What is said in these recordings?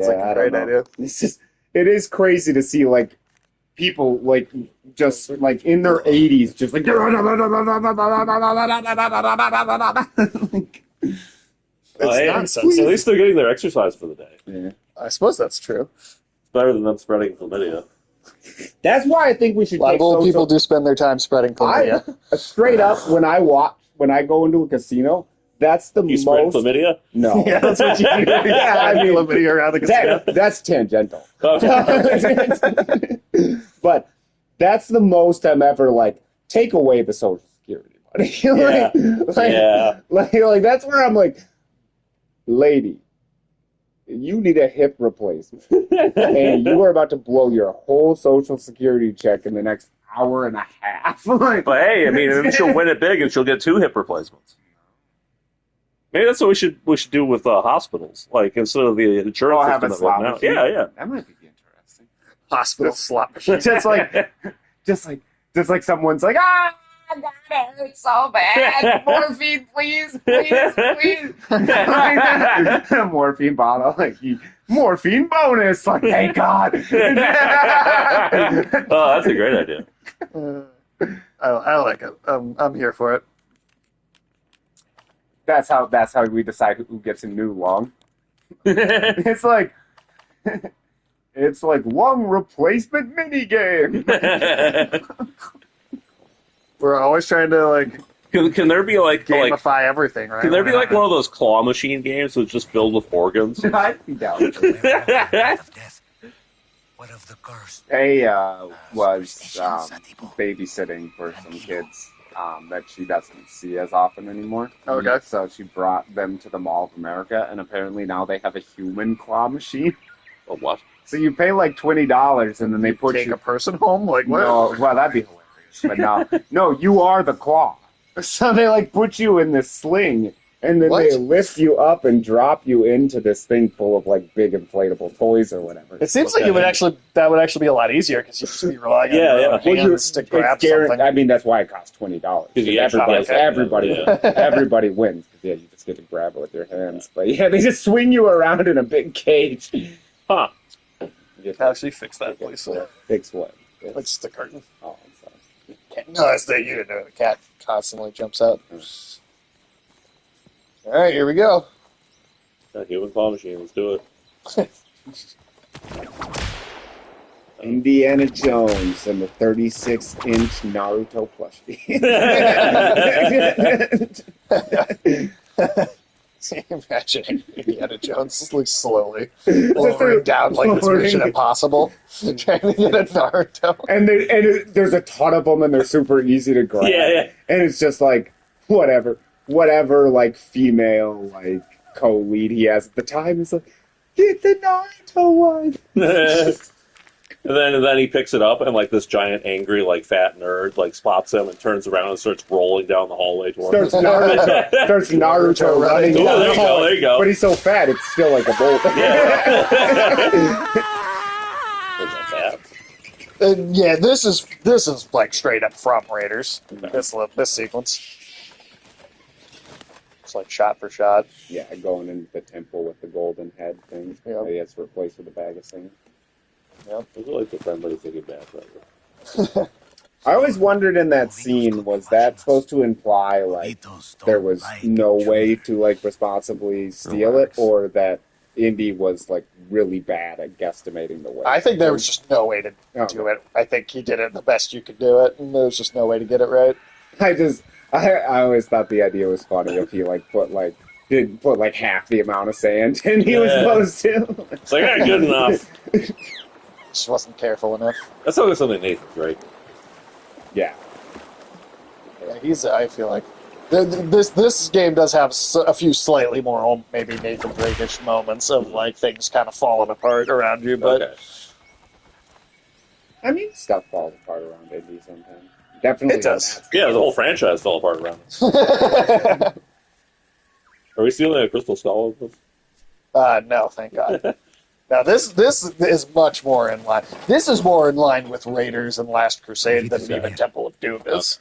It's like a great idea. It is crazy to see like people like just like in their 80s, just like. It's nonsense. At least they're getting their exercise for the day. Yeah. I suppose that's true. It's better than them spreading chlamydia. That's why I think we should. A lot of old people do spend their time spreading chlamydia. Straight up, when I go into a casino, that's the You spread chlamydia? No. Yeah, that's what you do. Yeah, I mean, chlamydia around the casino. that's tangential. Okay. But that's the most I'm ever like, take away the Social Security money. Like, that's where I'm like, lady, you need a hip replacement. And you are about to blow your whole Social Security check in the next hour and a half. Like, But hey, I mean, maybe she'll win it big and she'll get 2 hip replacements. Maybe that's what we should do with hospitals. Like, instead of the insurance have system a that we have slot now. machine. Yeah. That might be interesting. Hospital slot machine. Just like someone's like, ah, God, it hurts so bad. Morphine, please. Morphine bottle, like morphine bonus. Like, thank God. Oh, that's a great idea. I like it. I'm here for it. That's how we decide who gets a new lung. It's like lung replacement minigame. We're always trying to like Can there be like gamify everything, right? Can there be like one of those claw machine games that's just filled with organs? I'd be down. Of death. What of the curse? A was babysitting for some kids that she doesn't see as often anymore. Okay. So she brought them to the Mall of America, and apparently now they have a human claw machine. Oh, what? So you pay like $20, and then they put take you a person home. Like what? No, well, that'd be hilarious. But no, you are the claw. So they like put you in this sling, and then they lift you up and drop you into this thing full of like big inflatable toys or whatever. It seems like that would actually be a lot easier because you just be relying on your hands to grab something. I mean, that's why it costs $20. Everybody wins. Yeah, you just get to grab it with your hands. But yeah, they just swing you around in a big cage. Huh? Actually, fix that, please. Fix what? It's the curtain. Oh, I'm sorry. No, it's that you didn't know. The cat constantly jumps out. All right, here we go. A human claw machine. Let's do it. Indiana Jones and the 36-inch Naruto plushie. Imagine Indiana Jones like slowly lowering down like this Mission Impossible, trying to get a Naruto. And there's a ton of them, and they're super easy to grab. Yeah. And it's just like whatever like female like co-lead he has at the time is like, get the Naruto one. And then he picks it up, and like this giant, angry, like fat nerd, like spots him and turns around and starts rolling down the hallway towards him. Starts Naruto running down the hallway. There you go. But he's so fat, it's still like a bolt. Yeah, this is like straight up from Raiders. This sequence. It's like shot for shot. Yeah, going into the temple with the golden head thing. Yep. He gets replaced with a bag of sand. Yep. I feel like the somebody's thinking bad forever. I always wondered in that scene, was that supposed to imply like there was no way to like responsibly steal it, or that Indy was like really bad at guesstimating the way? I think there was just no way to do it. I think he did it the best you could do it, and there was just no way to get it right. I always thought the idea was funny if he like didn't put like half the amount of sand and he was supposed to. It's like, good enough. Just wasn't careful enough. That's always something Nathan's right. Yeah. I feel like this game does have a few slightly more maybe Nathan Drake-ish moments of like things kind of falling apart around you, but Okay. I mean, stuff falls apart around Indy sometimes. Definitely it does. Yeah, the whole franchise fell apart around us. Are we stealing a crystal skull of this? No, thank God. Now this is much more in line. This is more in line with Raiders and Last Crusade than even Temple of Doom is.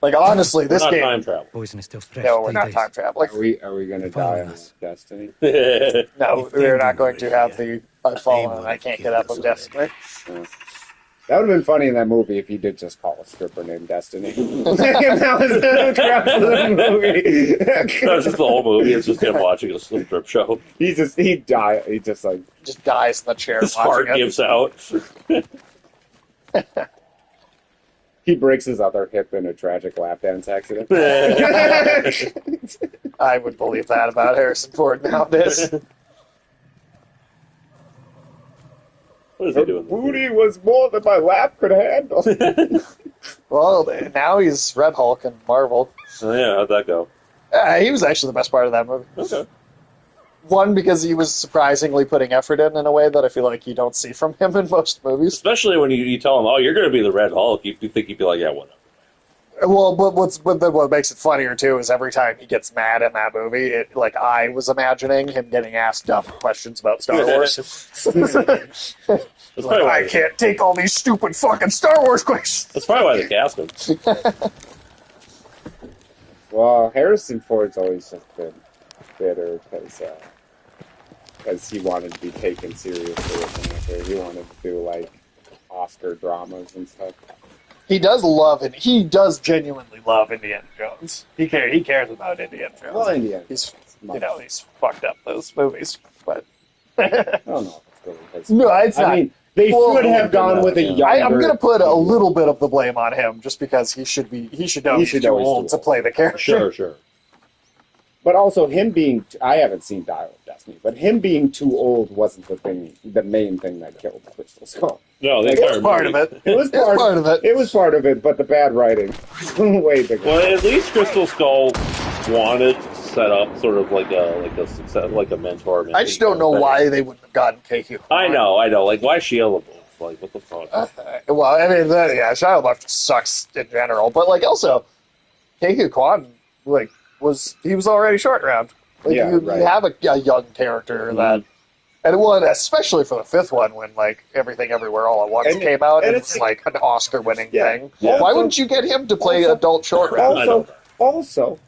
Like, honestly, We're this not game... time travel. Poison is still fresh. No, we're 3 not days. time traveling. Are we going to die Following on us. Destiny? No, we're not going to have the I've fallen and I can't get up of Destiny. That would have been funny in that movie if he did just call a stripper named Destiny. That was the crux of the movie. That's just the whole movie. It's just him watching a strip show. He just like Just dies in the chair His heart watching it. gives out. he breaks his other hip in a tragic lap dance accident. I would believe that about Harrison Ford nowadays. What is Her he doing? booty was more than my lap could handle. Well, now he's Red Hulk in Marvel. Oh, yeah, how'd that go? He was actually the best part of that movie. Okay. One, because he was surprisingly putting effort in a way that I feel like you don't see from him in most movies. Especially when you tell him, oh, you're going to be the Red Hulk, you think he'd be like, yeah, whatever. Well, but what makes it funnier too is every time he gets mad in that movie, I was imagining him getting asked dumb questions about Star Wars. That's probably why I can't take all these stupid fucking Star Wars questions. That's probably why they cast him. Well, Harrison Ford's always just been bitter because he wanted to be taken seriously as an actor. He wanted to do like Oscar dramas and stuff. He does genuinely love Indiana Jones. He cares about Indiana Jones. Well, Indiana. He's fucked up those movies, but I don't know if it's really his. no, it's not. I mean, they should have gone with a younger. I'm going to put a little bit of the blame on him, just because he should know he's too old to play the character. Sure. But also him being, I haven't seen Dial of Destiny, but him being too old wasn't the main thing that killed Crystal Skull. No, the It entire was part movie. of it. It was part of it. It was part of it, but the bad writing way bigger. Well, at least Crystal Skull wanted to set up sort of like a success, like a mentor. I just don't know why they wouldn't have gotten KQ. I know. Like, why Shia LaBeouf? Like, what the fuck? Well, I mean, Shia LaBeouf just sucks in general, but also, KQ Kwan was already short round. You have a young character that, and especially for the fifth one when Everything Everywhere All at Once came out, and it's like an Oscar-winning thing. Yeah. Why wouldn't you get him to play adult short round? Also,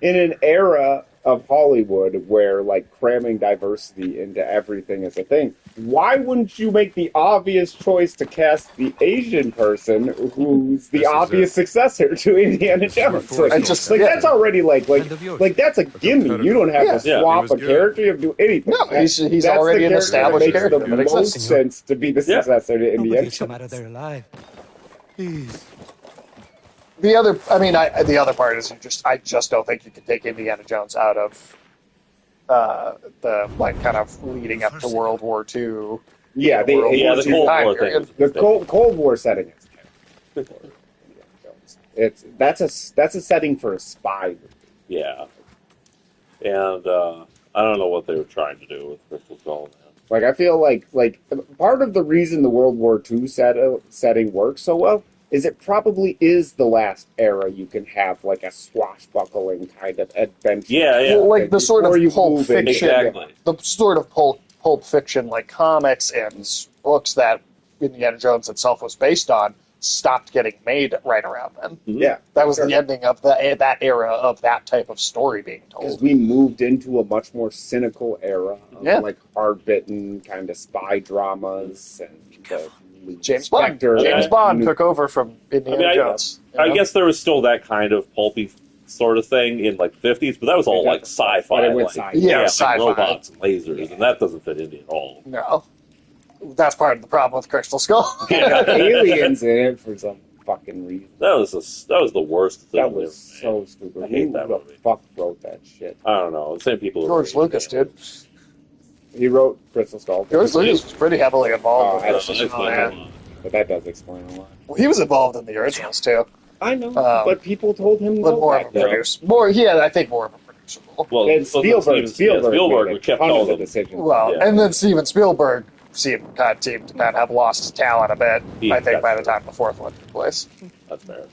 in an era of Hollywood where cramming diversity into everything is a thing, why wouldn't you make the obvious choice to cast the Asian person who's the obvious successor to Indiana Jones? That's already that's a gimme. You don't have to swap a character. You have to do anything. No, he's already an established character that that makes the most exists. sense to be the successor to Indiana Nobody's come Jones. out of there alive. Please. The other part is I just don't think you can take Indiana Jones out of the kind of leading up to World War II. Yeah, the Cold War thing. The Cold War setting is that's a setting for a spy movie. Yeah, and I don't know what they were trying to do with Crystal Skull. I feel like part of the reason the World War II setting works so well is it probably is the last era you can have a swashbuckling kind of adventure. Yeah. Well, the sort of Pulp Fiction, Exactly. the sort of Pulp Fiction comics and books that Indiana Jones itself was based on stopped getting made right around then. Yeah, that was the ending of that era of that type of story being told. Because we moved into a much more cynical era of hard-bitten kind of spy dramas and James Bond took over from Indiana Jones. I guess there was still that kind of pulpy sort of thing in the 50s, but that was all sci-fi. Sci-fi. Robots and lasers, and that doesn't fit Indy at all. No. That's part of the problem with Crystal Skull. Aliens in it for some fucking reason. That was the worst thing. That was so stupid. I hate that movie. Who the fuck wrote that shit? I don't know. The same people. George Lucas, dude. He wrote Crystal Skull. George Lucas was pretty heavily involved with Crystal Skull. But that does explain a lot. Well, he was involved in the originals too. I know, but people told him no. More of a producer. I think more of a producer. Well, and Spielberg kept all the decisions. Well, and then Steven Spielberg seemed to have lost his talent a bit. I think by the time the fourth one took place. That's fair.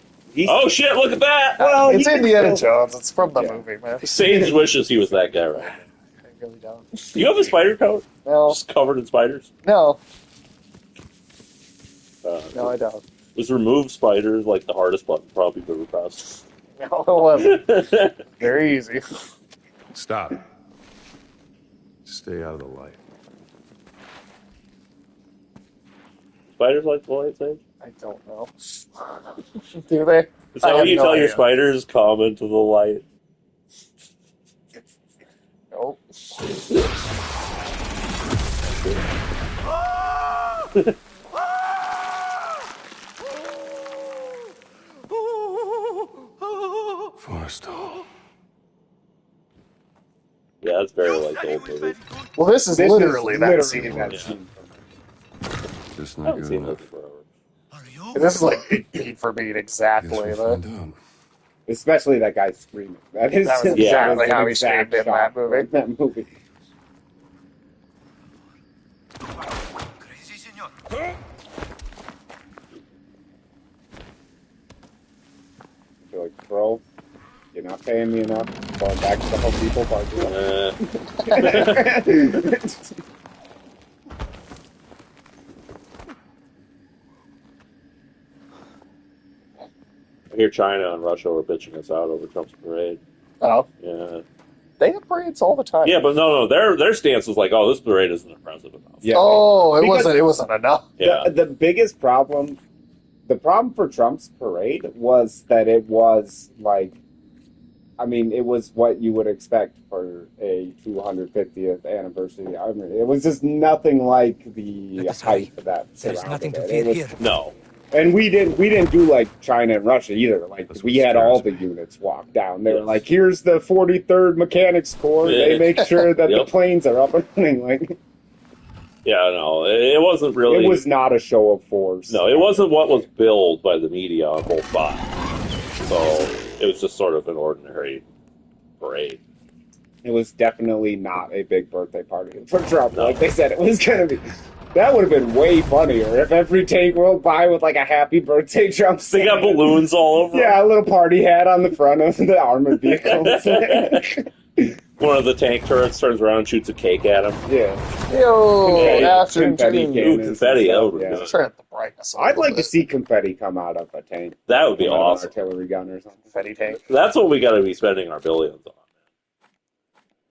Oh shit! Look at that. Well, it's Indiana Jones. It's from the movie, man. Sage wishes he was that guy, right? I really don't. Do you have a spider coat? No. Just covered in spiders? No. No, I don't. Was remove spiders like the hardest button probably ever pressed? No, it wasn't. Very easy. Stop. Stay out of the light. Spiders like the light, Sage? I don't know. Do they? Is that I what have you no tell your idea. spiders? Come into the light. Nope. Forrestal. Yeah, that's very like the old movie. Well, this is literally that scene. that Yeah. scene. Just I not haven't good seen enough. this forever. Are you? This is like beat for beat Guess exactly. we'll The, find out. Especially that guy screaming. That is That was that exactly was an how he exact screamed in that shot movie. from that movie. Crazy, senor. You're like, bro, you're not paying me enough. Going back to the Home Depot parking lot. I hear China and Russia were bitching us out over Trump's parade. oh, Yeah. they have parades all the time. Yeah, but no, their stance was like, oh, this parade isn't impressive enough. Yeah. Oh, it Because- wasn't enough. Yeah. The biggest problem, the problem for Trump's parade was that it was like, I mean, it was what you would expect for a 250th anniversary. I mean, it was just nothing like the Let us hype hurry. that There's surrounded nothing to it. fear It was- here. No. And we didn't do like China and Russia either. Like That's we what had all the scares me. units walk down. They were Yes. like, "Here's the 43rd Mechanics Corps. They Yeah. make sure that the Yep. planes are up and running." Like Yeah, no. It wasn't really. it was not a show of force. No, it wasn't what was billed by the media on both sides. So it was just sort of an ordinary parade. It was definitely not a big birthday party for Trump. No. Like they said, it was gonna be. That would have been way funnier if every tank rolled by with like a happy birthday Trump. They got sign. balloons all over. Yeah, a little party hat on the front of the armored vehicles. One of the tank turrets turns around and shoots a cake at him. Yeah. Yo, Confetti- afternoon confetti two. cannons Ooh, confetti, and that stuff, would be yeah. good. Turn up the brightness. a I'd little like to bit. see confetti come out of a tank. That would be From an awesome. artillery gun or something. Confetti tank. That's what we got to be spending our billions on.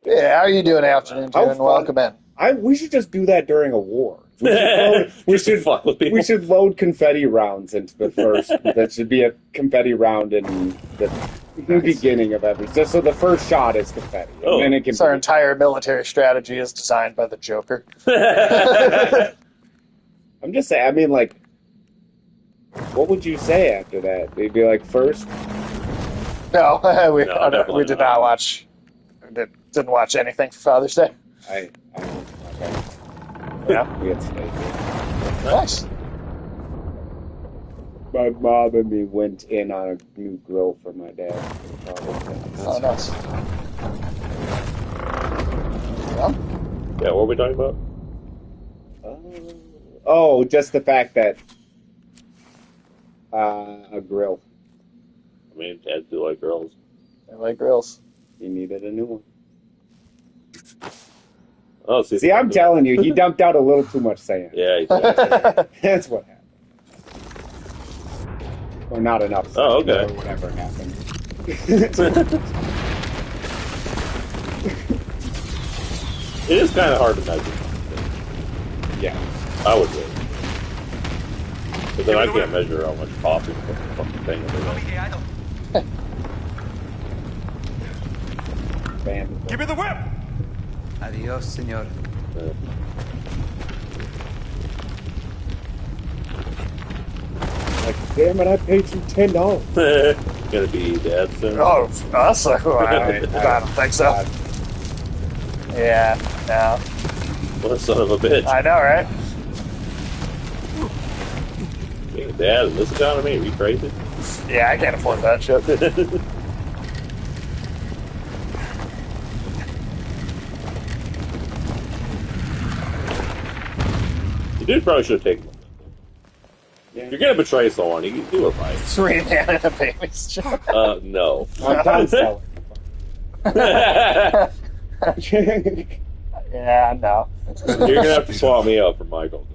Yeah, how are you doing, afternoon two? How And fun. welcome in. We should just do that during a war. We Just to should fuck with people. we should load confetti rounds into the first. That should be a confetti round in the beginning of every. Just so the first shot is confetti, and Oh. then it can. So our be- entire military strategy is designed by the Joker. I'm just saying. I mean, like, what would you say after that? They'd be like, first, No, we definitely did not. not watch. Didn't watch anything for Father's Day. okay. Yeah, We had steak. nice. My mom and me went in on a new grill for my dad. Oh, nice. Yeah. Yeah, what were we talking about? Oh, just the fact that a grill. I mean, dads do like girls. I like grills. He needed a new one. Oh, See, I'm telling you, he dumped out a little too much sand. Yeah, he did. That's what happened. Or not enough sand. Oh, okay. Or whatever happened. It is kind of hard to measure. Yeah. I would do. But then I can't measure how much coffee the fucking thing is. Band. Give me the whip! Adios, senor. Like, damn it, I paid you $10. Gonna be dad soon. Oh, us? I don't think so. Yeah, no. What a son of a bitch. I know, right? Being a dad in this economy, are you crazy? Yeah, I can't afford that shit. The dude probably should have taken one. Yeah. If you're gonna betray someone, you do it right. 3 man in a baby's job. No. I'm done selling. Yeah, no. You're gonna have to swap me out for Michael.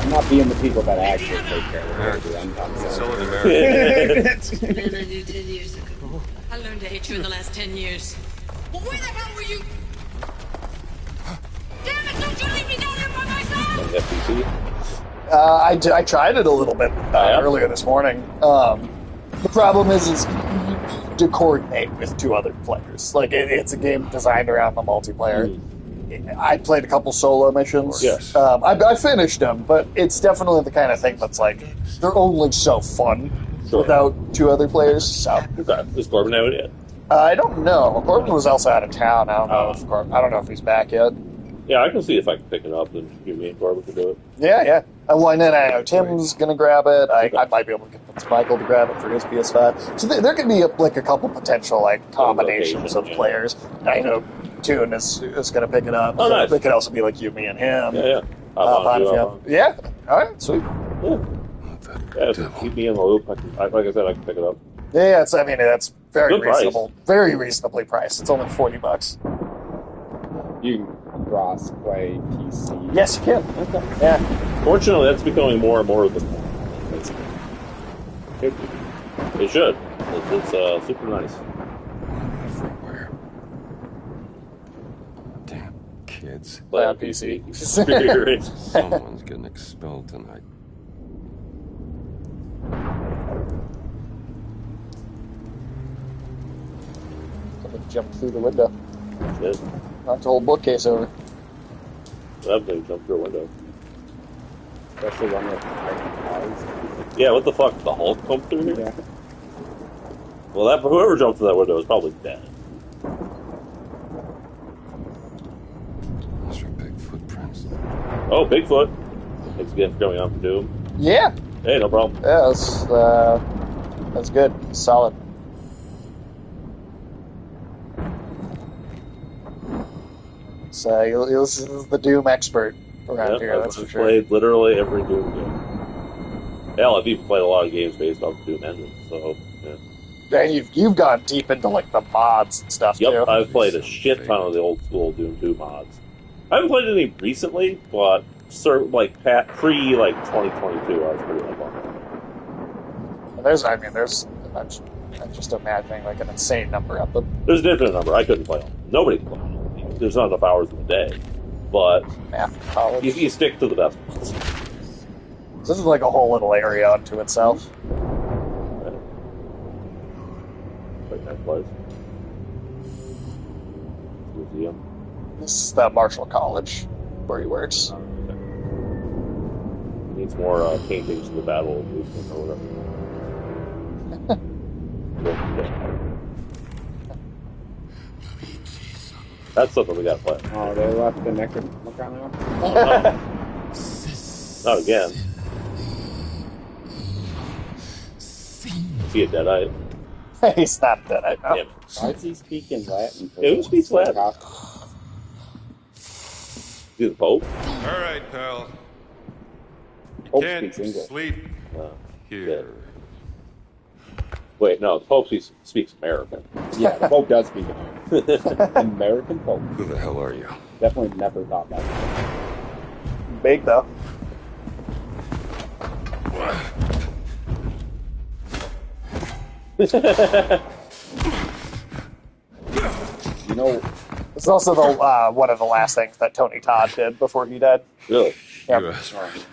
I'm not being the people that actually take care of it. I'm So in America. And I knew 10 years ago. I learned to hate you in the last 10 years. Well, where the hell were you? Damn it, don't you leave me down here by myself! FTC. I tried it a little bit earlier this morning. The problem is you need to coordinate with two other players. Like, it's a game designed around the multiplayer. I played a couple solo missions. Yes. I finished them, but it's definitely the kind of thing that's like, they're only so fun without two other players. So Okay. Does Corbin have it yet? I don't know. Corbin was also out of town. I don't know if he's back yet. Yeah, I can see if I can pick it up, and me and Corbin can do it. Yeah. Well, and then I know Tim's going to grab it. I might be able to get Michael to grab it for his PS5. So there could be a couple potential combinations of players. I know Toon is going to pick it up. Oh, nice. It could also be you, me, and him. Yeah. Yeah. All right. Sweet. Yeah, keep me in the loop. Like I said, I can pick it up. Yeah. That's very Good price. reasonable. Very reasonably priced. It's only $40. You can cross-play PC. Yes, you can. Okay. Yeah. Fortunately, that's becoming more and more of the. It should. It's super nice. Everywhere. Damn kids. Play on on PC. PC. Experience. Someone's getting expelled tonight. Somebody jumped through the window. Shit. Knocked the whole bookcase over. That thing jumped through a window. Especially one with cars. Yeah, what the fuck? The Hulk come through here? Yeah. Well, whoever jumped through that window is probably dead. Those are big footprints. Oh, Bigfoot. Thanks again for coming on for Doom. Yeah. Hey, no problem. Yeah, that's good. Solid. So this is the Doom expert around here, that's for I've sure. played literally every Doom game. Hell, I've even played a lot of games based off the Doom engine, so, yeah. And you've gone deep into the mods and stuff too. Yep, I've played a shit ton of the old school Doom 2 mods. I haven't played any recently, but pre 2022, I was pretty up on that. I'm just imagining an insane number of them. There's a different number. I couldn't play them. Nobody can play them. There's not enough hours in the day, but Math, college. you stick to the best ones. This is a whole little area unto itself. Quite nice place. Museum. This is the Marshall College where he works. Needs more paintings in the battle movement or whatever. That's something we gotta play. Oh, they left the Necronomicon out? Oh, no. Not again. Is he a Deadite? He's not dead, I know. Damn it. Why is he speaking Latin? Yeah, who speaks Latin? Is he the Pope? All right, pal. Pope Can't speaks English. sleep here. Wait, no, the Pope speaks American. Yeah, the Pope does speak American. American Pope. Who the hell are you? Definitely never thought that. Big though. You know, This is also the one of the last things that Tony Todd did before he died. Really? Yep. You asked for it.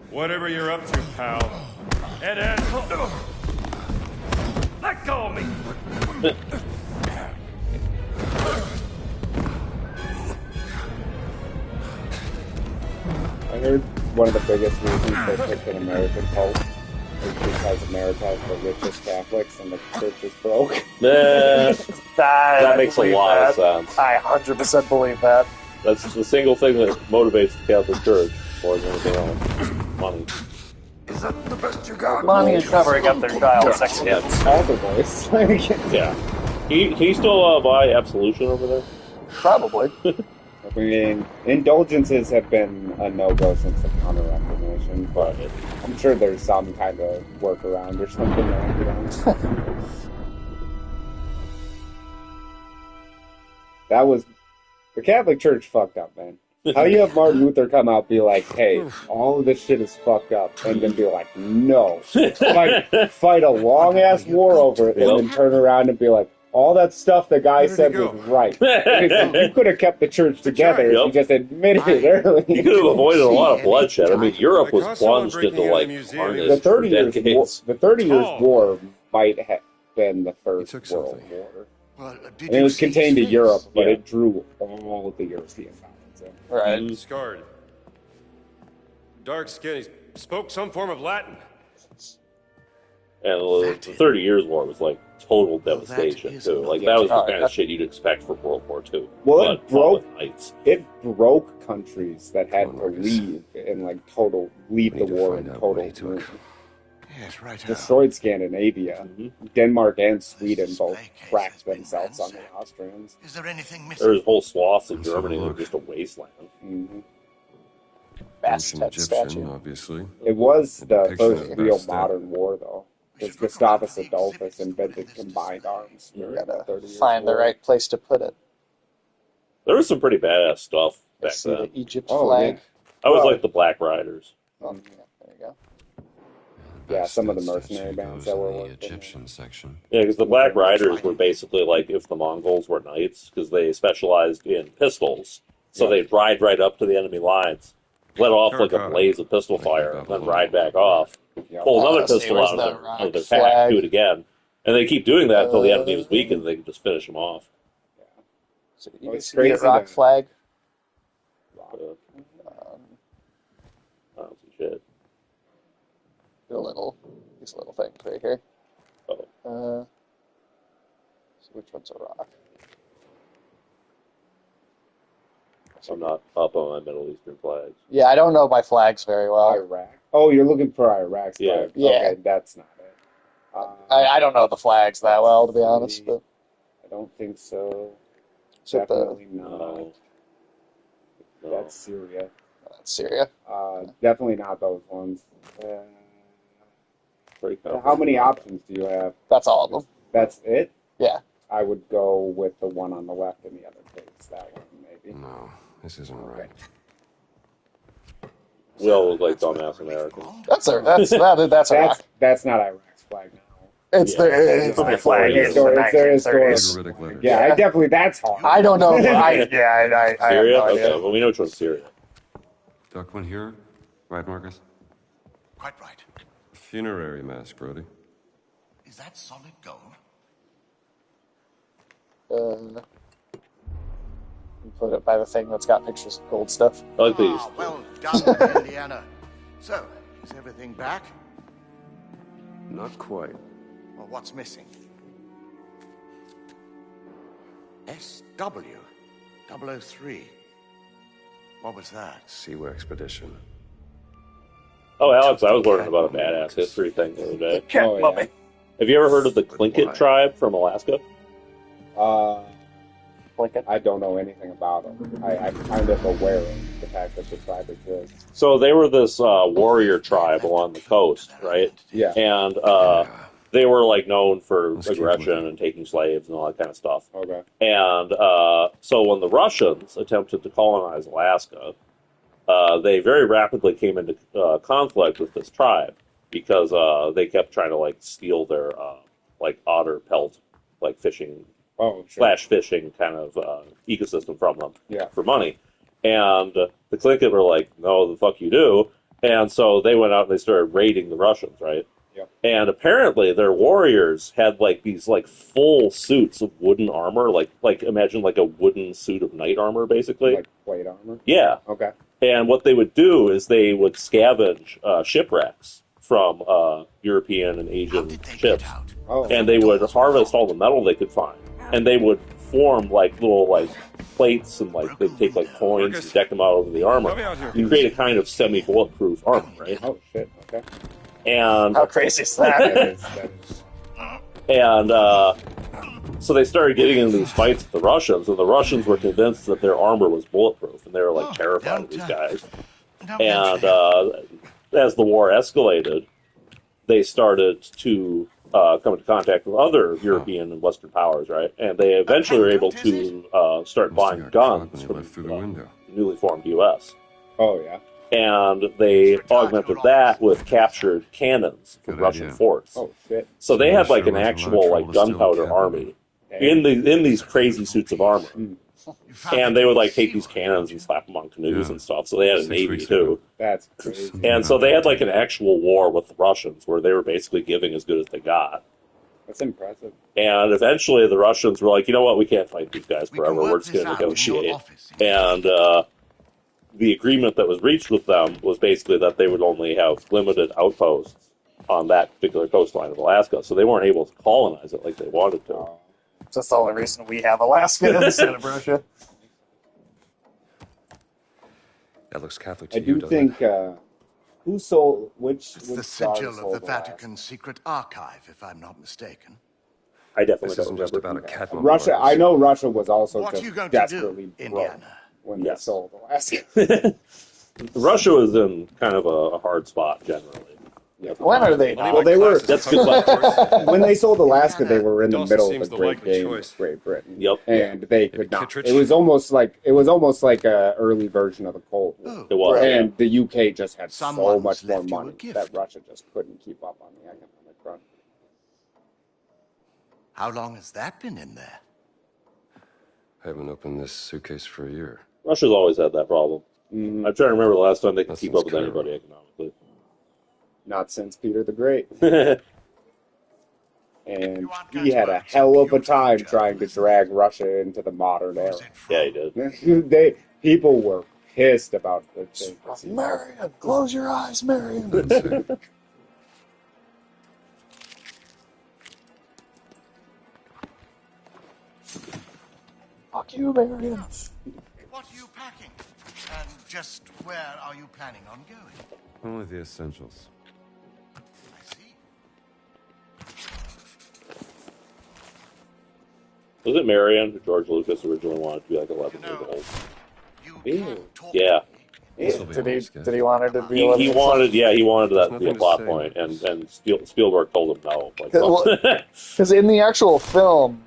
Whatever you're up to, pal. Ed, let go of me! I heard one of the biggest reasons they picked an American Pope is because America has the richest Catholics and the church is broke. That makes a lot of sense. I 100% believe that. That's the single thing that motivates the Catholic Church more than anything else. Money. Is that the best you got? Money is covering up their child sex. Yeah. All the boys. Yeah. Can you still buy Absolution over there? Probably. I mean, indulgences have been a no-go since the Counter-Reformation, but I'm sure there's some kind of workaround or something around. That was... The Catholic Church fucked up, man. How do you have Martin Luther come out and be like, hey, all of this shit is fucked up, and then be like, no. Fight a long-ass war over it, and then turn around and be like, all that stuff the guy said was right. You could have kept the church together if you just admitted it early. You could have avoided a lot of bloodshed. I mean, Europe was plunged into, like, carnage the 30 for years decades. war, the 30 years war might have been the first World War. Well, And it was contained to Europe, but it drew all of the European violence in. Right. Scarred. Dark skin. He spoke some form of Latin. And the 30 Years' War was like total devastation too. Like that was the kind of shit you'd expect from World War II. Well, it broke countries that had to leave and like leave the war in total ruin. Yes, right. Destroyed Scandinavia. Denmark and Sweden both cracked themselves on the Austrians. Is there anything missing? There's whole swaths of Germany that were just a wasteland. Bastet statue. Obviously. It was the first real modern war, though. Because Gustavus Adolphus invented combined arms. You gotta find the right place to put it. There was some pretty badass stuff back then. The Egypt flag. I was like the Black Riders. Oh, yeah, there you go. Yeah, some of the mercenary bands that were in the working. Egyptian section. Yeah, because the Black Riders were basically like if the Mongols were knights, because they specialized in pistols. So they'd ride right up to the enemy lines, let off like a blaze of pistol fire, and then ride back off, pull another pistol out of their pack, do it again. And they keep doing that until the enemy was weakened, and they can just finish them off. So you can see a rock flag. I don't see shit. These little things right here. Oh. So which one's a rock? I'm not up on my Middle Eastern flags. Yeah, I don't know my flags very well. Iraq. Oh, you're looking for Iraq's flag. Yeah. Okay, that's not it. I don't know the flags that well, to be honest. But I don't think so. So Definitely not. No. That's Syria. That's Syria. Definitely not those ones. How many options do you have? That's all of them. That's it? Yeah. I would go with the one on the left in the other case. That one, maybe. No, this isn't right. We all look like dumbass Americans. That's a rock. That's not Iraq's flag now. It's their flag. It's their historic. Yeah, I definitely. That's hard. I don't know. I Syria? Okay, well, we know which one's Syria. Duck one here, right, Marcus? Quite right. Funerary mask, Brody. Is that solid gold? Put it by the thing that's got pictures of gold stuff. I like these. Well done, Indiana. So, is everything back? Not quite. Well, what's missing? SW 003. What was that? Seaway expedition. Oh, Alex, I was learning about a badass history thing the other day. Oh, yeah. Have you ever heard of the Tlingit tribe from Alaska? I don't know anything about them. I'm kind of aware of the fact that the tribe exists. So they were this warrior tribe along the coast, right? Yeah. And they were like known for aggression and taking slaves and all that kind of stuff. Okay. And so when the Russians attempted to colonize Alaska, they very rapidly came into conflict with this tribe because they kept trying to like steal their like otter pelt, like fishing. Flash fishing kind of ecosystem from them for money. And the Tlingit were like, no, the fuck you do. And so they went out and they started raiding the Russians, right? Yep. And apparently their warriors had like these like full suits of wooden armor, like imagine like a wooden suit of knight armor, basically. Like plate armor? Yeah. Okay. And what they would do is they would scavenge shipwrecks from European and Asian ships. And they would harvest all the metal they could find. And they would form like little like plates and like they'd take like coins and deck them out over the armor. You create a kind of semi-bulletproof armor, right? Oh shit! Okay. And how crazy is that? And so they started getting into these fights with the Russians, and the Russians were convinced that their armor was bulletproof, and they were like terrified of these guys. And as the war escalated, they started to come into contact with other European and Western powers, right? And they eventually were able to start buying guns from newly formed U.S. Oh yeah. And they augmented that with captured cannons from Good Russian idea. forts. Oh shit. So they had like Sure an wasn't a lot of actual like trouble to steal a gunpowder cannon. army in these crazy suits of armor. And they would like take these cannons and slap them on canoes Yeah. and stuff. So they had a 6 navy weeks too. ago. That's crazy. And so they had like an actual war with the Russians where they were basically giving as good as they got. That's impressive. And eventually the Russians were like, you know what, we can't fight these guys We can forever. work We're just going to this out in your negotiate. office. And the agreement that was reached with them was basically that they would only have limited outposts on that particular coastline of Alaska. So they weren't able to colonize it like they wanted to. That's the only reason we have Alaska instead of Russia. That looks Catholic to I you, do doesn't think who sold which It's the Tsar sigil sold of the Vatican secret archive, if I'm not mistaken. I definitely This don't isn't just remember. about a cat Russia. moment. I know Russia was also What are you just going to desperately do, broke Indiana? when Yes. they sold Alaska. Russia was in kind of a hard spot generally. When are they Money not? Well, they were That's good luck. when they sold Alaska. They were in the Dawson middle of seems the the Great likely Game choice. with Great Britain. Yep. And they Maybe could not. Kittredge? It was almost like a early version of the Cold War. It was. And the UK just had so Someone's much more left you a money gift. that Russia just couldn't keep up on the economic front. How long has that been in there? I haven't opened this suitcase for a year. Russia's always had that problem. I'm trying to remember the last time they could That keep seems up with Cairo. anybody economically. Not since Peter the Great. And You aren't he going to had a earn some hell of a beautiful time job, trying to is it? drag Russia into the modern era. Yeah, he did. People were pissed about the thing. Marion, close your eyes, Marion. Fuck you, Marion. What are you packing? And just where are you planning on going? Only the essentials. I see. Was it Marion who George Lucas originally wanted to be like 11 You years know, old? you can talk Yeah. to me. This'll be Did almost good. he want her to be? He 11 years old? wanted that to be a nothing to plot say. point, and Spielberg told him no. Like, Well, because in the actual film,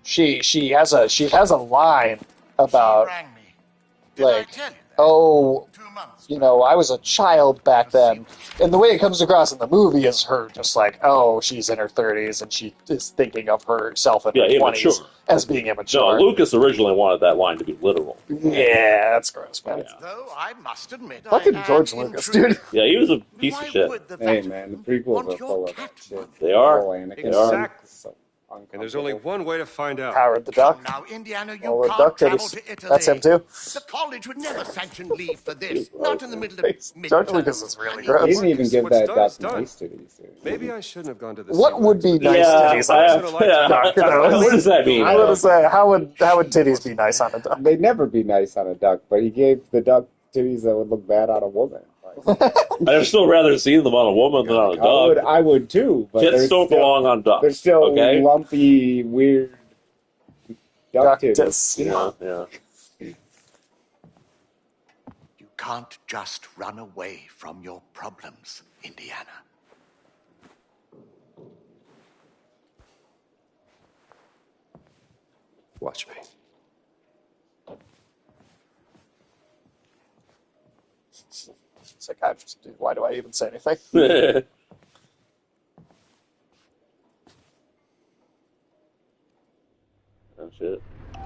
she has a line She about rang me. Did I like, tell you that? oh, 2 months. you know, I was a child back then. And the way it comes across in the movie is her just like, oh, she's in her 30s and she is thinking of herself in her 20s immature. as being No, immature. Lucas originally wanted that line to be literal. Yeah, that's gross, man. Yeah. Though I must admit, Fucking I am George Lucas, intrigued. dude. Yeah, he was a piece Why of shit. would the Hey Vatican man, the prequels want are your full of cat that shit. money? They are. Full Anakin. They are. Exactly. So And there's only one way to find out. Howard the Come Duck. now, Indiana, you All the can't duck travel titties. to Italy. That's him too. The college would never sanction leave for this. Not in the middle of George midterm. Lucas is really I mean, gross. He didn't even give What's that done duck is done. nice titties. Maybe I shouldn't have gone to the What secret would be expedition. nice Yeah, titties on a Once in a duck? lifetime. What does that mean? I'm gonna say, how would titties be nice on a duck? They'd never be nice on a duck, but he gave the duck titties that would look bad on a woman. Like, I'd still rather see them on a woman than on a dog. I would too, but Tits they're don't still, belong on ducks. they're still okay? lumpy, weird duck Duck titties. tits. Yeah. You can't just run away from your problems, Indiana. Watch me. Psychiatrist, dude. Why do I even say anything? Oh shit. I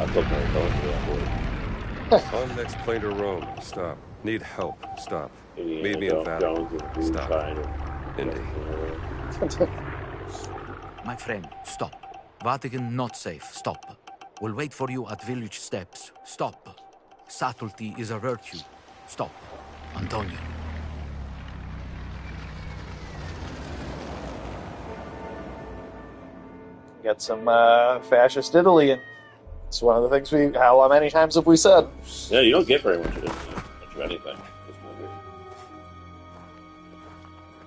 thought they were going through that word. On the next plane to Rome. Stop. Need help. Stop. Indiana Meet me in Vatican. Jones and Stop. Greenstein. Indy. My friend, stop. Vatican not safe. Stop. We'll wait for you at village steps. Stop. Subtlety is a virtue. Stop. Antonio. Get some fascist Italy, and it's one of the things we. How many times have we said? Yeah, you don't get very much of anything. This movie.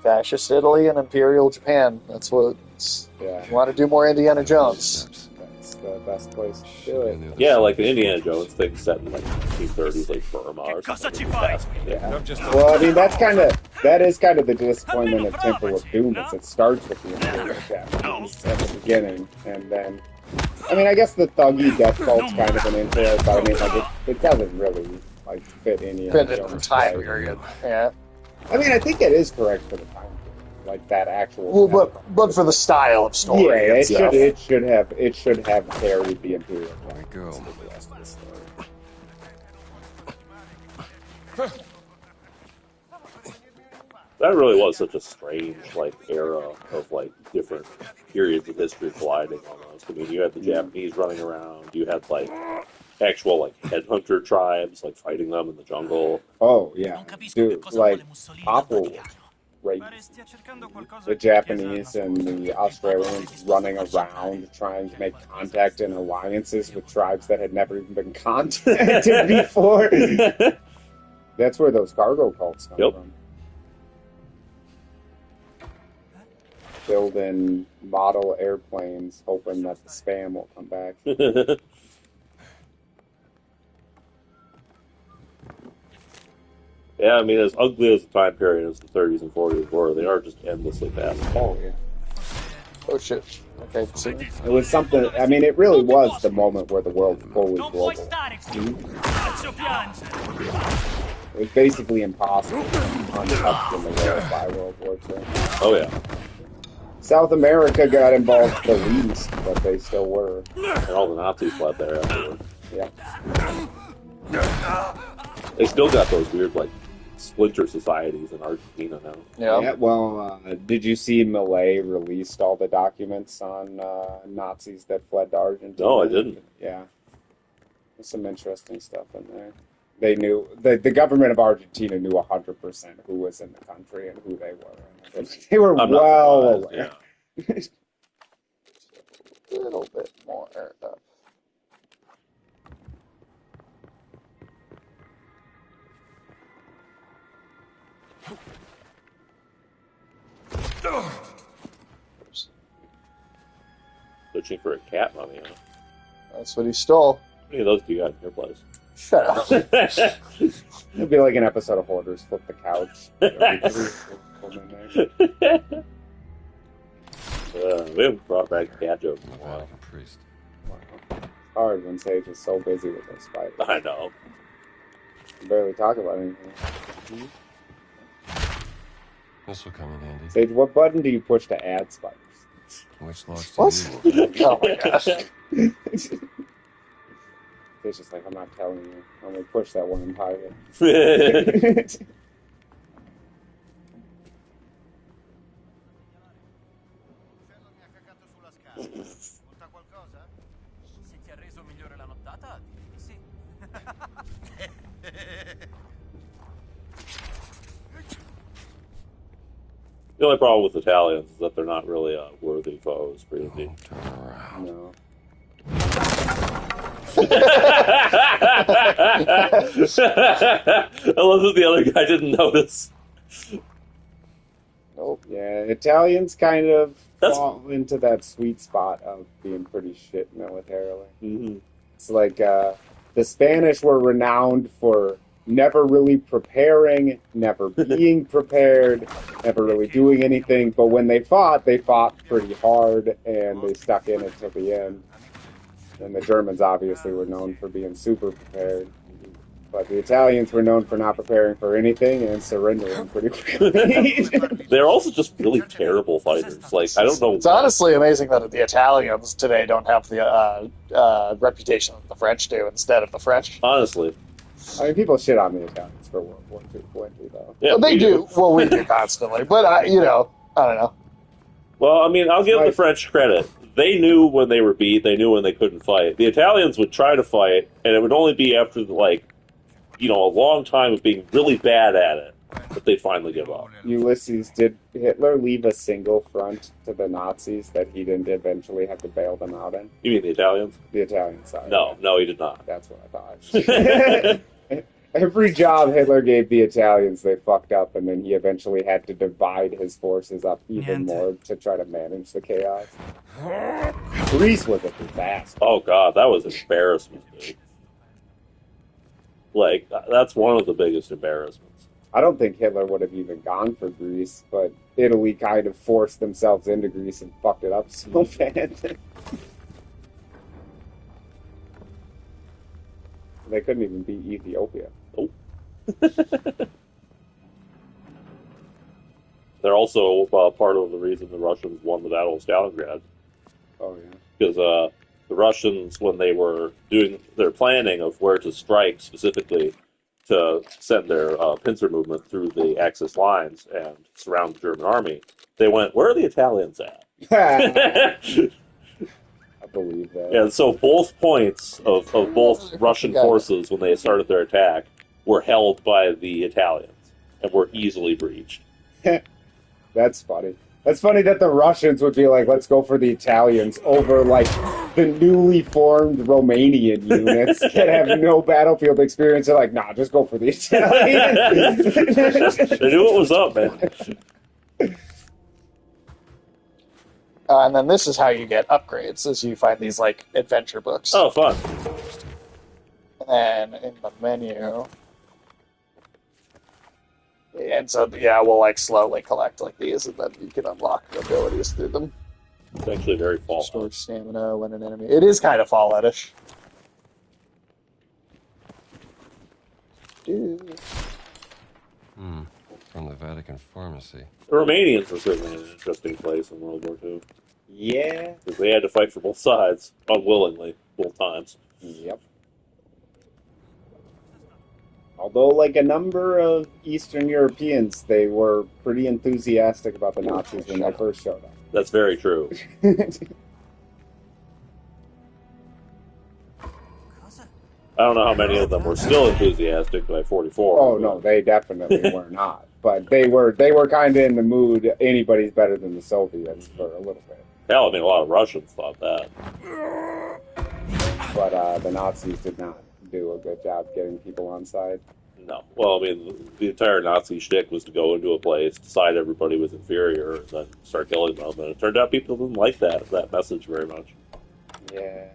Fascist Italy and Imperial Japan. That's what. Yeah, You want to do more Indiana Jones? that's the best place to do it. Yeah, like the Indiana Jones thing set in like 1930s, like Burma or something. Yeah. Not just Well, I mean, that is kind of the disappointment of Temple of Doom. Is it starts with the Imperial Japanese at the beginning, and then I mean, I guess the thuggy death cult's kind of an intro, but I mean, like, it doesn't really, like, fit in the time period. Yeah. I mean, I think it is correct for the time period. Like, that actual... Well, but for the style of story. Yeah, it should have carried the Imperial Flag for the rest of the story. That really was such a strange, like, era of, like, different periods of history colliding almost. I mean, you had the Japanese running around, you had, like, actual, like, headhunter tribes, like, fighting them in the jungle. Oh, yeah. Dude, like, Apple, right? The Japanese and the Australians running around trying to make contact and alliances with tribes that had never even been contacted before. That's where those cargo cults come from. Building model airplanes, hoping that the spam will come back. Yeah, I mean, as ugly as the time period as the 30s and 40s were, they are just endlessly fast. Oh, yeah. Oh, shit. Okay, so it was something, I mean, it really was the moment where the world fully globalized. It was basically impossible untouched in the world by World War II. Oh, yeah. South America got involved the least, but they still were. And all the Nazis fled there afterwards. Yeah. They still got those weird, like, splinter societies in Argentina now. Yeah, well, did you see Millet released all the documents on Nazis that fled to Argentina? No, I didn't. Yeah. There's some interesting stuff in there. They knew, the government of Argentina knew 100% who was in the country and who they were. They were well aware. Yeah. A little bit more. Searching for a cat mummy, huh? That's what he stole. How many of those do you got in your place? Shut up. It'd be like an episode of Hoarders, flip the couch. We haven't brought back cat jokes in a while. Priest. It's hard when Sage is so busy with those spiders. I know. You barely talk about anything. This will come in handy. Sage, what button do you push to add spiders? Which locks to What? you? Oh my gosh. It's just like, I'm not telling you. I'm going to push that one in private. Se ti ha reso migliore la nottata, direi di sì. The only problem with Italians is that they're not really worthy foes for Indy. No. I love that the other guy didn't notice. Nope. Yeah, Italians kind of fall into that sweet spot of being pretty shit militarily. Mm-hmm. It's like the Spanish were renowned for never really preparing, never being prepared, never really doing anything. But when they fought pretty hard, and they stuck in it till the end. And the Germans obviously were known for being super prepared. But the Italians were known for not preparing for anything and surrendering pretty quickly. They're also just really terrible fighters. Like, I don't know. It's honestly amazing that the Italians today don't have the reputation that the French do instead of the French. Honestly. I mean, people shit on the Italians for World War II plenty, though. Yeah, well, they do. Well, we do constantly. But, I don't know. Well, I mean, I'll give the French credit. They knew when they were beat. They knew when they couldn't fight. The Italians would try to fight, and it would only be after, like, a long time of being really bad at it that they'd finally give up. Ulysses, did Hitler leave a single front to the Nazis that he didn't eventually have to bail them out in? You mean the Italians? The Italian side. No, he did not. That's what I thought. Every job Hitler gave the Italians, they fucked up, and then he eventually had to divide his forces up even more to try to manage the chaos. Greece was a disaster. Oh, God, that was embarrassment, dude. Like, that's one of the biggest embarrassments. I don't think Hitler would have even gone for Greece, but Italy kind of forced themselves into Greece and fucked it up so bad. They couldn't even beat Ethiopia. Oh. They're also part of the reason the Russians won the Battle of Stalingrad. Oh, yeah. Because the Russians, when they were doing their planning of where to strike specifically to send their pincer movement through the Axis lines and surround the German army, they went, where are the Italians at? I believe that. And so both points of both Russian forces, when they started their attack, were held by the Italians and were easily breached. That's funny. That's funny that the Russians would be like, let's go for the Italians over, like, the newly formed Romanian units that have no battlefield experience. They're like, nah, just go for the Italians. They knew what was up, man. And then this is how you get upgrades, is you find these, like, adventure books. Oh, fun. And in the menu... And so, yeah, we'll, like, slowly collect, like, these, and then you can unlock abilities through them. It's actually very Fallout. Restore stamina when an enemy... It is kind of Fallout-ish. From the Vatican pharmacy. The Romanians were certainly an interesting place in World War II. Yeah. Because they had to fight for both sides, unwillingly, both times. Yep. Although, like, a number of Eastern Europeans, they were pretty enthusiastic about the Nazis when they first showed up. That's very true. I don't know how many of them were still enthusiastic by 44. Oh, no, they definitely were not. But they were kind of in the mood, anybody's better than the Soviets for a little bit. Hell, I mean, a lot of Russians thought that. But the Nazis did not do a good job getting people on side. No. Well, I mean, the entire Nazi shtick was to go into a place, decide everybody was inferior, and then start killing them. And it turned out people didn't like that message very much. Yeah.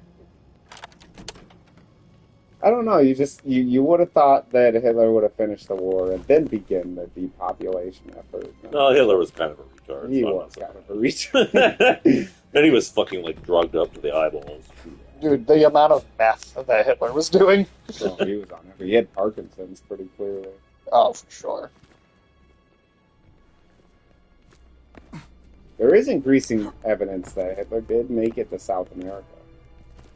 I don't know. You would have thought that Hitler would have finished the war and then begin the depopulation effort. No, Hitler was kind of a retard. He was kind of a retard. And he was fucking, like, drugged up to the eyeballs. Dude, the amount of meth that Hitler was doing. Oh, he was on it. He had Parkinson's pretty clearly. Oh, for sure. There is increasing evidence that Hitler did make it to South America.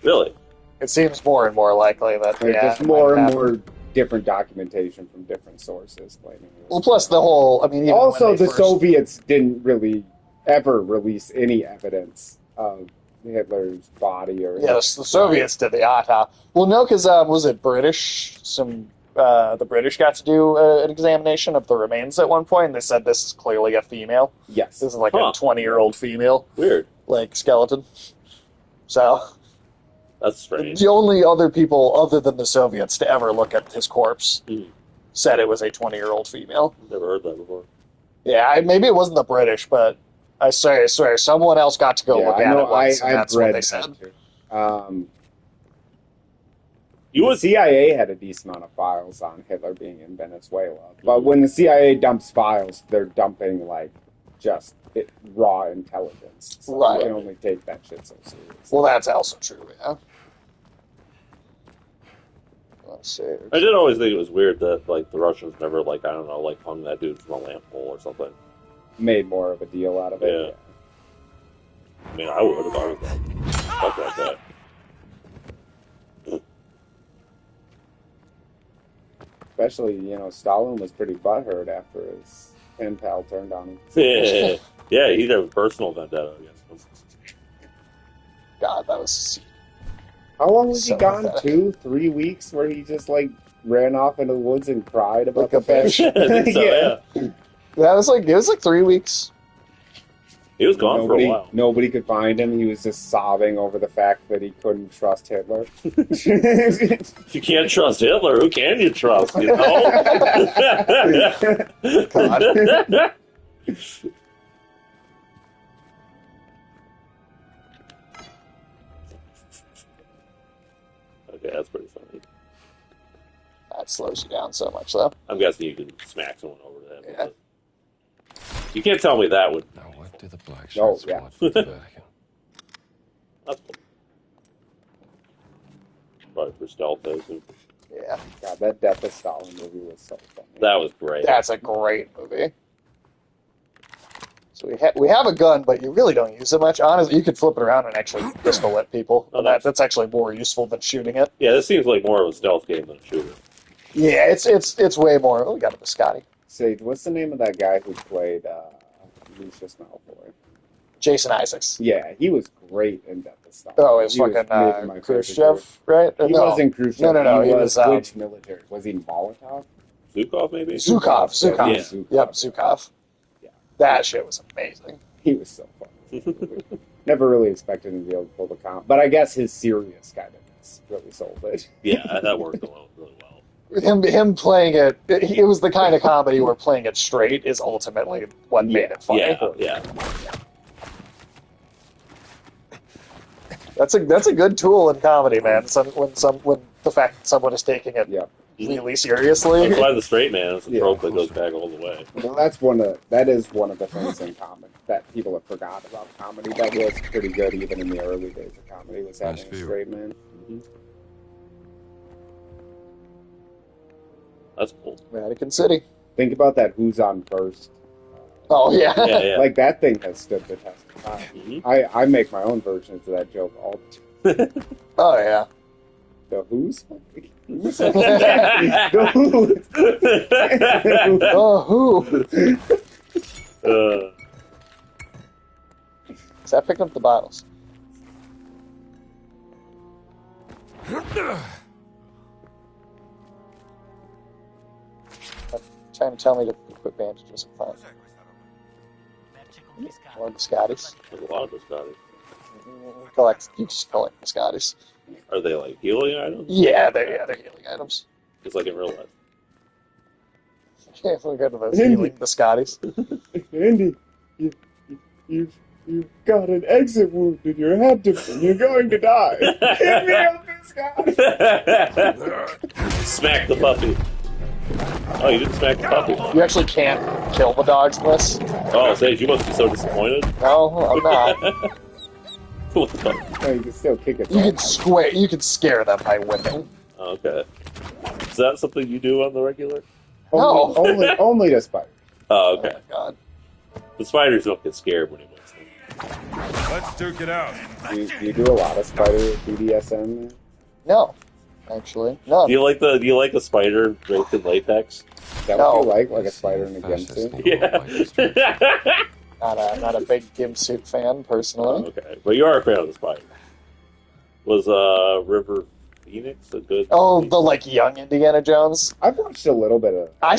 Really? It seems more and more likely that, There's just more and more different documentation from different sources claiming it. Well, plus the whole, I mean... Even also, the Soviets didn't really ever release any evidence of Hitler's body or... Yes, the Soviets did the autopsy. Well, no, because, was it British? The British got to do an examination of the remains at one point, and they said this is clearly a female. Yes. This is like a 20-year-old female. Weird. Like, skeleton. So... That's strange. The only other people other than the Soviets to ever look at his corpse said it was a 20-year-old female. Never heard that before. Yeah, maybe it wasn't the British, but I swear, someone else got to go look at it once, and that's what they said. The CIA had a decent amount of files on Hitler being in Venezuela. But when the CIA dumps files, they're dumping, like, just raw intelligence. So right. You can only take that shit so seriously. Well, that's also true, yeah. Let's see. I did always think it was weird that, like, the Russians never, like, I don't know, like, hung that dude from a lamp pole or something. Made more of a deal out of it. Yeah. I mean, I would have thought it was stuff like that. Especially, Stalin was pretty butthurt after his pen pal turned on him. Yeah, he'd have a personal vendetta against him. God, that was... How long was so he gone? pathetic. 2-3 weeks where he just, like, ran off into the woods and cried about Like the a fish. I think so, yeah. Yeah, it was like 3 weeks. He was gone for a while. Nobody could find him. He was just sobbing over the fact that he couldn't trust Hitler. You can't trust Hitler. Who can you trust, you know? God. Okay, that's pretty funny. That slows you down so much, though. I'm guessing you can smack someone over the head. Yeah. With it. You can't tell me that would... Now what do the black Oh, shirts yeah. want from the Vatican? That's cool. Probably for stealth, I assume. Yeah. God, that Death of Stalin movie was so funny. That was great. That's a great movie. So we have a gun, but you really don't use it much. Honestly, you could flip it around and actually pistol at people. Oh, And that's actually more useful than shooting it. Yeah, this seems like more of a stealth game than a shooter. Yeah, it's way more. Oh, we got a biscotti. Sage, what's the name of that guy who played Lucius Malfoy? Jason Isaacs. Yeah, he was great in Death of Stalin. Oh, it's He was fucking maybe my favorite Khrushchev, right? He wasn't Khrushchev. No. He was which military? Was he Molotov? Zukov, maybe? Zukov. Yeah. Yep, Zukov. Yeah. That shit was amazing. He was so funny. Never really expected him to be able to pull the comp, but I guess his serious kind of really sold it. Yeah, that worked really well. Him playing it, it was the kind of comedy where playing it straight is ultimately what made it funny. Yeah. That's a good tool in comedy, man. When the fact that someone is taking it really seriously. That's why the straight man is a trope that goes back all the way. Well, that is one of the things in comedy that people have forgot about comedy that was pretty good even in the early days of comedy was having a straight man. Mm-hmm. That's cool. Vatican City. Think about that Who's On First. Oh, yeah. Like, that thing has stood the test of time. Mm-hmm. I make my own versions of that joke all the time. Oh, yeah. The Who's? The Who? Oh, who? Is that picking up the bottles? Trying to tell me to quit bandages and fine. More biscottis. There's a lot of biscottis. You just collect biscottis. Are they like healing items? Yeah, they're healing items. Just like in real life. Yeah, look at those healing biscottis. Andy, you've got an exit wound in your abdomen. You're going to die. Give me a biscotti. Smack the puppy. Oh, you didn't smack the puppy. You actually can't kill the dogs in this. Oh, Sage, you must be so disappointed. No, I'm not. What the? No, you can still kick it. You can scare them by whipping. Okay. Is that something you do on the regular? No. Only the spider. Oh, okay. Oh, my God. The spiders don't get scared when he wins them. Let's duke it out. Do you do a lot of spider BDSM? No, actually, no. Do you like a spider draped in latex? Is that what you like a spider in a jumpsuit? Yeah. Not a big gimp-suit fan, personally. Oh, okay, but you are a fan of the spider. Was River Phoenix a good? Oh, the young Indiana Jones. I've watched a little bit of. I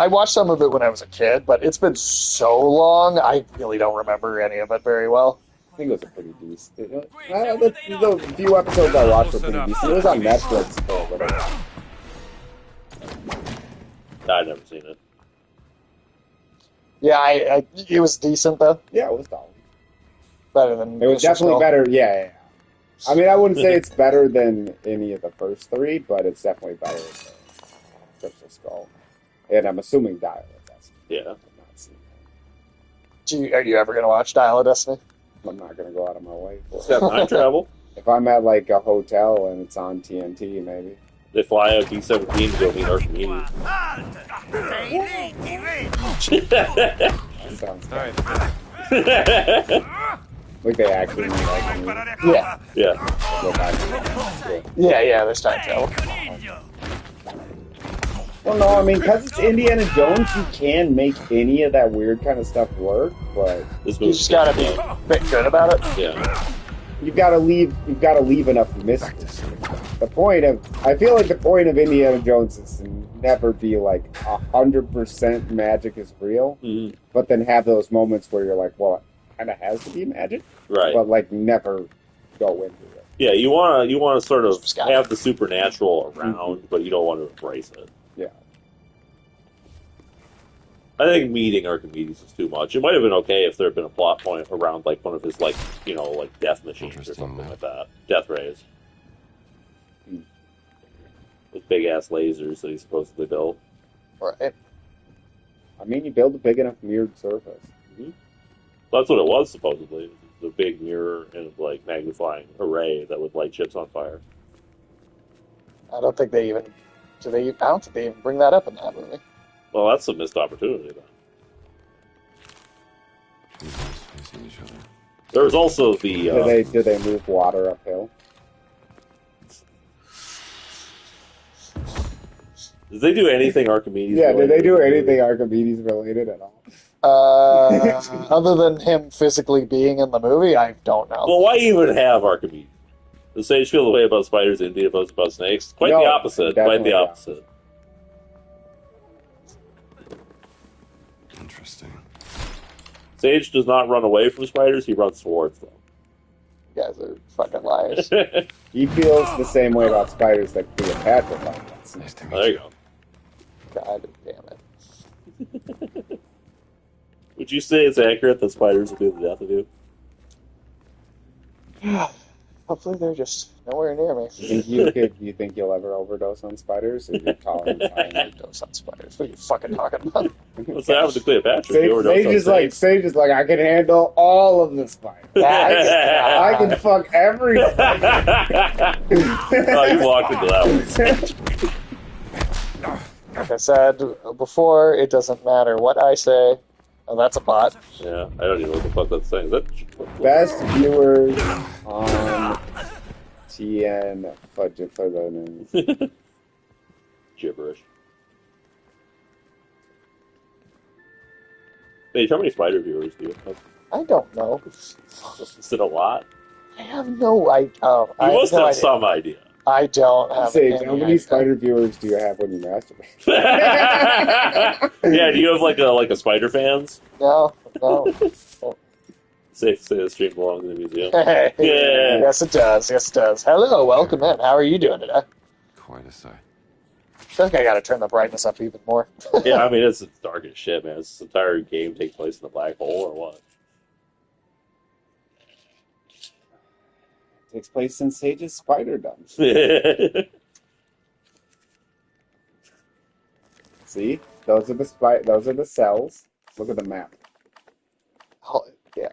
watched some of it when I was a kid, but it's been so long. I really don't remember any of it very well. I think it was a pretty decent. The few episodes I watched were pretty decent. It was on Netflix for a little. I've never seen it. Yeah, it was decent though. Yeah, it was solid. Better than it was definitely better. Yeah. I mean, I wouldn't say it's better than any of the first three, but it's definitely better than Crystal Skull. And I'm assuming Dial of Destiny. Yeah. I've not seen that. Are you ever going to watch Dial of Destiny? I'm not going to go out of my way for It's got time travel. If I'm at a hotel and it's on TNT, maybe. They fly out D-17 to go meet Archimedes. That sounds like they actually meet Archimedes. Yeah. Yeah. Go back. Yeah, there's time travel. Well, no, I mean, because it's Indiana Jones, you can make any of that weird kind of stuff work, but you just gotta be a bit good about it. Yeah. You've got to leave enough mystery. I feel like the point of Indiana Jones is to never be 100% magic is real, but then have those moments where you're like, well, it kind of has to be magic, right? But never go into it. Yeah, you want to sort of have the supernatural around, but you don't want to embrace it. Yeah. I think meeting Archimedes is too much. It might have been okay if there had been a plot point around one of his death machines or something like that. Death rays. With big ass lasers that he supposedly built. Right. I mean, you build a big enough mirrored surface. Mm-hmm. That's what it was supposedly. The big mirror and magnifying array that would light ships on fire. I don't think they even I don't think they even bring that up in that movie. Well, that's a missed opportunity then. Facing each other. There was also the. Do they move water uphill? Did they do anything Archimedes? Yeah, did they do anything Archimedes related at all? Other than him physically being in the movie, I don't know. Well, why even have Archimedes? The sage feel the way about spiders, India about snakes. Quite the opposite. Quite the opposite. Interesting. Sage does not run away from spiders; he runs towards them. You guys are fucking liars. He feels the same way about spiders that Cleopatra does. Nice to meet There you go. God damn it. Would you say it's accurate that spiders will do the death of you? Hopefully they're just nowhere near me. You think you'll ever overdose on spiders? Or you're tolerant of Overdose on spiders. What are you fucking talking about? What's that happened to Cleopatra? Sage is like, I can handle all of the spiders. I can fuck every spider. Oh, you walked into that one. Like I said before, it doesn't matter what I say. Oh, that's a bot. Yeah, I don't even know what the fuck that's saying. Is that Best viewers on TN Fudge gibberish? Paige, how many spider viewers do you have? I don't know. Is it a lot? I have no idea. Oh, You I must have no have idea. some idea. I don't have Sage, any how many idea. spider viewers do you have when you masturbate? Yeah, do you have like a spider fans? No. Safe to say the stream belongs in the museum. Hey. Yeah. Yes, it does. Hello, welcome in. How are you doing today? Quite a sight. I think I gotta turn the brightness up even more. Yeah, I mean, it's dark as shit, man. This entire game takes place in a black hole or what? Takes place in Sage's spiderdom. See, those are the cells. Look at the map. Oh, yeah,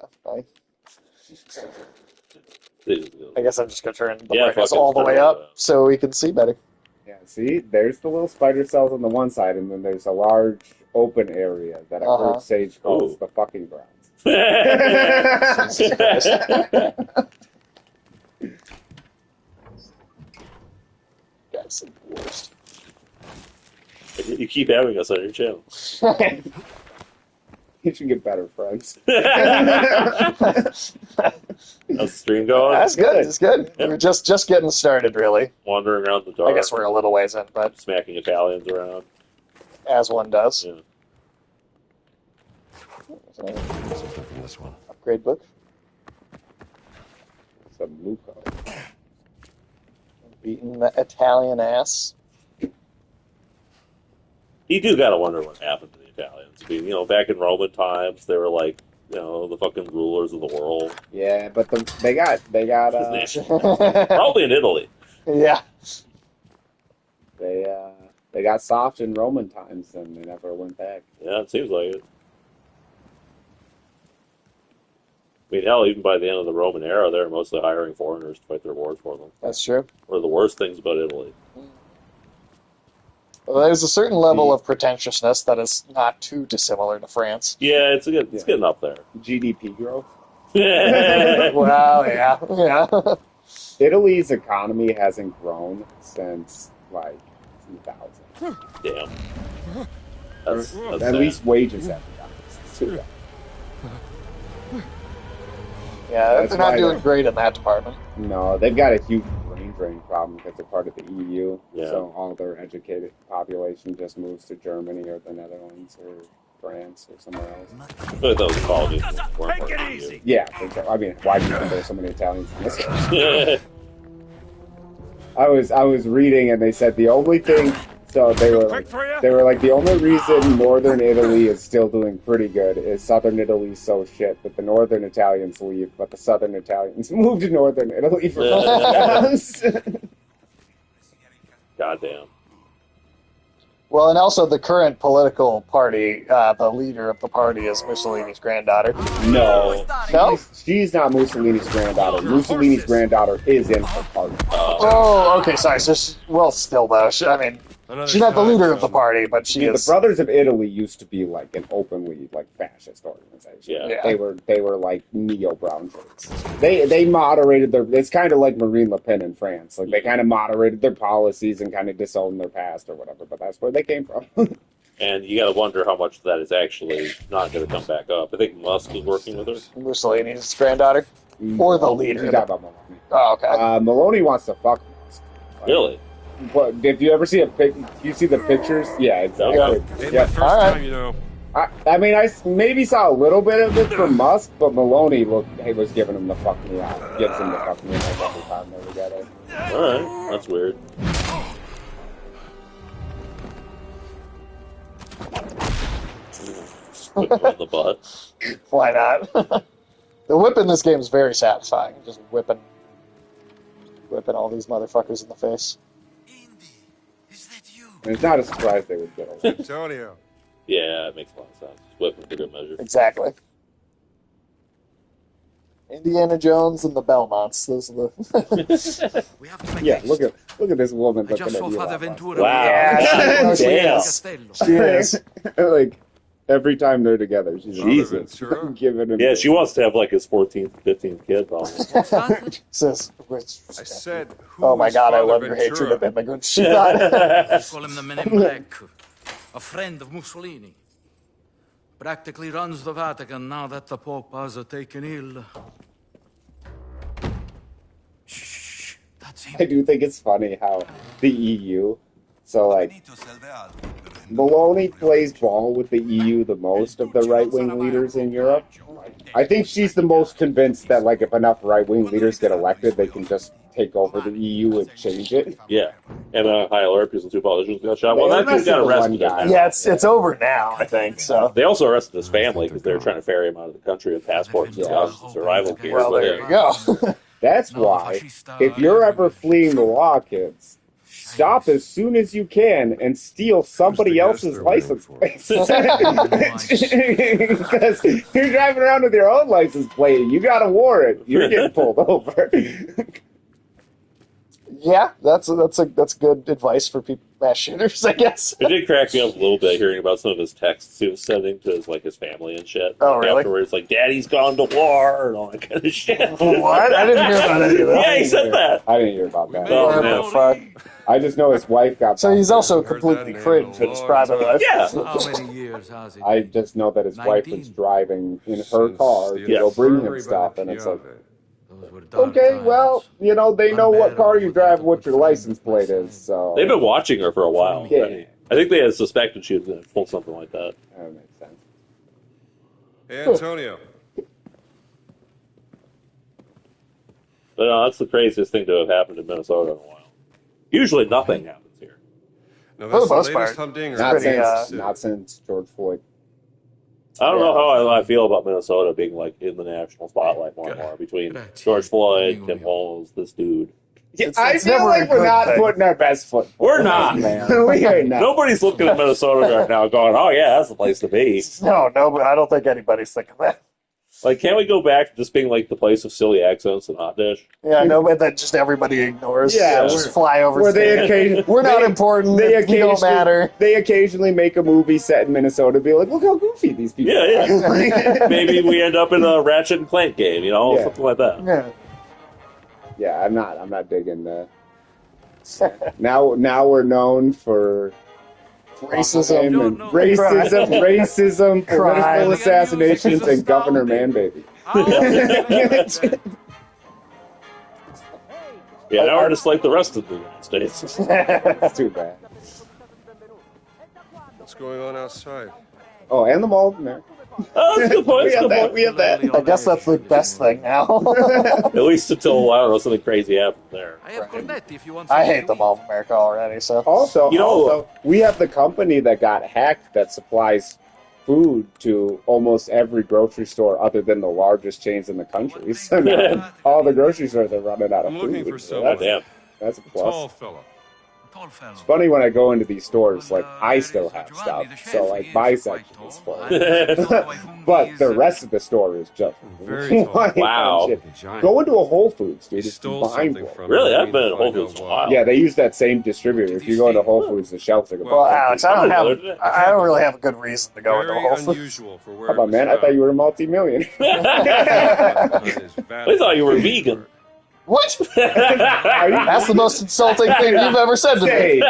I guess I'm just gonna turn the brightness all the way up so we can see better. Yeah, see, there's the little spider cells on the one side, and then there's a large open area that I've heard Sage calls the fucking grounds. Guys, the worst. You keep having us on your channel. You should get better friends. How's the stream going? That's good. It's good. Yep. We're just getting started, really. Wandering around the dark. I guess we're a little ways in, but smacking Italians around, as one does. Yeah. From this one. Upgrade book. Some Luco. Beating the Italian ass. You do gotta wonder what happened to the Italians. I mean, back in Roman times, they were like, the fucking rulers of the world. Yeah, but they got probably in Italy. Yeah. They got soft in Roman times and they never went back. Yeah, it seems like it. I mean, hell, even by the end of the Roman era, they were mostly hiring foreigners to fight their wars for them. That's true. One of the worst things about Italy. Well, there's a certain level of pretentiousness that is not too dissimilar to France. Yeah, it's getting up there. GDP growth. Well, yeah. Italy's economy hasn't grown since like 2000. Damn. That's At sad. least wages haven't gone. Yeah, they're not doing great in that department. No, they've got a huge brain drain problem because they're part of the EU. Yeah. So all their educated population just moves to Germany or the Netherlands or France or somewhere else. I feel like that was a quality. Take it easy. Yeah, I mean, why do you think there's so many Italians in this area? I was reading and they said the only thing. So they were like the only reason Northern Italy is still doing pretty good is Southern Italy's so shit that the Northern Italians leave, but the Southern Italians move to Northern Italy for Goddamn. Well, and also the current political party, the leader of the party is Mussolini's granddaughter. No, No? she's not Mussolini's granddaughter. Mussolini's granddaughter is in her party. Oh, okay, sorry. So, still though, I mean, she's not the leader of the party, but she is. The Brothers of Italy used to be like an openly like fascist organization. Yeah. They were like neo brown shirts. They moderated their. It's kind of like Marine Le Pen in France. Like they kind of moderated their policies and kind of disowned their past or whatever. But that's where they came from. And you got to wonder how much of that is actually not going to come back up. I think Musk is working with her. Mussolini's granddaughter, or the leader. She's not about Maloney. Oh, okay. Maloney wants to fuck Musk. Really? What, did you ever see you see the pictures? Yeah, exactly. Ain't Yeah. my first time, you know. I mean, I maybe saw a little bit of it from Musk, but Maloney was giving him the fuck me out. Gives him the fuck me out every time they're together. Alright, that's weird. Whip him in the butt. Why not? The whip in this game is very satisfying. Just whipping all these motherfuckers in the face. Is that you? And it's not a surprise they would get along. Antonio. Yeah, it makes a lot of sense. Whip him for good measure. Exactly. Indiana Jones and the Belmonts. Those are the. We have to make Yeah, haste. look at this woman I looking just at saw you. Father a lot. Ventura. Wow. Yeah, she Damn. is. Castello. She is. Like every time they're together, she's Jesus. Ventura? giving him. Yeah, she wants to have like his 14th, 15th kid, probably. Says, I said, who oh my was God, I Father love your Ventura? hatred of immigrants. She thought. Let's call him the Men in Black, a friend of Mussolini. Practically runs the Vatican now that the Pope has taken ill. Shh, that's him. I do think it's funny how the EU. So like, Maloney plays ball with the EU the most of the right-wing leaders in Europe. I think she's the most convinced that like if enough right-wing leaders get elected, they can just take over the EU and change it. Yeah. And high alert because the two politicians got shot. Well, They that dude got arrested the arrested. one guy. Yeah, it's over now. I think so. They also arrested his family because they were trying to ferry him out of the country with passports and stuff, survival gear. Well, but, there you go. That's why, if you're ever fleeing the law, kids, stop as soon as you can and steal somebody else's license plate. Because you're driving around with your own license plate, you got a warrant. You're getting pulled over. Yeah, that's good advice for people, mass shooters, I guess. It did crack me up a little bit hearing about some of his texts he was sending to his family and shit. Oh, really? Afterwards, like, Daddy's gone to war and all that kind of shit. What? I didn't hear about any of that. Yeah, he said that. I didn't hear about that. Oh, What man. the fuck? I just know his wife got. So he's also Heard completely that cringe name in his a lot. private life. Yeah. How many years has it I been? just know that his wife was 19. driving in her car to go bring him stuff, and it's like, Those were dark okay, times. well, you know, they know what car you drive, what your license plate is, so They've been watching her for a while. Yeah. I think they had suspected she was going to pull something like that. that makes sense. Hey, Antonio. But that's the craziest thing to have happened in Minnesota in a while. Usually nothing happens here. Now, For that's the the most latest part. humdinger. Not pretty, since not since George Floyd. I don't know how I feel about Minnesota being like in the national spotlight more and more between George Floyd, Tim Walz, this dude. Yeah, It's I feel never a like we're good not thing. putting our best foot We're forward, not. man. We are not. Nobody's looking at Minnesota right now going, "Oh yeah, that's the place to be." No, but I don't think anybody's thinking that. Like, can't we go back to just being like the place of silly accents and hot dish? Yeah, no, but that just everybody ignores. Yeah, just fly over. Where they occasionally, We're not important. They We don't matter. They occasionally make a movie set in Minnesota. Be like, look how goofy these people. Yeah, are. yeah. Maybe we end up in a Ratchet and Clank game, Yeah. something like that. Yeah. Yeah, I'm not digging that. Now we're known for Racism. and racism, Crime. political assassinations, and Governor Manbaby. Yeah, now we're just like the rest of the United States. It's too bad. What's going on outside? Oh, and the Mall of America. Oh, that's a good point. We That's a have good that. point. We have that. I guess that's the best thing now. At least until, I don't know, something crazy happened there. I have Cornetti if you want I something hate to the eat. Mall of America already, so. Also, we have the company that got hacked that supplies food to almost every grocery store other than the largest chains in the country. So now all the grocery stores are running out of I'm food. looking for So someone. Damn. that's a Tall plus. fella. It's funny when I go into these stores, like, I still have stuff, so, like, my section is full. But the rest of the store is just Wow. Go into a Whole Foods, dude. It's something mind-blowing. from Really? him. I I've been need at to Whole find Foods out for a why. while. Yeah, they use that same distributor. If you go into Whole Foods, the shelves are Well, Alex, I don't Very really have a good reason to go into Whole Foods. unusual for where How about, man? I thought you were a multi-millionaire. I thought you were vegan. What? That's the most insulting thing you've ever said to me.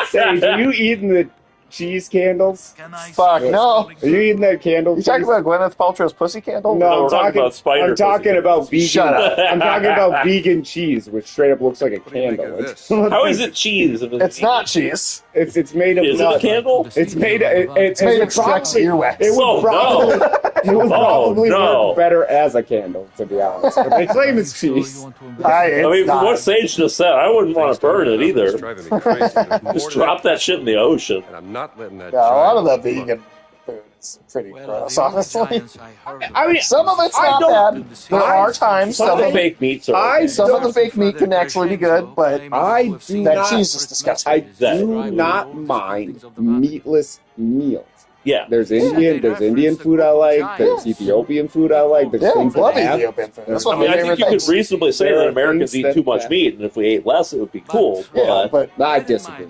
Sage, are you eating the cheese candles? Fuck, no. Are you eating that candle? You talking about Gwyneth Paltrow's pussy candle? No, we're talking about spider I'm talking pussy. about vegan. Shut up. I'm talking about vegan cheese, which straight up looks like a do you make candle. of this? How is it cheese? If It's not cheese. It's made of Is it a candle? It's made. It's made of Shrek's earwax. It would Oh, probably. no. It would probably no. work better as a candle, to be honest. But they claim it's cheese. I mean, not. from what Sage just said, I wouldn't want to burn it It's either. driving me crazy. There's more Just to drop that shit in the ocean. And I'm not letting that Yeah, a lot of giant the look. vegan food is pretty Well, gross, the only honestly. giants I heard I mean, some of it's I not don't- bad. There are times Some of the fake meats are okay. some of the fake meat can actually be good, but I do that not- cheese is disgusting. I do not mind meatless meals. Yeah. There's Indian food I like. There's Ethiopian food I like. There's Yeah, things love that have. Ethiopian food. That's I one of mean, my I think favorite you things. could reasonably say There that are Americans things eat that- too much meat, and if we ate less, it would be cool. Yeah, but I disagree.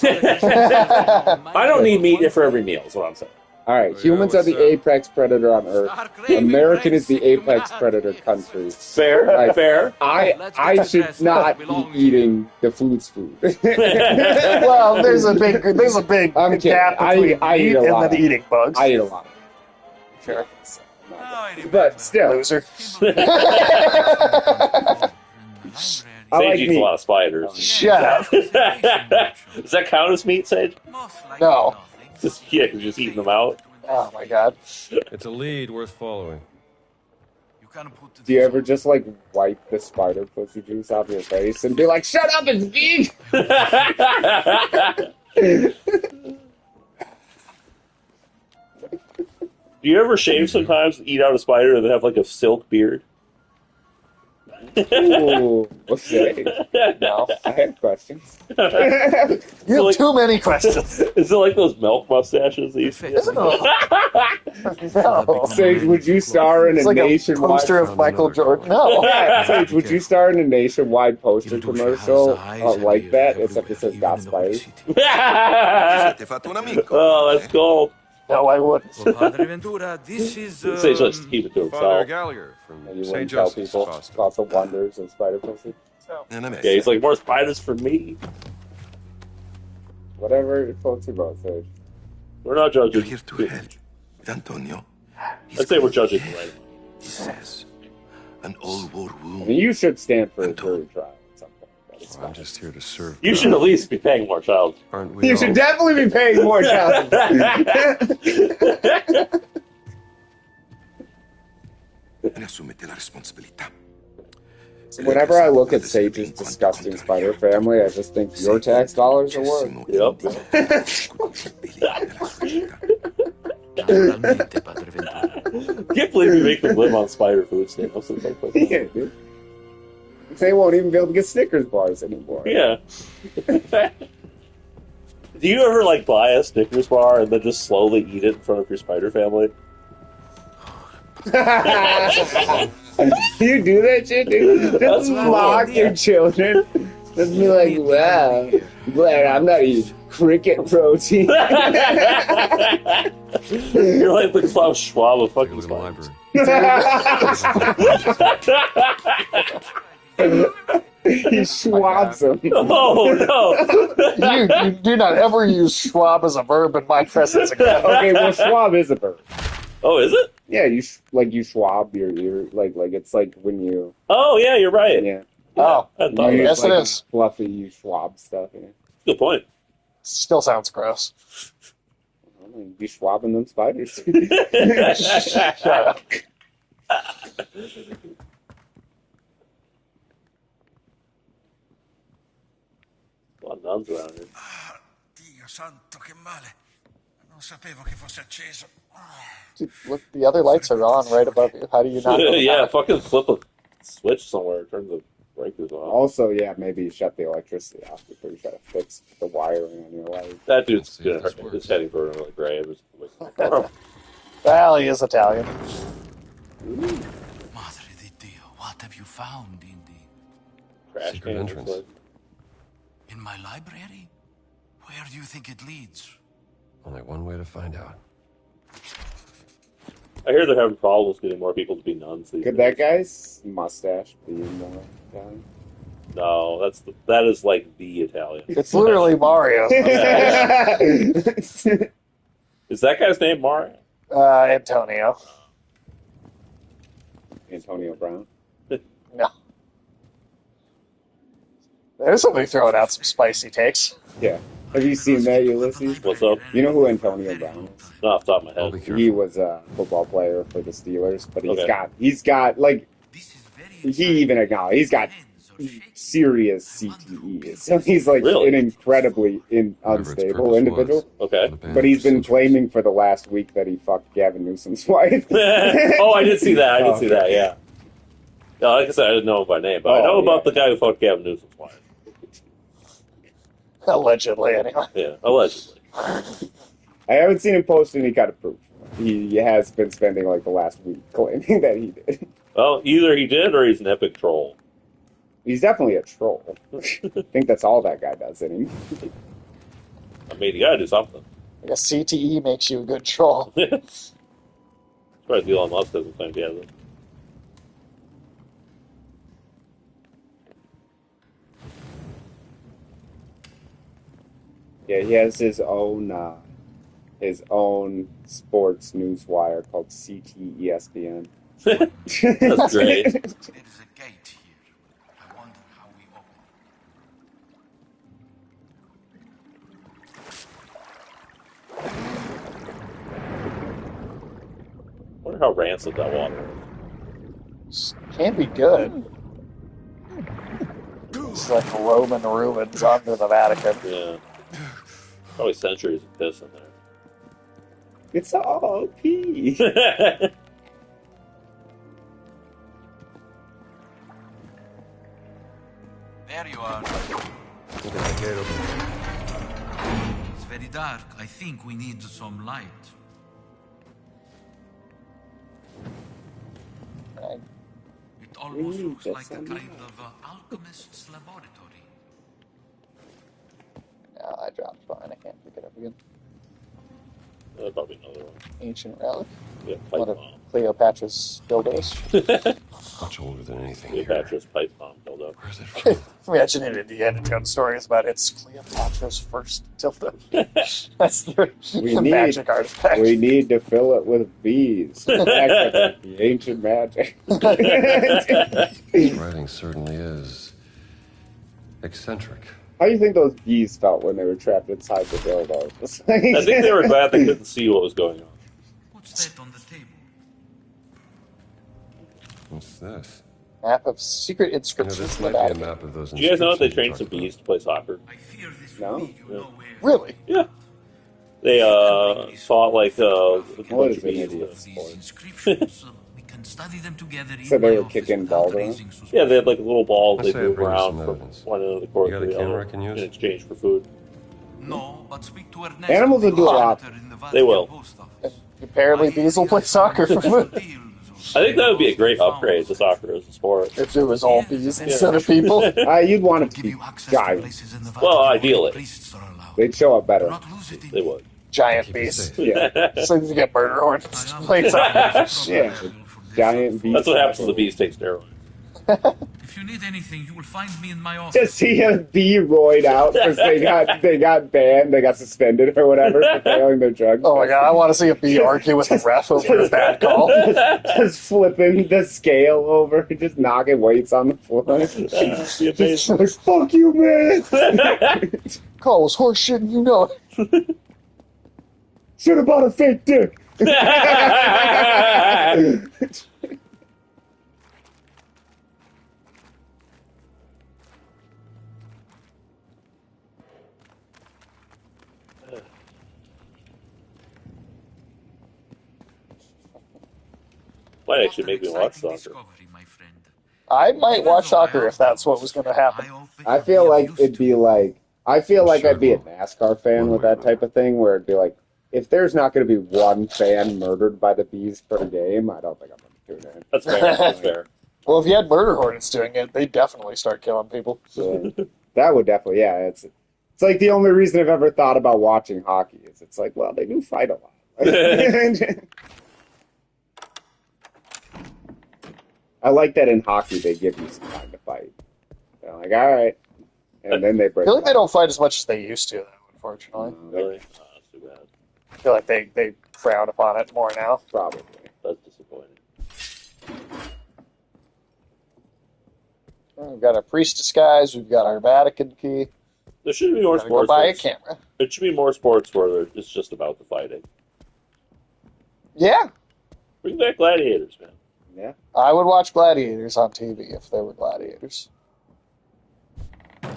I don't need meat for every meal, is what I'm saying. All right, humans are the apex predator on Earth. American is the apex predator country. Fair, Right. fair. I should not be eating the food's food. well, there's a big I'm kidding. gap between I eat meat a and lot. then eating bugs. I eat a lot. Sure. But still, Loser. I like Sage eats meat. a lot of spiders. Shut up. Does that count as meat, Sage? No. Just, yeah, you're just eating them out. Oh my god. It's a lead worth following. Do you ever just like wipe the spider pussy juice off your face and be like, "Shut up, it's vegan"? Do you ever shave sometimes, eat out a spider, and then have like a silk beard? Ooh, okay. No. I have questions. You have like- too many questions. Is it like those milk mustaches that you see? No. Sage, would you star in It's a like a nationwide poster of Michael Jordan. No. Sage, would you star in a nationwide poster commercial like that, except it says "Got Spiders"? Oh, that's cool. No, I wouldn't. Padre Ventura, this is Sage likes to keep it to Father himself. Gallagher from And you St. wouldn't tell Joseph's people Hospital. about the wonders of spider pussy. Yeah, he's like, more spiders for me. Whatever floats your boat, Sage. We're not judging. Here to help with Antonio. I'd say we're judging right. He says, an old war I wound. mean, you should stand for a jury trial at some point. But it's I'm fine. just here to serve. You should at least be paying more child. Aren't we You all? should definitely be paying more child support. Ne assumete la responsabilità. Whenever I look at Sage's disgusting spider family, I just think your tax dollars are worth. Yep. Naturalmente, Padre Ventura. Can't believe you make them live on spider food staples. It's like, Yeah, dude. They won't even be able to get Snickers bars anymore. yeah. Do you ever like buy a Snickers bar and then just slowly eat it in front of your spider family? You do that shit, dude? That's Just cool. mock your children. Just be like, wow, glad I'm not eating cricket protein. You're like the Klaus Schwab of Take a fucking look at the spiders. library. He swabs them. Oh no! You do not ever use Schwab as a verb in my presence again. Okay, well, swab is a verb. Oh, is it? Yeah, you swab your ear, like it's like when you, Oh yeah, you're right. yeah. Oh, I thought You that. yes, like, it is. Fluffy, you swab stuff. Yeah. Good point. Still sounds gross. You be swabbing them spiders. Shut up. A lot of nuns around here. Dio santo, che male. Non sapevo che fosse acceso. Dude, look, the other lights are on right above you. How do you not know Yeah, that? fucking flip a switch somewhere. Turn the breakers off. Also, yeah, maybe shut the electricity off before you try to fix the wiring on your light. That dude's is heading for another grave. Well, he is Italian. Madre di Dio, what have you found in the trash secret can entrance? in my library? Where do you think it leads? Only one way to find out. I hear they're having problems getting more people to be nuns these Could days. that guy's mustache be more Italian? No, that is like the Italian. It's literally Mario. Is that guy's name Mario? Antonio. Antonio Brown. No. There's somebody throwing out some spicy takes. Yeah. Have you seen that, Ulysses? What's up? You know who Antonio Brown is? Not off the top of my head. He was a football player for the Steelers, but Okay. he's got like he even acknowledged he's got serious CTE. So he's like Really? an incredibly unstable individual. Okay. But he's been claiming for the last week that he fucked Gavin Newsom's wife. Oh, I did see that. I did see that. Yeah. No, like I said, I didn't know him by name, but I know about the guy who fucked Gavin Newsom's wife. Allegedly, anyway. Yeah, allegedly. I haven't seen him post any kind of proof. He has been spending like the last week claiming that he did. Well, either he did or he's an epic troll. He's definitely a troll. I think that's all that guy does anymore. I mean, you gotta do something. I guess CTE makes you a good troll. As far as Elon Musk doesn't claim he has it. Yeah, he has his own sports news wire called CTESPN. That's great. There is a gate here. I wonder how we open I wonder how rancid that water is. Can be good. It's like Roman ruins under the Vatican. Yeah. Probably centuries of piss in there. It's all pee. There you are. It's very dark. I think we need some light. Right. It almost looks like a kind of alchemist's laboratory. No, I dropped mine. I can't pick it up again. Probably another one. Ancient relic. Yeah, One pipe of bomb. Cleopatra's dildos. Much older than anything Cleopatra's pipe bomb build up. Where's it from? Imagine in Indiana Jones stories about it's Cleopatra's first dildo. That's the magic artifact. We need to fill it with bees. The ancient magic. His writing certainly is eccentric. How do you think those bees felt when they were trapped inside the dildo? I think they were glad they couldn't see what was going on. What's that on the table? What's this? Map of secret You know, inscriptions this in the might be a Vatican. map of those. Do you guys know that they inscriptions trained some you bees to play soccer? I fear this No. will lead you Yeah. nowhere. Really? Yeah. They fought like a What bunch is of an bees. idiot These sport? inscriptions, we can study them together in So they my were office kicking without balls around? raising suspicion. Yeah, they had like little balls I they say I move bring you around some from evidence. one end of the court You got to a the camera other I can use? in exchange for food. No, but speak to Ernesto. Animals will do a lot. They will. Apparently, bees will play soccer for food. I think that would be a great upgrade to soccer as a sport. If it was all bees instead of people. You'd want it to be giant. Well, ideally, They'd show up better. they would. Giant bees. Yeah. So you get murder hornets playing soccer. Yeah. Giant bees. That's what happens when the bees take steroids. If you need anything, you will find me in my To office. see a bee roid out because they got banned, they got suspended or whatever for failing their drug. Oh my god, I want to see a bee argue with a ref over a bad call. Just flipping the scale over, just knocking weights on the floor. Be amazing. Like, fuck you, man! Call was horseshit and you know it. Should have bought a fake dick. Might actually make me watch Exciting soccer. discovery, my friend. I might watch soccer if that's what was going to happen. I feel like it'd be like I'd be a NASCAR fan with that type of thing, where it'd be like, if there's not going to be one fan murdered by the bees per game, I don't think I'm going to tune in. That's fair. That's fair. Well, if you had murder hornets doing it, they'd definitely start killing people. Yeah. That would definitely, yeah. It's like the only reason I've ever thought about watching hockey is it's like, well, they do fight a lot. I like that in hockey they give you some time to fight. They're like, all right, and then they break. I feel like they don't fight as much as they used to, though. Unfortunately, Really? Oh, that's too bad. I feel like they frown upon it more now. Probably. That's disappointing. We've got our priestess guys. We've got our Vatican key. There should be more sports. Go buy a camera. It should be more sports where it's just about the fighting. Yeah. Bring back gladiators, man. Yeah. I would watch gladiators on TV if there were gladiators. A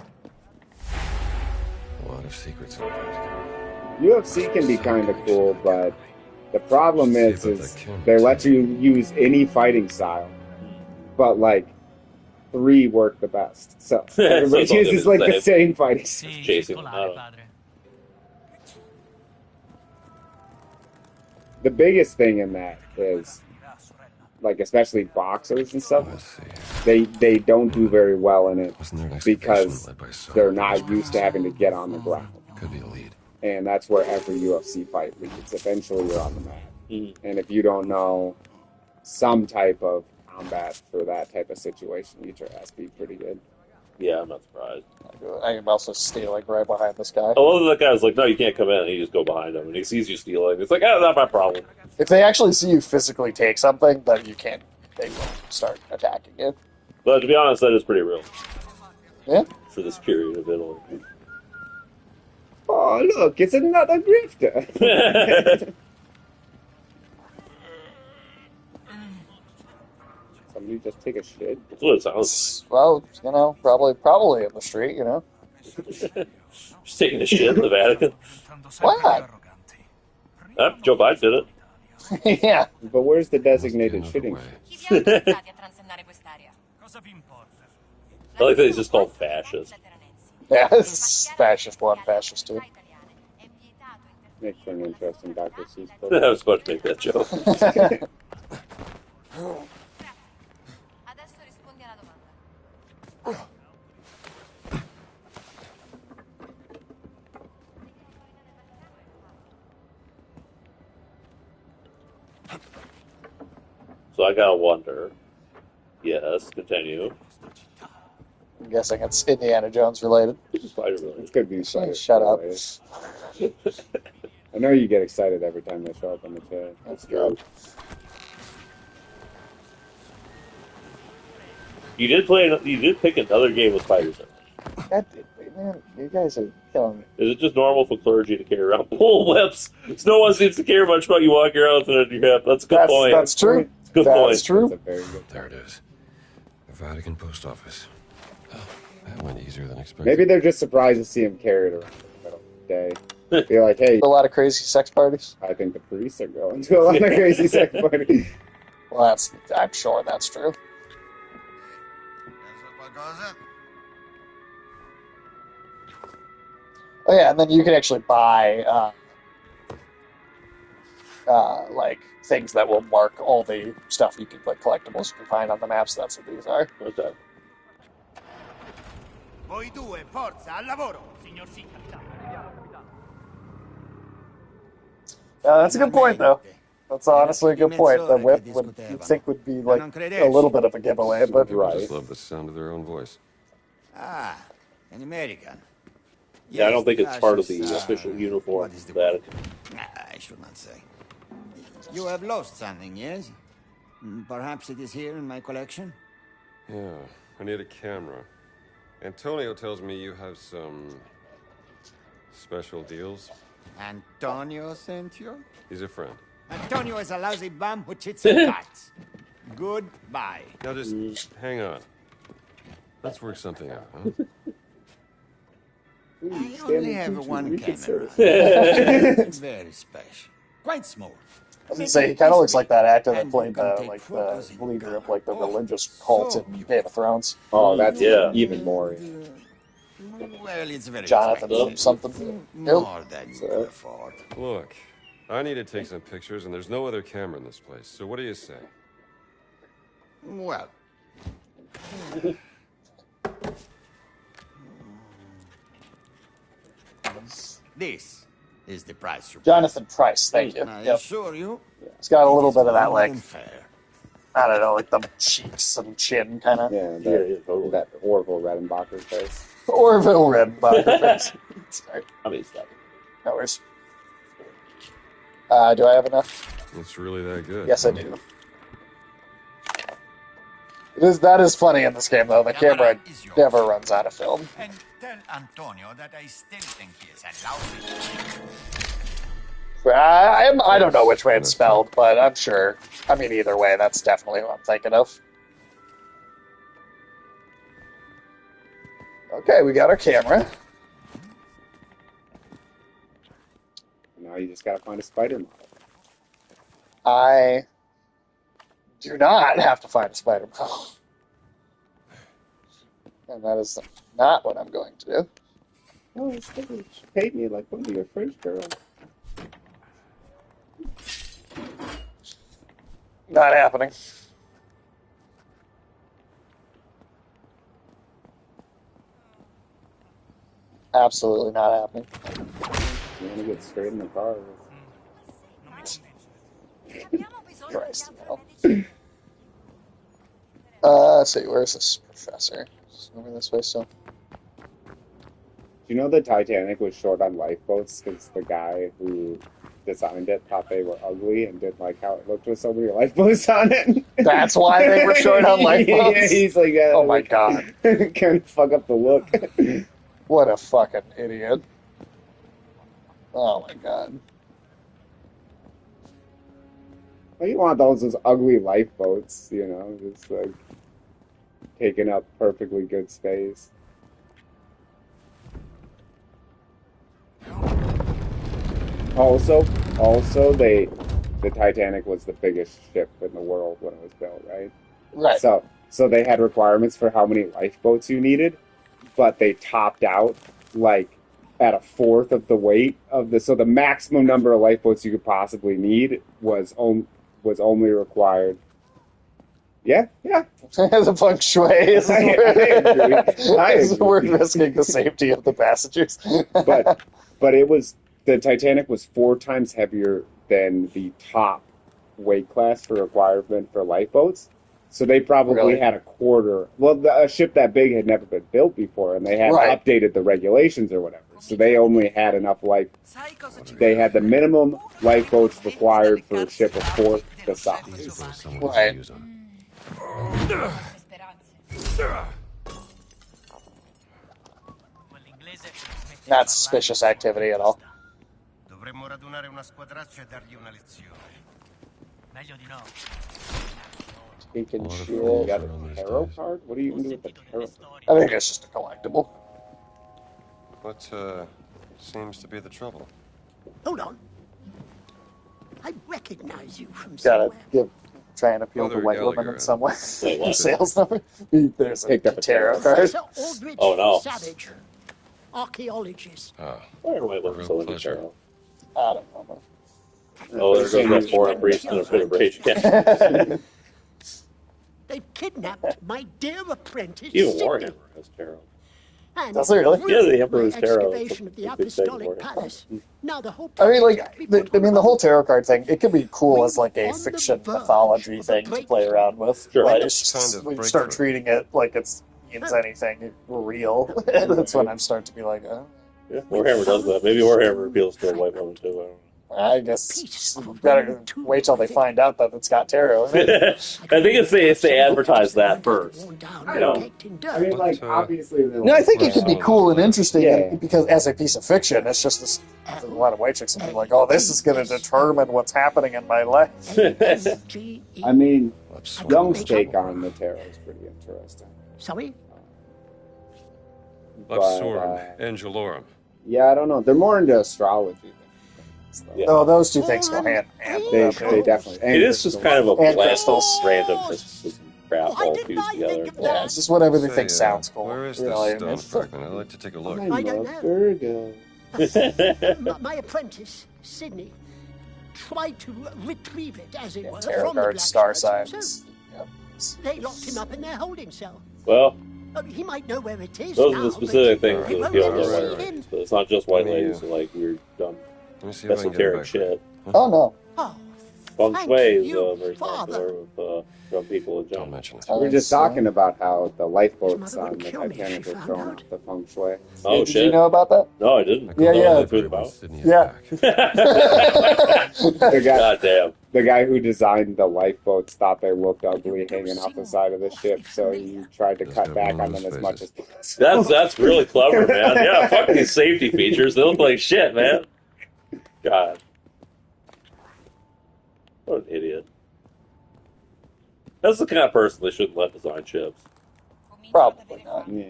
lot of secrets in the Vatican. UFC can be kind of cool, but the problem is they let you use any fighting style, but like 3 work the best. So everybody uses like the same fighting style. Chasing The biggest thing in that is, like, especially boxers and stuff, they don't do very well in it because they're not used to having to get on the ground. Could be a lead. And that's where every UFC fight leads. Eventually you're on the mat. And if you don't know some type of combat for that type of situation, you get your ass beat pretty good. Yeah, I'm not surprised. I am also stealing right behind this guy. I love that guy's like, no, you can't come in. And you just go behind him, and he sees you stealing. It's like, oh, not my problem. If they actually see you physically take something, then you can't. They will start attacking you. But to be honest, that is pretty real. Yeah. For this period of Italy. Oh, look, it's another grifter. Somebody just take a shit. That's what it sounds. Well, you know, probably in the street, you know. Just taking a shit in the Vatican. Why not? Joe Biden did it. Yeah. But where's the designated shitting? I like that he's just called fascist. Yeah, it's fascist 1, fascist 2. Makes for an interesting Dr. Seuss book. I was about to make that joke. So I gotta wonder. Yes, continue. I'm guessing it's Indiana Jones related. It's good to be excited. Shut up. I know you get excited every time they show up on the chat. That's true. You did pick another game with spiders in it. That did, man. You guys are killing me. Is it just normal for clergy to carry around bull whips? So no one seems to care much about you walking around with it in your hip. That's a good point. That's true. That's a good point. That's true. That's very good. There it is. The Vatican post office. Oh, that went easier than expected. Maybe they're just surprised to see him carried around in the middle of the day. Be like, hey, A lot of crazy sex parties. I think the priests are going to a lot of crazy sex parties. Well, I'm sure that's true. Oh yeah, and then you can actually buy like things that will mark all the stuff you can, like collectibles you can find on the maps. That's what these are. Okay. Voi due, forza, al lavoro! Signor sì, That's a good point, though. That's honestly a good point. The whip would you'd think would be like a little bit of a giveaway, but People just love the sound of their own voice. Ah, an American. Yeah, I don't think it's part of the official uniform of the Vatican. I should not say. You have lost something, yes? Perhaps it is here in my collection? Yeah, I need a camera. Antonio tells me you have some special deals. Antonio sent you? He's a friend. Antonio is a lousy bum who cheats and guts. Goodbye. Now just hang on. Let's work something out, huh? I only have one camera. Very special. Quite small. I was gonna say he kind of looks like that actor that played the leader of like the religious cult in Game of Thrones. Oh, that's even more. Well, it's very Jonathan expensive. something. More than you can afford. Look, I need to take some pictures, and there's no other camera in this place. So what do you say? Well. This is the price you pay. Jonathan Price, thank you. I Yep. assure you, He's got a little bit of that, like, unfair. I don't know, like the cheeks and chin kind of. Yeah, that Orville Redenbacher face. Orville Redenbacher face. Sorry. I mean, stuff. No worries. Do I have enough? It's really that good. Yes, I do. That is funny in this game, though. The camera never runs out of film. And tell Antonio that I still think he is a lousy. I don't know which way it's spelled, but I'm sure. I mean, either way, that's definitely what I'm thinking of. Okay, we got our camera. Now you just gotta find a spider model. I do not have to find a spider model. And that is not what I'm going to do. Oh, she paid me like one of your French girls. Not happening. Absolutely not happening. You want to get straight in the car. Christ, no. Let's see, where's this professor? Is he over this way still? Do you know the Titanic was short on lifeboats because the guy who designed it thought they were ugly and didn't like how it looked with so many lifeboats on it? That's why they were short on lifeboats? Yeah, he's like, oh my god. Kind of fuck up the look. What a fucking idiot. Oh my god. Well, you want those ugly lifeboats, you know, just like taking up perfectly good space. Also, the Titanic was the biggest ship in the world when it was built, right? Right. So they had requirements for how many lifeboats you needed, but they topped out like at a fourth of the weight of the. So the maximum number of lifeboats you could possibly need was only required. Yeah. The feng shui is we're risking the safety of the passengers. but it was. The Titanic was 4 times heavier than the top weight class for requirement for lifeboats. So they probably had a quarter. Well, a ship that big had never been built before, and they hadn't updated the regulations or whatever. So they only had enough They had the minimum lifeboats required for a ship of 4 the size. Right. Not suspicious activity at all. Dovremmo radunare una squadraccia e dargli una lezione. Meglio di no. Taking shit. You got a tarot card? What do you do with the tarot card? I think it's just a collectible. What seems to be the trouble? Hold on. I recognize you from Gotta somewhere. try and appeal to Mother white women Gallagher. in some way. Wait, what? Sales number. There's a tarot card. Professor Aldrich Oh, no. Savage, archaeologist. Why are white women so into tarot? I don't know. Oh, there goes that foreign priest in a bit of rage again. They've kidnapped my dear apprentice. Even Sidney. Warhammer has tarot. And Does it really? Yeah, the Emperor's my tarot. excavation of the It's a big thing Apostolic for it. Palace. Now the whole I mean, like, project has been put the on whole hold. tarot card thing, it could be cool We as like were a on the fiction verge mythology of a thing to breakthrough. play around with. Sure. But Kind it's of just, we breakthrough. start treating it like it's means anything real. That's when I'm starting to be like, Yeah, Warhammer does that. Maybe Warhammer appeals to a white woman too. I don't know. I guess better wait till they find out that it's got tarot in it. I think if they advertise that first. I don't. I mean, like, obviously... No, I think it could be cool and interesting Yeah. because as a piece of fiction, it's just this, a lot of white chicks will be like, oh, this is going to determine what's happening in my life. I mean, Young's take on the tarot is pretty interesting. Sorry? But, Absurdum, Angelorum. yeah, I don't know. They're more into astrology. Yeah. No, those two things go hand in hand. They definitely. It is just kind of a and blast crystals. of random mysticism crap all fused together. Yeah, it's just whatever they think Say, sounds cool. Where is Really, this I mean. stone fragment? I'd like to take a look. I don't know. Virgo. My apprentice, Sidney, tried to retrieve it, as it were, Tarot from the cards, black star shirts, signs. So they locked him up in their holding cell. Well, He might know where it is those now, are the specific but things they that won't appeal let to us white see ladies. him. But it's not just white Let me, ladies who like weird, dumb, Let me see if I can get it esoteric back. shit. Oh no. Oh, Feng thank Shui is you, very Father. popular with young people in Don't general. mention it. We were just talking about how the lifeboats His mother on would the kill me if Titanic she were found thrown out. off the feng shui. Oh, Did shit. you know about that? No, I didn't. Yeah, yeah. That's what about. Sydney is Yeah. back. God damn. The guy who designed the lifeboats thought they looked ugly hanging off the side of the ship, so he tried to cut have back one on of them those as much as faces. possible. That's really clever, man. Yeah, fuck these safety features. They look like shit, man. God. What an idiot. That's the kind of person they shouldn't let design ships. Probably not. Yeah.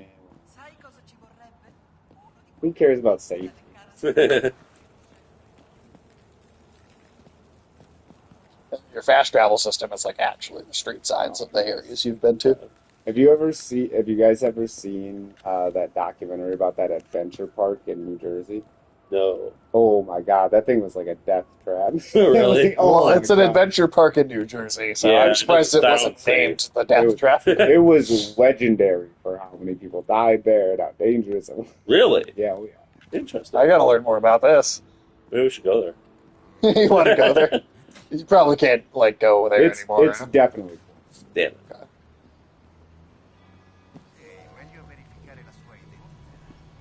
Who cares about safety? Your fast travel system is like actually the street signs of the areas you've been to. Have you guys ever seen that documentary about that adventure park in New Jersey? No. Oh my god, that thing was like a death trap. Really? Like, oh Well, my it's an God. adventure park in New Jersey, so Yeah, I'm surprised it that wasn't sounds safe. named the Death Trap. It was legendary for how many people died there and how dangerous it was. Really? Yeah, Interesting. I gotta learn more about this. Maybe we should go there. You want to go there? You probably can't like go there anymore. It's definitely cool. Damn it.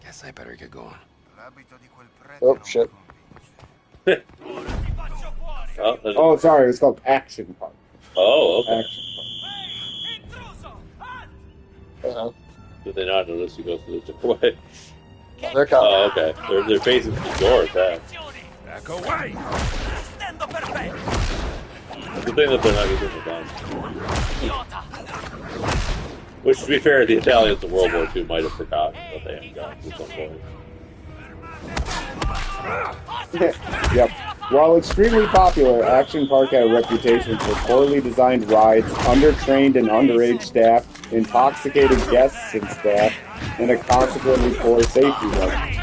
Guess I better get going. Oh shit! Oh, sorry, it was called Action Park. Oh, okay. Action Did they not notice you go through the doorway? They're coming. Oh, okay. They're facing the door at that. Back away! It's the thing that they're not using the guns. Which, to be fair, the Italians in World War II might have forgotten that they had guns at some point. Yep. While extremely popular, Action Park had a reputation for poorly designed rides, undertrained and underage staff, intoxicated guests and staff, and a consequently poor safety record.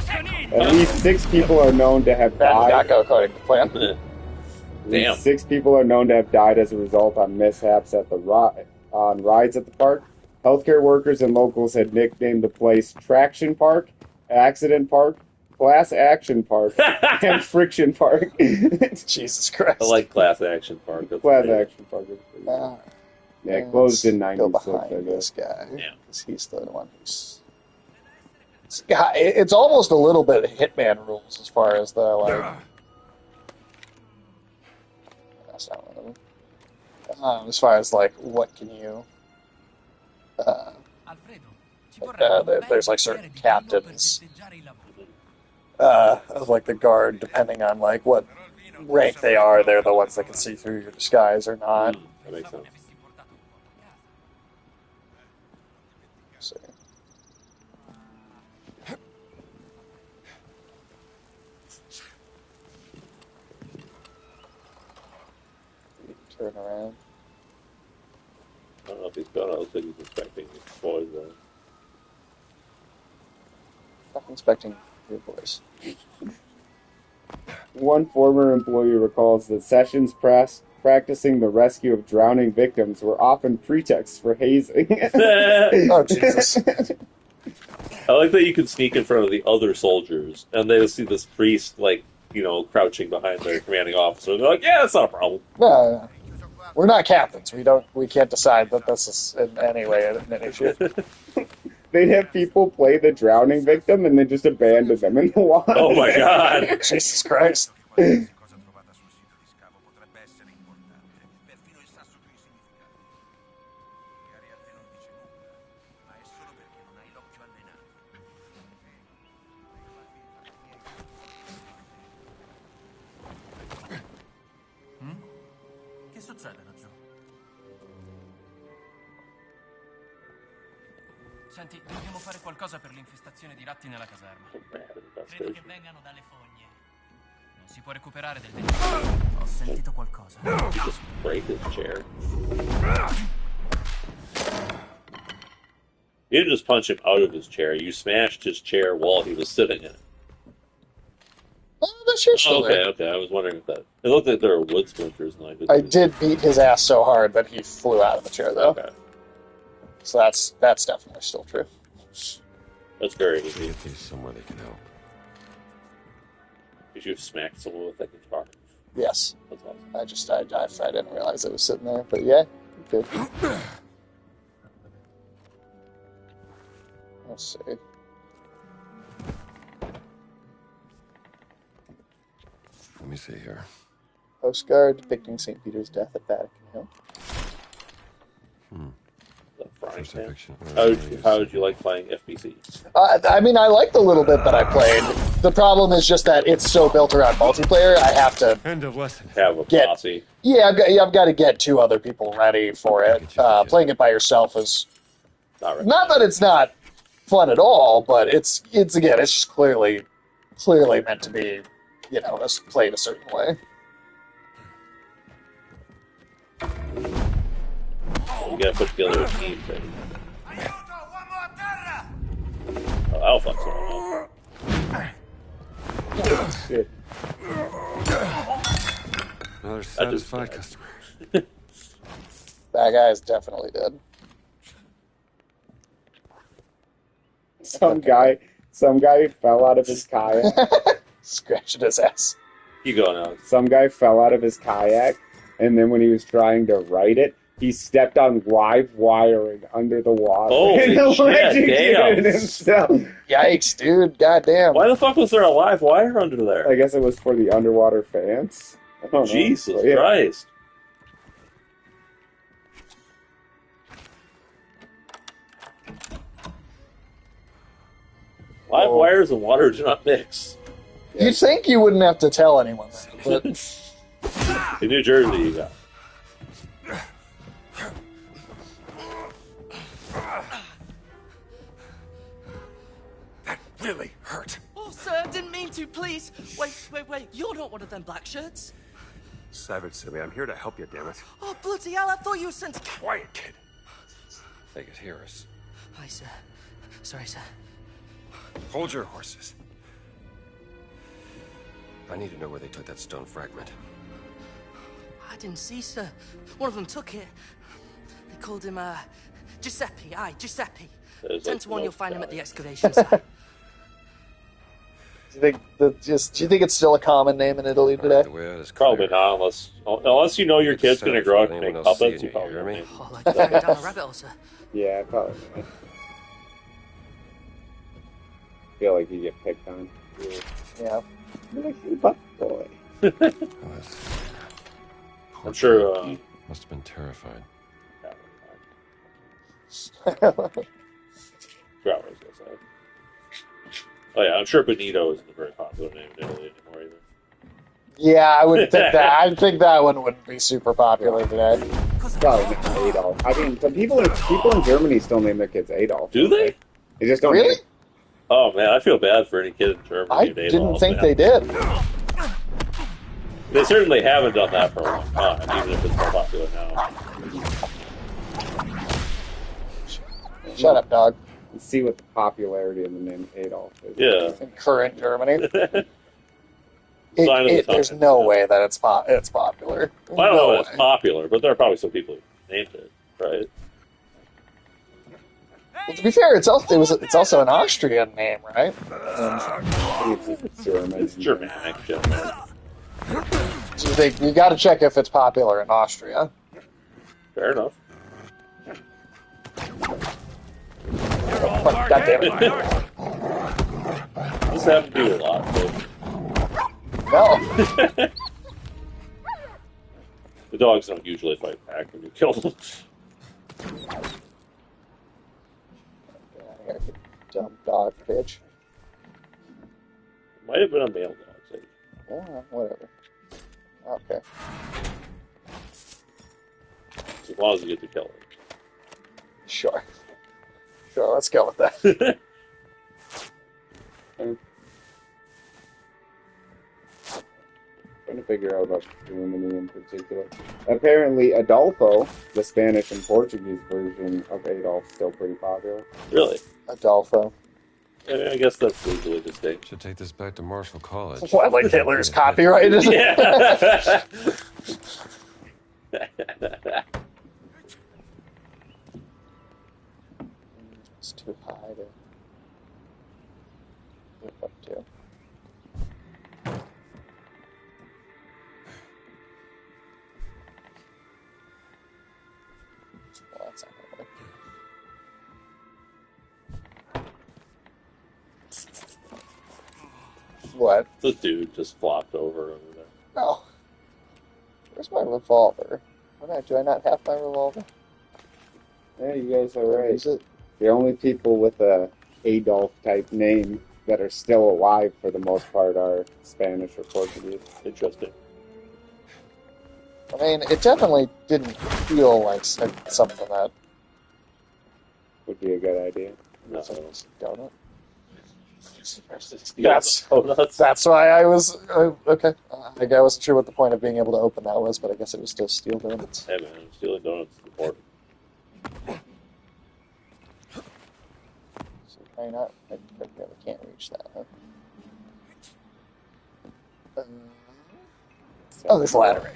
At least 6 people are known to have died. Not go according to plan. At least 6 people are known to have died as a result on mishaps at the on rides at the park. Healthcare workers and locals had nicknamed the place Traction Park, Accident Park, Class Action Park, and Friction Park. Jesus Christ! I like Class Action Park. That's Class great. Action Park. Yeah, it closed in '96. Go behind this guy. Because he's the one who's. It's almost a little bit Hitman rules as far as the like. That's not one of them. As far as like, what can you? There's like certain captains of like the guard, depending on like what rank they are. They're the ones that can see through your disguise or not. That makes sense. Let's see. Turn around. I don't know if he's gonna. It looks like he's inspecting his boys though. Stop inspecting your boys. One former employee recalls that sessions practicing the rescue of drowning victims were often pretexts for hazing. Oh, Jesus. I like that you can sneak in front of the other soldiers, and they see this priest, like, you know, crouching behind their commanding officer. And they're like, "Yeah, that's not a problem." No. We're not captains. We can't decide that this is in any way an issue. They'd have people play the drowning victim and then just abandon them in the water. Oh my God! Jesus Christ! Che succede laggiù? Senti, dobbiamo fare qualcosa per l'infestazione di ratti nella caserma. Credo che vengano dalle fogne. Si può recuperare del tempo. Ho sentito qualcosa. You just break his chair. You didn't just punch him out of his chair. You smashed his chair while he was sitting in it. Oh, that shit's still there. Okay. I was wondering if that. It looked like there were wood splinters, and I did beat his ass so hard that he flew out of the chair, though. Okay. So that's definitely still true. That's very easy. Get these somewhere they can help. Because you've smacked someone with a guitar. Yes. That's awesome. I didn't realize it was sitting there, but yeah, good. Let's see. Let me see here. Postcard depicting St. Peter's death at Vatican Hill. How did you like playing FBC? I mean, I liked the little bit that I played. The problem is just that it's so built around multiplayer. I have to End of lesson. Have a posse. Yeah, I've got to get 2 other people ready for it. Playing it by yourself is not that it's not fun at all, but it's again, it's just clearly meant to be, played a certain way. You gotta put together a team thing. Oh, I'll fuck someone up. Shit. Another satisfied customer. That guy is definitely dead. Some guy fell out of his kayak. Scratching his ass. You go now. Some guy fell out of his kayak, and then when he was trying to right it, he stepped on live wiring under the water. Oh, and electrocuted himself. Yikes, dude. Goddamn. Why the fuck was there a live wire under there? I guess it was for the underwater fans. I don't know. Jesus But yeah. Christ. Live wires and water do not mix. You'd think you wouldn't have to tell anyone that, but In New Jersey, you got. That really hurt. Oh, sir, didn't mean to, please. Wait. You're not one of them black shirts. Savage, silly. I'm here to help you, damn it. Oh, bloody hell, I thought you were sent... Quiet, kid. They could hear us. Hi, sir. Sorry, sir. Hold your horses. I need to know where they took that stone fragment. I didn't see, sir. One of them took it. They called him, Giuseppe. Aye, Giuseppe. 10 to 1 you'll find him at the excavation site. do you think it's still a common name in Italy today? Probably not, unless you know your kid's going to grow up and make puppets. You probably don't. Oh, like going down a rabbit hole, sir. Yeah, probably. I feel like you get picked on. Yeah. You're like, you butt boy. I'm sure. Must have been terrified. Oh yeah, I'm sure Benito isn't a very popular name in Italy anymore either. Yeah, I would think that. I think that one wouldn't be super popular today. Probably not Adolf. I mean, some people in Germany still name their kids Adolf. Do they? They just don't. Really? Oh man, I feel bad for any kid in Germany. I didn't think they did. They certainly haven't done that for a long time, even if it's more popular now. Shut up, dog. Let's see what the popularity of the name Adolf is. Yeah. In current Germany. Sign of the There's times. no way that it's popular. Well, I don't know No if it's way. popular, but there are probably some people who named it, right? Well, to be fair, it's also an Austrian name, right? It's German. It's Germanic, generally. So you got to check if it's popular in Austria. Fair enough. God damn it! This happened to you a lot, but No. the dogs don't usually fight back when you kill them. Dumb dog, bitch. Might have been a male dog. So. Yeah, whatever. Okay. As long as you get to kill it. Sure, let's go with that. trying to figure out about Germany in particular. Apparently, Adolfo, the Spanish and Portuguese version of Adolf, still pretty popular. Really? Adolfo. I guess that's legally distinct. Should take this back to Marshall College. What, like Hitler's copyrighted? Yeah. It's too high to move up to. Well, that's not gonna work. What? The dude just flopped over there. No. Where's my revolver? Do I not have my revolver? Yeah, you guys are right. Is it? The only people with a Adolf type name that are still alive for the most part are Spanish or Portuguese. Interesting. I mean, it definitely didn't feel like something that would be a good idea. No. Donut. That's that's why I was okay. I wasn't sure what the point of being able to open that was, but I guess it was to steal donuts. Hey man, stealing donuts is important. So why not? I really can't reach that. Huh? Oh, there's a ladder right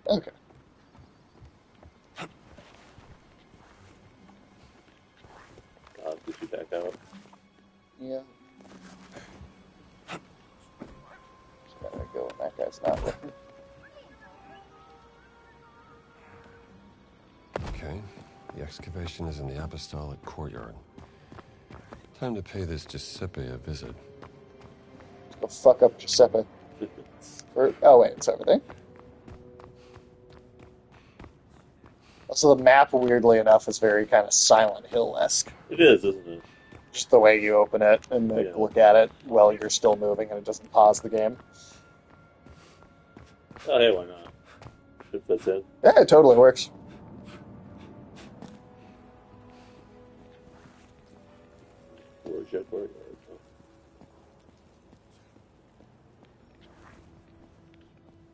here. Okay. Get you back out. Yeah. Just gotta go when that guy's not looking. Okay, the excavation is in the Apostolic Courtyard. Time to pay this Giuseppe a visit. Let's go fuck up Giuseppe. Oh wait, it's over there. Also, the map, weirdly enough, is very kind of Silent Hill-esque. It is, isn't it? Just the way you open it and look at it while you're still moving and it doesn't pause the game. Oh, hey, why not? If that's it. Yeah, it totally works.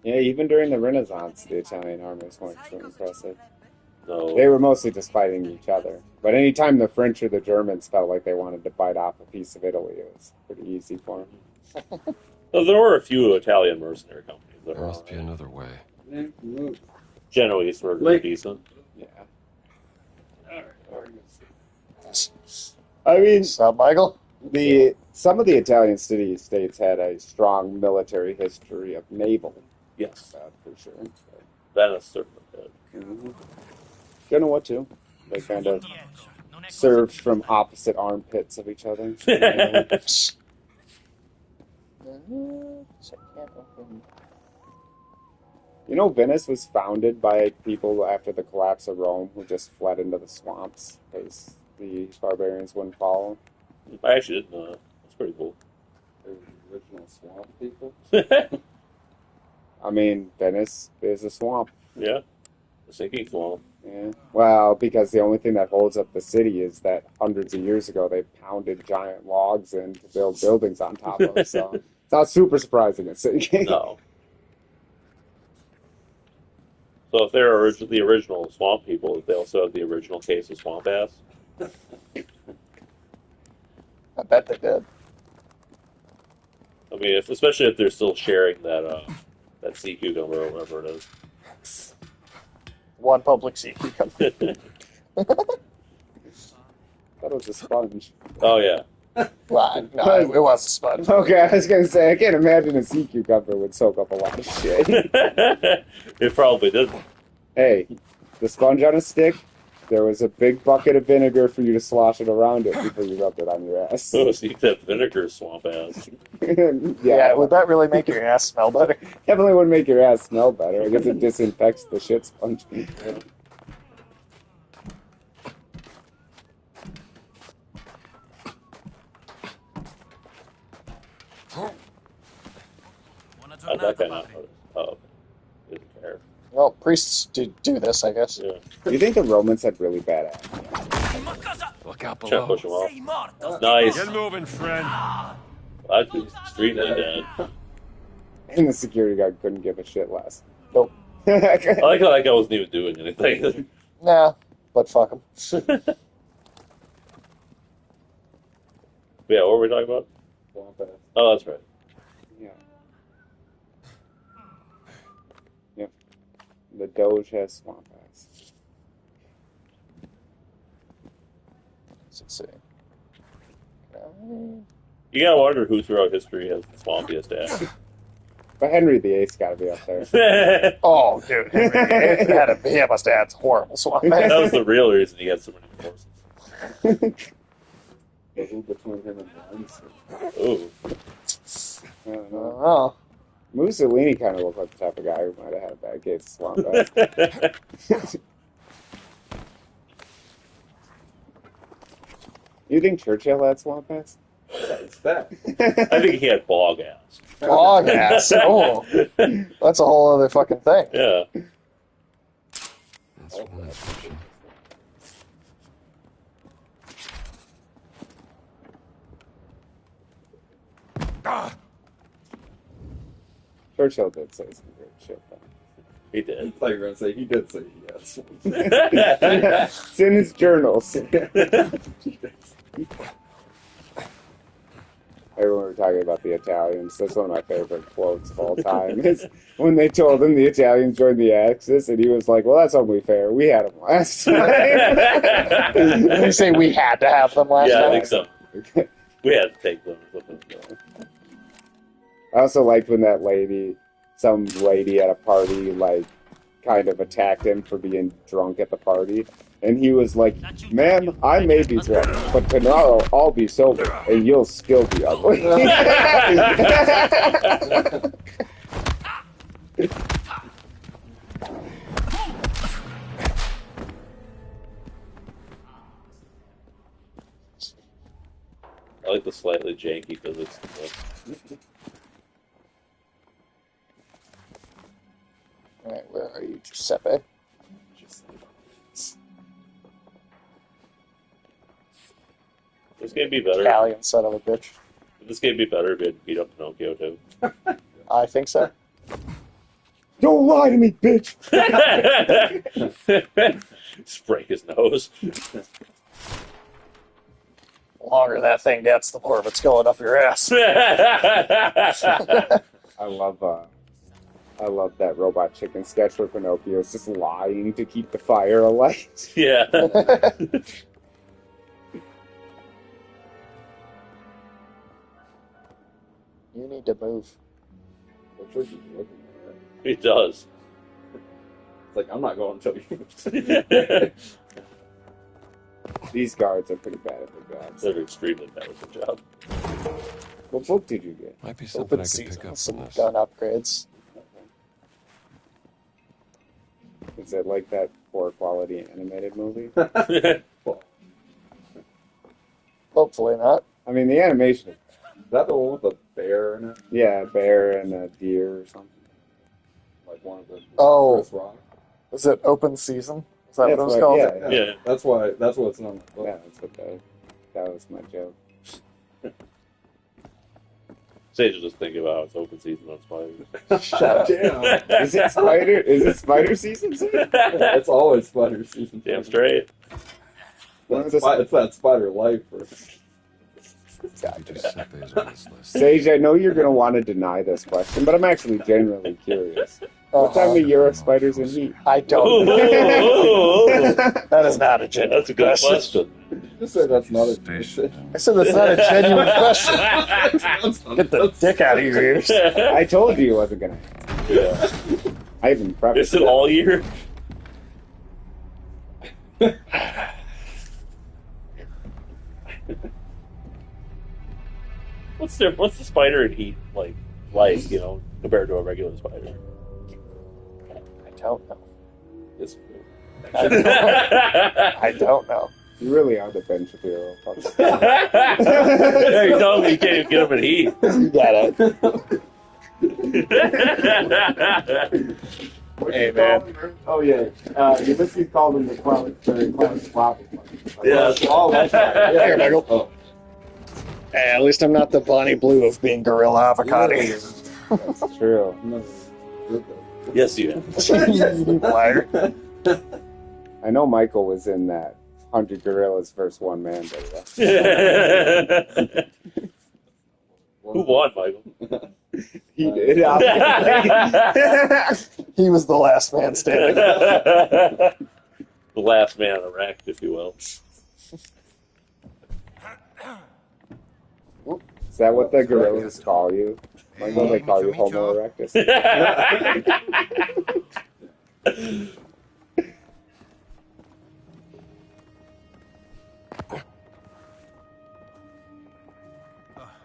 Yeah, even during the Renaissance, the Italian armies weren't too impressive. No. They were mostly just fighting each other. But anytime the French or the Germans felt like they wanted to bite off a piece of Italy, it was pretty easy for them. So there were a few Italian mercenary companies. There must be another way. Genoese were decent. Yeah. I mean, Michael? Some of the Italian city-states had a strong military history of naval. Yes. For sure. Venice certainly did. Mm-hmm. Genoa, too. They kind of served from opposite armpits of each other. You know, Venice was founded by people after the collapse of Rome who just fled into the swamps because the barbarians wouldn't follow. I actually didn't know that. That's pretty cool. The original swamp people? I mean, Venice is a swamp. Yeah. The sinking swamp. Yeah. Well, because the only thing that holds up the city is that hundreds of years ago they pounded giant logs in to build buildings on top of. So it's not super surprising it's sinking. No. So if they're the original swamp people, they also have the original case of swamp ass? I bet they did. I mean, especially if they're still sharing that sea cucumber or whatever it is. One public sea cucumber. That was a sponge. Oh, yeah. Well, no, it was a sponge. Okay, I was going to say, I can't imagine a sea cucumber would soak up a lot of shit. It probably didn't. Hey, the sponge on a stick, there was a big bucket of vinegar for you to slosh it around it before you rubbed it on your ass. Oh, so you could have vinegar swamp ass. Yeah, would that really make your ass smell better? Definitely would make your ass smell better. I guess it disinfects the shit sponge. Yeah. How'd that guy not notice? Oh, didn't care. Well, priests do this, I guess. Yeah. Do you think the Romans had really bad acting? Look out Try to below. push him off. Nice. Get moving, friend. I think he's extremely dead. And the security guard couldn't give a shit less. Nope. I like how that guy wasn't even doing anything. Nah, but fuck him. Yeah, what were we talking about? Oh, that's right. Yeah. Yep. The Doge has swamp ass. Let's see. You gotta wonder who throughout history has the swampiest ass. But Henry VIII's got to be up there. Oh, dude, Henry he must have had horrible swamp ass. That was the real reason he had so many horses. Between him and Lance. Ooh. I don't know. Oh. Mussolini kind of looked like the type of guy who might have had a bad case of swamp ass. You think Churchill had swamp ass? It's that. I think he had bog ass. Bog ass. Oh. That's a whole other fucking thing. Yeah. That's one exception. Churchill did say some great shit, though. He did. I thought you were going to say he did say he had swamp. It's in his journals. Everyone were talking about the Italians. That's one of my favorite quotes of all time. Is when they told him the Italians joined the Axis, and he was like, "Well, that's only fair. We had them last time." You say we had to have them last Yeah, time? I think so. We had to take them or something. I also liked when some lady at a party, like, kind of attacked him for being drunk at the party. And he was like, "Ma'am, I may be drunk, but tomorrow I'll be sober, and you'll still be ugly." I like the slightly janky physics. Alright, where are you, Giuseppe? This game be better. Italian son of a bitch. Would this game be better if it beat up Pinocchio too? I think so. Don't lie to me, bitch! Just break his nose. The longer that thing gets, the more of it's going up your ass. I love that robot chicken sketch where Pinocchio is just lying to keep the fire alight. Yeah. You need to move. He does. It's like, I'm not going until you. These guards are pretty bad at their jobs. They're extremely bad at their job. What book did you get? Might be something Open I could pick season, up some from this. gun upgrades. Is it like that poor quality animated movie? Hopefully not. I mean, the animation is Is that the one with the bear in it? yeah, a bear and a deer or something. Like one of the Oh. Chris Rock? Is it open season? Is that That's what it was what- called? yeah. Yeah. That's why. That's what's on the book. Yeah, that's what that was my joke. Sage is just thinking about how it's open season on Spiders. Shut up. Damn. Is it spider? Is it spider season? It's always spider season. Damn straight. When's It's that spider life. Giuseppe is on this list. Sage, I know you're going to want to deny this question, but I'm actually genuinely curious. What time of year are spiders in heat? I don't know. That is not a genuine That's a good question. Just say that's not a Station. I said that's not a genuine question. Get the dick out of your ears. I told you it wasn't going to. Yeah. I even prefaced Is it all year? What's the spider in heat like, compared to a regular spider? I don't know. It's, I don't know. You really are the Ben Shapiro. Yeah, you're telling me you can't even get them in heat. You got it. Hey, man. Oh, yeah. Ulysses called him the clown. Yes. Oh, that's right. Yeah. Here, Michael. Oh. Hey, at least I'm not the Bonnie Blue of being Gorilla Avocado. That's true. Yes, you have. Liar. I know Michael was in that 100 Gorillas versus One Man video. Who won, Michael? He did. He was the last man standing. The last man erect, if you will. Is that what the gorillas call you? Michael, they call you Homo erectus.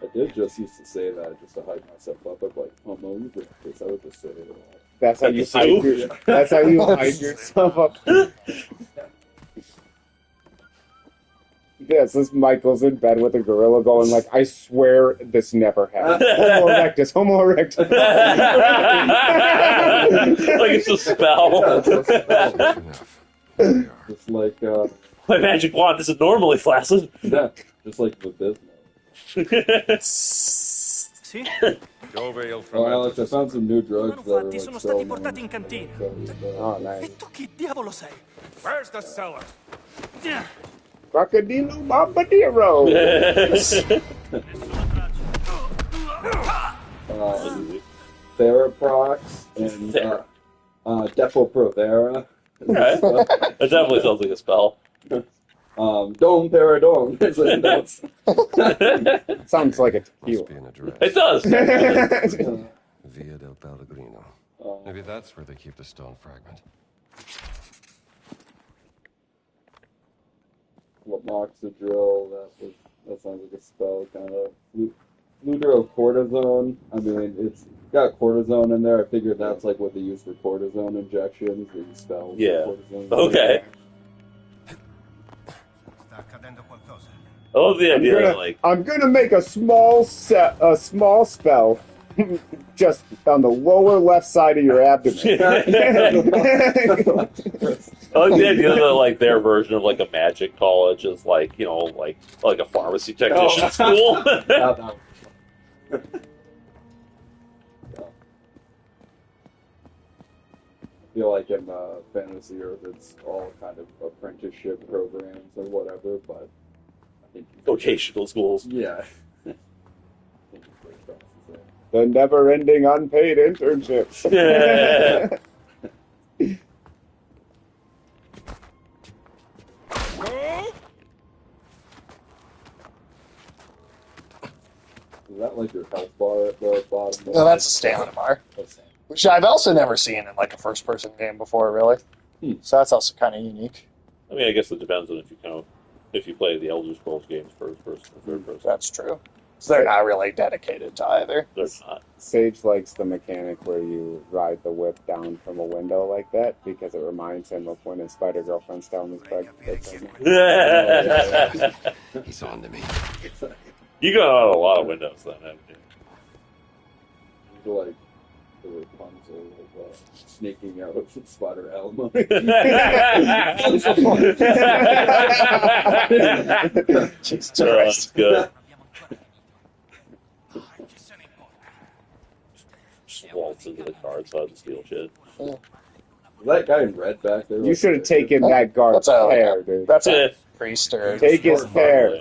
I did just used to say that just to hype myself up. I'm like, Homo erectus. I would just say it a lot. That's how you hype that's how you hype yourself up. Yes, this Michael's in bed with a gorilla going like, I swear this never happened. Homo erectus, Homo erectus. Like it's a spell. Just like, my magic wand isn't normally flaccid. yeah, just like the business. Sì? Dove il Oh, Alex, I found some new drugs that are Infatti like sono stati so portati in cantina. Oh, nice. E tu chi diavolo sei? Where's the cellar? Crocodilo Bombadero. Theraprox and Depo-Provera. Right. That definitely sounds like a spell. Dome Paradome. Sounds like a tequila. Must be an address. It does. Via del Pellegrino. Maybe that's where they keep the stone fragment. Lamoxidril, that sounds like a spell, kind of. Fludrocortisone, I mean, it's got cortisone in there. I figured that's like what they use for cortisone injections and spells. Yeah. Cortisone. Okay. I love the idea I'm gonna make a small spell just on the lower left side of your abdomen. I like the idea that like their version of like a magic college is like, you know, like a pharmacy technician school. I feel like in Fantasy Earth it's all kind of apprenticeship programs or whatever, but I think vocational schools. Yeah. The never-ending unpaid internships. Is that like your health bar at the bottom? No, that's a stamina bar. Which I've also never seen in like a first-person game before, really. So that's also kind of unique. I mean, I guess it depends on if you play the Elder Scrolls games first person or third person. That's true. So they're not really dedicated to either. They're not. Sage likes the mechanic where you ride the whip down from a window like that because it reminds him of when his spider girlfriend's down his bed. He's on to me. You got out a lot of windows then, haven't you? Like the Rapunzel of sneaking out of spider alimony. Jesus Christ. Good. Just waltz into the car outside and steal shit. That guy in red back there. You should have taken that guard's hair, dude. That's a priest or Take his hair.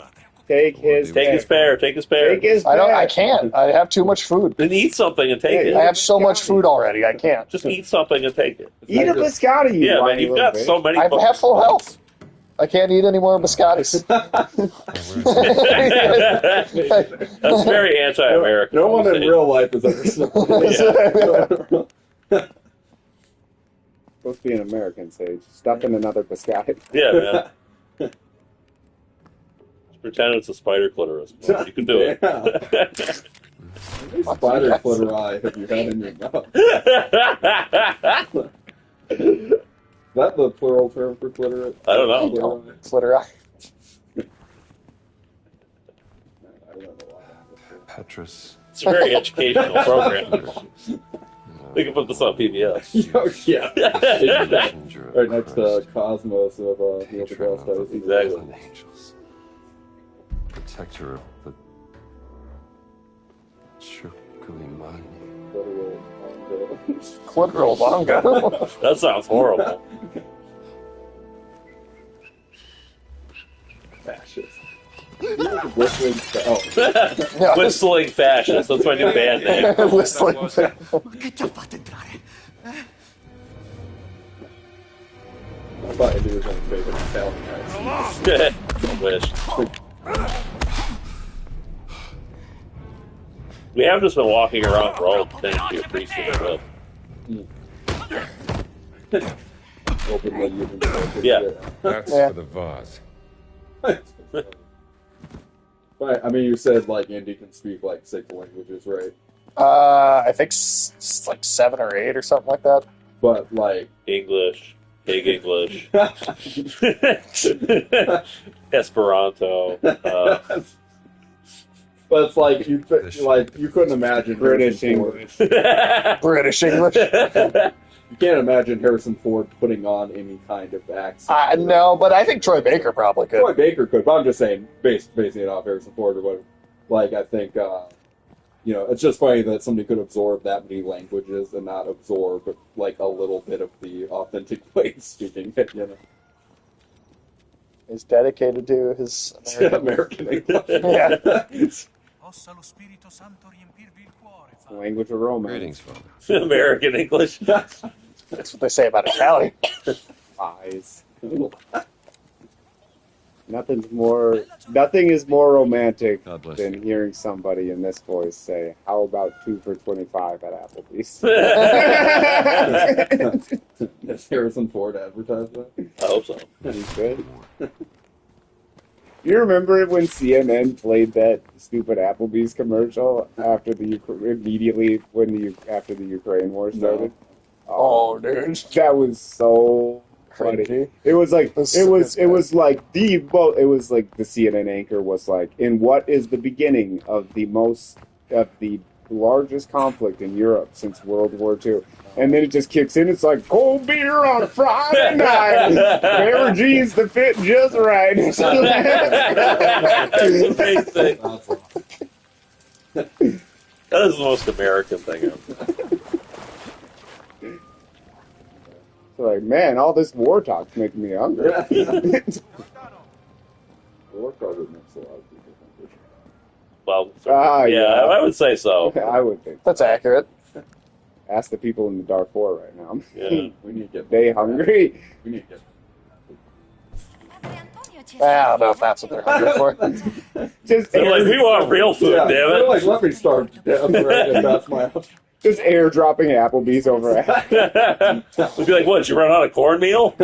Take his pear. Take his pear. Take his I can't. I have too much food. Then eat something and take it. I have so much food already. I can't. Just eat something and take it. Eat a biscotti, you Yeah, man, whiny you've little got bitch. so many. I have full health. I can't eat any more biscottis. That's very anti-American. No one in real life has ever said that. Supposed to be an American, Sage. Stop in another biscotti. Yeah, man. Just pretend it's a spider clitoris. You can do it. How many spider clitori have you had in your mouth? Is that the plural term for clitoris? I don't know. Clitori. Petrus. It's a very educational program. We can put this on PBS. Oh, yeah. Messenger of Right next to Christ. Cosmos of Neil Patron deGrasse of the Tyson. Exactly. fallen angels. Protector of the Chukulimani. Literal manga. That sounds horrible. Fascist. Whistling fascist. That's my new band name. Whistling. Che ti ha fatto entrare? I thought it was my favorite Italian guys. I wish. We have just been walking around Rome pretending to be a priest in the Openly using the Yeah. That's Yeah. for the vase. But, I mean, you said, like, Indy can speak, like, 6 languages, right? I think like 7 or 8 or something like that. But, like... English, Pig English, Esperanto. But it's like you couldn't imagine British Harrison Ford. English. British English. You can't imagine Harrison Ford putting on any kind of accent. No, but I think Troy Baker probably could. Troy Baker could, but I'm just saying, basing it off Harrison Ford or whatever. Like, I think, it's just funny that somebody could absorb that many languages and not absorb, like, a little bit of the authentic way of speaking it, you know? He's dedicated to his American English. Yeah. Language of romance. Greetings, Father. American English. That's what they say about Italian. Eyes. Nothing is more romantic God bless than you. hearing somebody in this voice say, "How about 2 for $25 at Applebee's?" Does Harrison Ford advertise that? I hope so. He should. You remember when CNN played that stupid Applebee's commercial after the Ukraine war started? Oh, dude, that was so funny. Cringy. It was like the CNN anchor was like, in what is the beginning of the largest conflict in Europe since World War II. And then it just kicks in. It's like cold beer on a Friday night. Pair of jeans to fit just right. That's amazing. That is the most American thing ever. It's like, man, all this war talk's making me hungry. War probably makes a lot of people hungry. Well, yeah, I would say so. I would think that's accurate. Ask the people in the Darfur right now. Yeah. We need to get they hungry? We need to get I don't know if that's what they're hungry for. Just They're like, we want real food, damn They're it. like, let me start. That's my. Just airdropping Applebee's over. We'd be like, what, did you run out of cornmeal?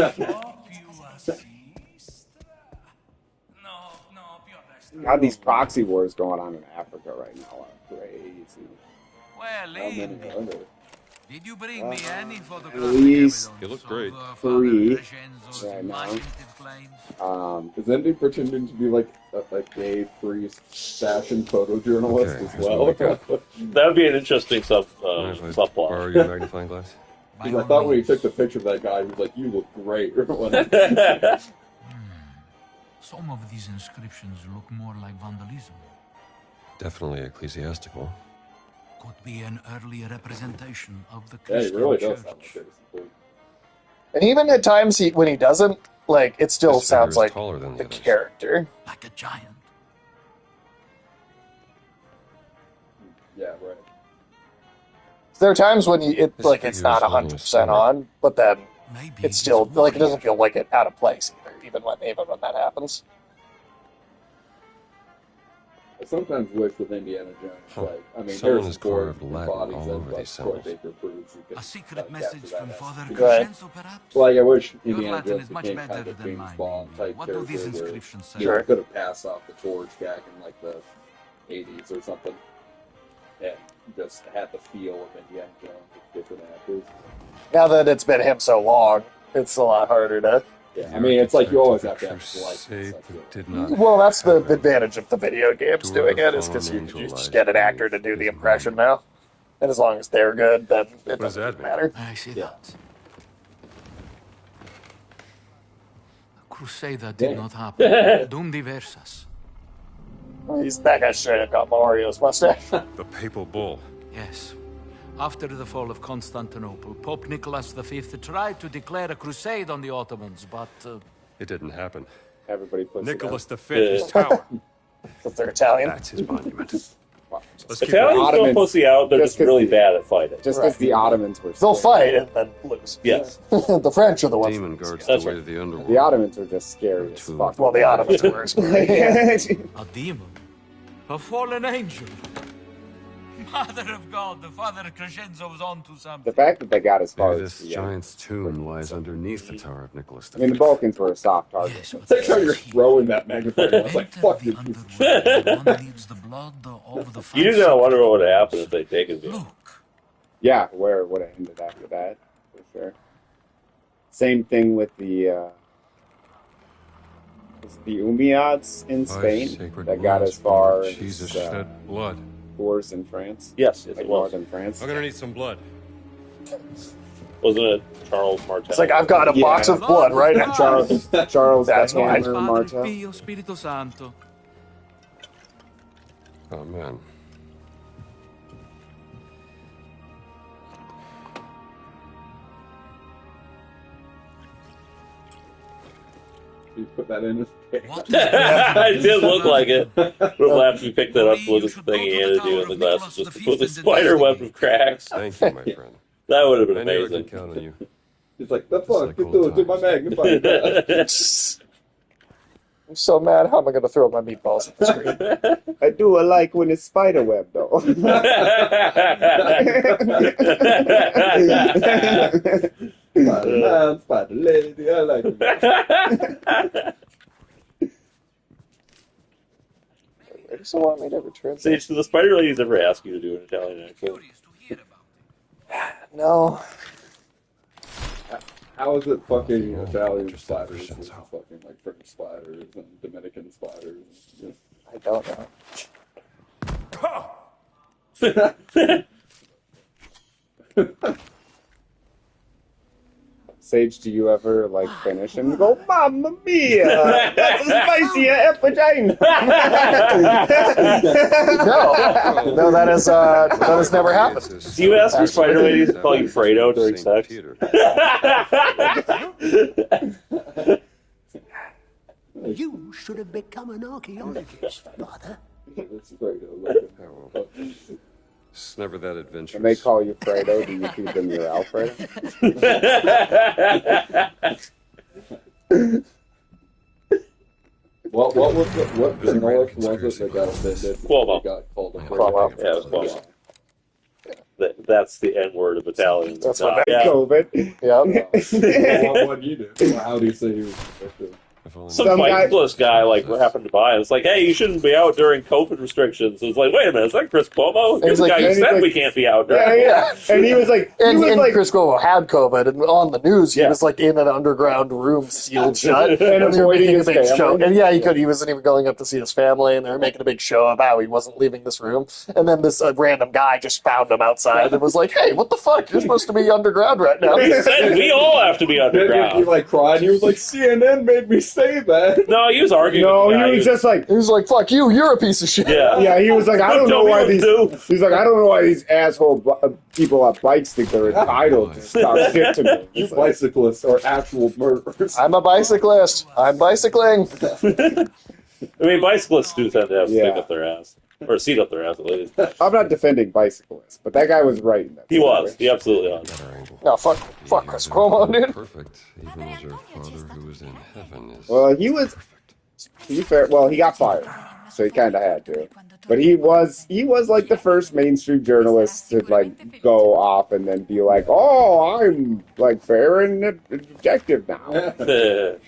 God, these proxy wars going on in Africa right now are crazy. Well, Indy, did you bring me any Police You look great. free right now. Is Indy pretending to be like a gay free fashion photojournalist Okay, as here's well? what I got. That would be an interesting Mind if I subplot. borrow your magnifying glass? Because I thought when he took the picture of that guy, he was like, "You look great." Some of these inscriptions look more like vandalism. Definitely ecclesiastical. Could be an early representation of the Yeah, he Christian really church. does sound like Harrison Ford. And even at times, when he doesn't, like, it still This figure sounds is like taller than the the others. character. Like a giant. Yeah, right. There are times when it's This like it's figure not is holding a 100% sword. on, but then Maybe it's still he's like it doesn't warrior. feel like it out of place either, even when that happens. I sometimes wish with Indiana Jones, like, I mean, Someone Harrison has Ford carved Latin embodies all it, over but these Troy symbols. Baker proves he can A secret capture message that from Father essence. Right. Crescenzo, perhaps? Like, I wish Your Indiana Latin Jones is much became better kind of than James mine. Bond type What do these character where inscriptions say? you know, could have passed off the torch back in like the 80s or something, and just had the feel of Indiana Jones with different actors. Now that it's been him so long, it's a lot harder to. Yeah, I mean, it's like you always have to have to like Crusade this. that did not Well, that's the happen. advantage of the video games Door doing the it, is because fallen you angel just lies get an beneath actor to do the his impression body. now. And as long as they're good, then it does that doesn't mean? matter. I see Yeah. that. A crusader did not happen. Dum diversas. That guy straight up got Mario's mustache. The papal bull. Yes. After the fall of Constantinople, Pope Nicholas V tried to declare a crusade on the Ottomans, but... It didn't happen. Everybody puts Nicholas V, his tower. Because they're Italian. That's his monument. Let's keep Italians don't pussy out, they're just really bad at fighting. Just because the Ottomans were They'll scary. fight and then lose. Yes. The French are the ones. Demon guards That's the way right. to the underworld. The Ottomans are just scary as fuck. Well, the Ottomans were scary. A demon? A fallen angel? Mother of God, the Father Crescenzo was on to something. The fact that they got as far Maybe as this the giant's tomb lies underneath the Tower of Nicholas I mean, the Balkans were a soft target. Yes, It's like how you're throwing that magnifying glass. Like, fuck you. One leaves the blood over the You do not wonder what would happen if they taken me. Yeah, where it would have ended after that, for sure. Same thing with the Umayyads in Spain that got as far as Jesus shed blood. Tours in France. Yes, like it was. northern France. I'm gonna need some blood. Wasn't it Charles Martel? It's like, I've got a box of blood right now. Charles That's the why. Hammer Martel. Pio Spirito Santo. Oh man. You put that in his It did look like it. Real after you picked that up, look at the thing he handed you in the glass, just with a spider web of cracks. Thank you, my friend. That would have been I knew I amazing. could count on you. He's like, the fuck, you do it to my magnifying glass. I'm so mad. How am I going to throw my meatballs at the screen? I do like when it's spider web, though. Spider man, spider lady, I like it. Why do you want me to return? Sage, do the spider ladies ever ask you to do an Italian accent? No. How is it fucking Italian spiders and fucking like French spiders and Dominican spiders? Yeah. I don't know. Sage, do you ever like finish and go, Mamma mia, that's a spicy vagina? No, that has never happened. Do you ask your spider ladies to call you Fredo during sex? You should have become an archaeologist, father. That's Fredo. It's never that adventurous. When they call you Fredo, do you feed them your Alfredo? What journalist was it that got offended? Cuomo. Got called a Cuomo. Fredo? Yeah, it was Cuomo. That's the N word of Italian. That's what COVID. Yeah. What do you do? How do you say he was convicted? Some bicyclist guy like happened to buy it. It's like, hey, you shouldn't be out during COVID restrictions. It's like, wait a minute, is that Chris Cuomo? You're the guy who said we can't be out during. Yeah. And he was like, and Chris Cuomo had COVID, and on the news, he was like in an underground room, sealed shut, and they were making a big show. And yeah, he wasn't even going up to see his family, and they were making a big show of how he wasn't leaving this room. And then this random guy just found him outside and was like, hey, what the fuck? You're supposed to be underground right now. He said we all have to be underground. He like cried. He was like, CNN made me say that. No, he was arguing. No, with the guy. he was just like, fuck you, you're a piece of shit. Yeah, he was like, I don't know why these. He's like, I don't know why these asshole people on bikes think they're entitled to talk shit to me. You bicyclists are actual murderers. I'm a bicyclist. I'm bicycling. I mean, bicyclists do tend to have stick up their ass. Or seat up their ass, at least. I'm not defending bicyclists, but that guy was right in that. He was. He absolutely was. No, fuck Chris Cuomo, dude. Perfect, even as our Father who is in heaven is. Well, he was. To be fair, well, he got fired, so he kind of had to. But he was like the first mainstream journalist to like go off and then be like, "Oh, I'm like fair and objective now." It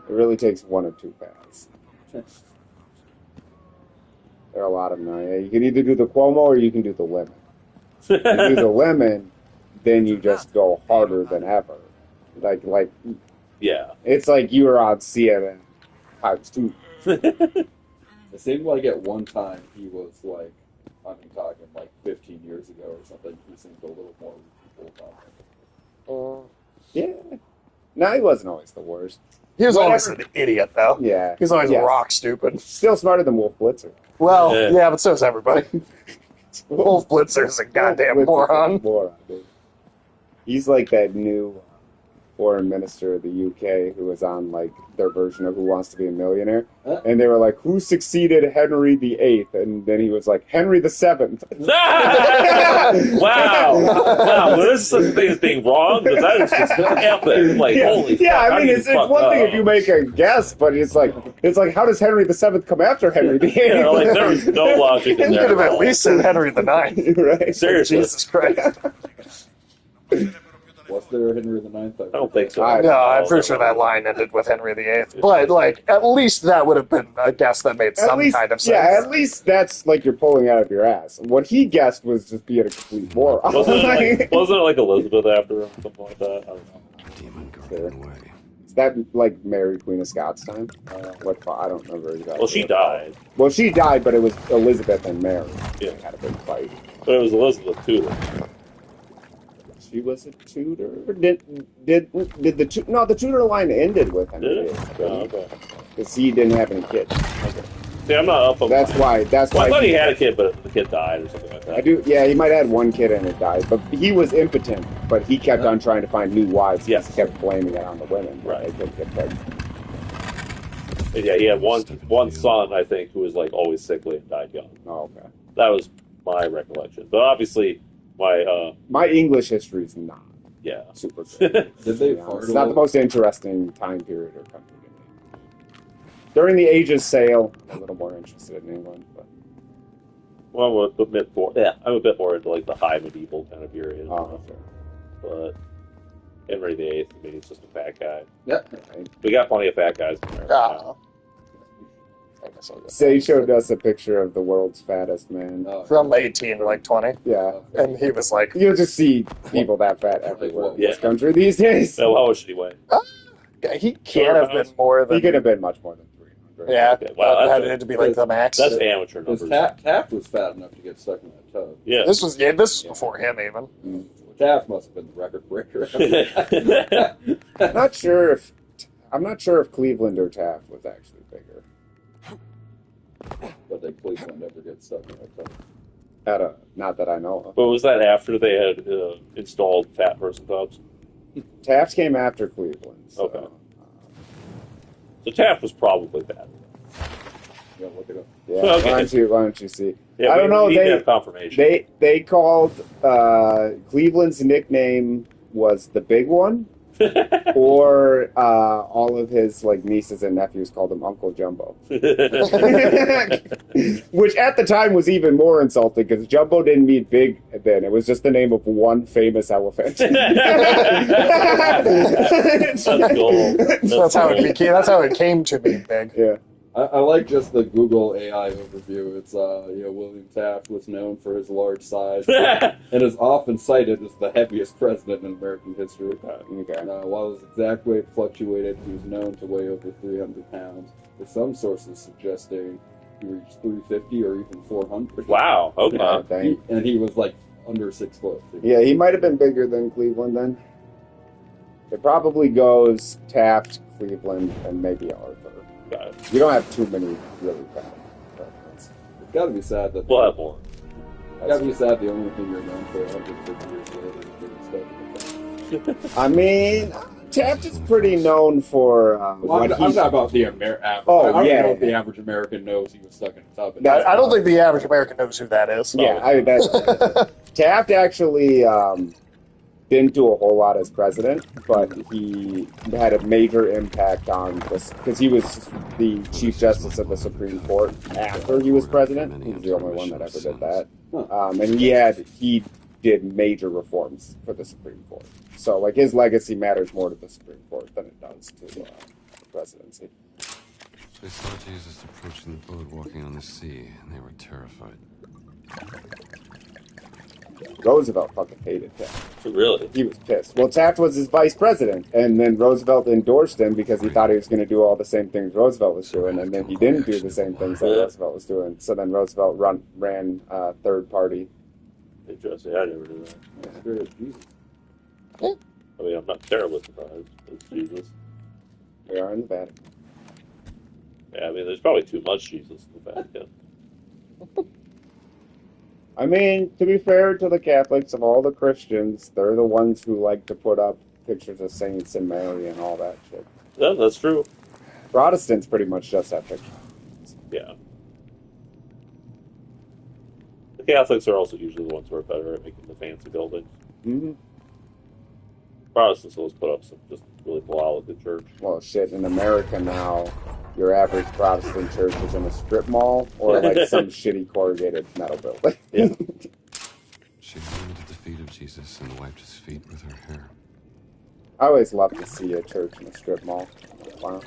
really takes one or two paths. There are a lot of them. You can either do the Cuomo or you can do the women. If you do the women, then you just go harder than ever. Like yeah. It's like you were on CNN times 2. It seemed like at one time he was like I mean, talking like 15 years ago or something, he seemed a little more reasonable about it. Yeah. No, he wasn't always the worst. He was always an idiot, though. Yeah. He's always rock stupid. Still smarter than Wolf Blitzer. Well, yeah, but so is everybody. Wolf Blitzer's a goddamn moron. Dude. He's like that new foreign minister of the UK who was on like their version of Who Wants to Be a Millionaire, and they were like, "Who succeeded Henry VIII?" And then he was like, "Henry VII." Wow! Well, this thing is being wrong, but that is just epic. Like, holy fuck, I mean, it's one thing if you make a guess, but it's like, how does Henry VII come after Henry VIII? Yeah, like there's no logic in He there. could have at least said Henry the Ninth. Right? Seriously. Jesus Christ. Was there Henry the Ninth? I don't think so. No, I'm pretty sure that line ended with Henry VIII. But, like, at least that would have been a guess that made some kind of sense. Yeah, at least that's like you're pulling out of your ass. What he guessed was just being a complete moron. Wasn't it like Elizabeth after him? Something like that? I don't know. Demon guarding the way. Is that like Mary, Queen of Scots time? I don't remember exactly. Well, she died. Well, she died, but it was Elizabeth and Mary. Yeah. They had a big fight. But it was Elizabeth too. She was a Tudor. Did the the Tudor line ended with him? Did it? Oh, okay. Because he didn't have any kids. Okay. See, I'm not up on That's why. I thought he had a kid, but the kid died or something like that. I do. Yeah, he might have had one kid and it died, but he was impotent. But he kept on trying to find new wives. Yes. He kept blaming it on the women. Right. They couldn't get pregnant. And yeah, he had one son, I think, who was like always sickly and died young. Oh, okay. That was my recollection. But obviously, my English history is not super good. Did they It's not the most interesting time period or country to me. During the Age of Sail, I'm a little more interested in England. But... Well, I'm a bit more. Yeah, I'm a bit more into like the high medieval kind of period. Oh, sure. But Henry VIII, I mean, he's just a fat guy. Yep. We got plenty of fat guys in there. Say showed us a picture of the world's fattest man. From 18 to like 20. Yeah. And he was like... You'll just see people that fat everywhere in Yeah. this country these days. So how much did he weigh? He can't have been more than... He could have been much more than 300. Yeah. Okay. Wow, that had to be like the max. That's amateur Because numbers. Taft was fat enough to get stuck in that tub. Yeah. This was before him even. Taft must have been the record breaker. I'm not sure if Cleveland or Taft was actually bigger. But did Cleveland ever get stuck in that tub? Not that I know of. But was that after they had installed fat person tubs? Taft came after Cleveland. So, Okay. So Taft was probably bad. Yeah, look it up. Yeah, Okay. why don't you see? Yeah, I don't know. We need to have confirmation. They called Cleveland's nickname was the Big One, or all of his like nieces and nephews called him Uncle Jumbo, which at the time was even more insulting because Jumbo didn't mean big then; it was just the name of one famous elephant. That's cool. That's how it became. That's how it came to be big. Yeah. I like just the Google AI overview. It's William Taft was known for his large size and is often cited as the heaviest president in American history. While his exact weight fluctuated, he was known to weigh over 300 pounds, with some sources suggesting he reached 350 or even 400. Wow. Okay. And he was like under 6 foot. Yeah, he might have been bigger than Cleveland then. It probably goes Taft, Cleveland, and maybe Arthur. Got it. You don't have too many really fat presidents. It's got to be sad that We'll have one. It's got to be sad the only thing you're known for 150 years later is getting stuck. I mean, Taft is pretty known for I'm talking about the average. Oh, I don't yeah. know if the average American knows he was stuck in a tub. I don't think the average American knows who that is. Yeah, Taft actually didn't do a whole lot as president, but he had a major impact on this because he was the Chief Justice of the Supreme Court after he was president. He was the only one that ever did that, and he did major reforms for the Supreme Court. So, like, his legacy matters more to the Supreme Court than it does to the presidency. They saw Jesus approaching the boat walking on the sea, and they were terrified. Roosevelt fucking hated Taft. Really? He was pissed. Well, Taft was his vice president, and then Roosevelt endorsed him because he thought he was going to do all the same things Roosevelt was doing, and then he didn't do the same things that Roosevelt was doing. So then Roosevelt ran third party. Interesting. I never knew that. Spirit of Jesus. I mean, I'm not terribly surprised. It's Jesus. We are in the Vatican. Yeah, I mean, there's probably too much Jesus in the Vatican. I mean, to be fair to the Catholics, of all the Christians, they're the ones who like to put up pictures of saints and Mary and all that shit. Yeah, that's true. Protestants pretty much just have pictures. Yeah. The Catholics are also usually the ones who are better at making the fancy buildings. Mm-hmm. Protestants always put up some just really blow at the church. Well, shit, in America now, your average Protestant church is in a strip mall or like some shitty corrugated metal building. Yeah. She kneeled at the feet of Jesus and wiped his feet with her hair. I always love to see a church in a strip mall. Wow.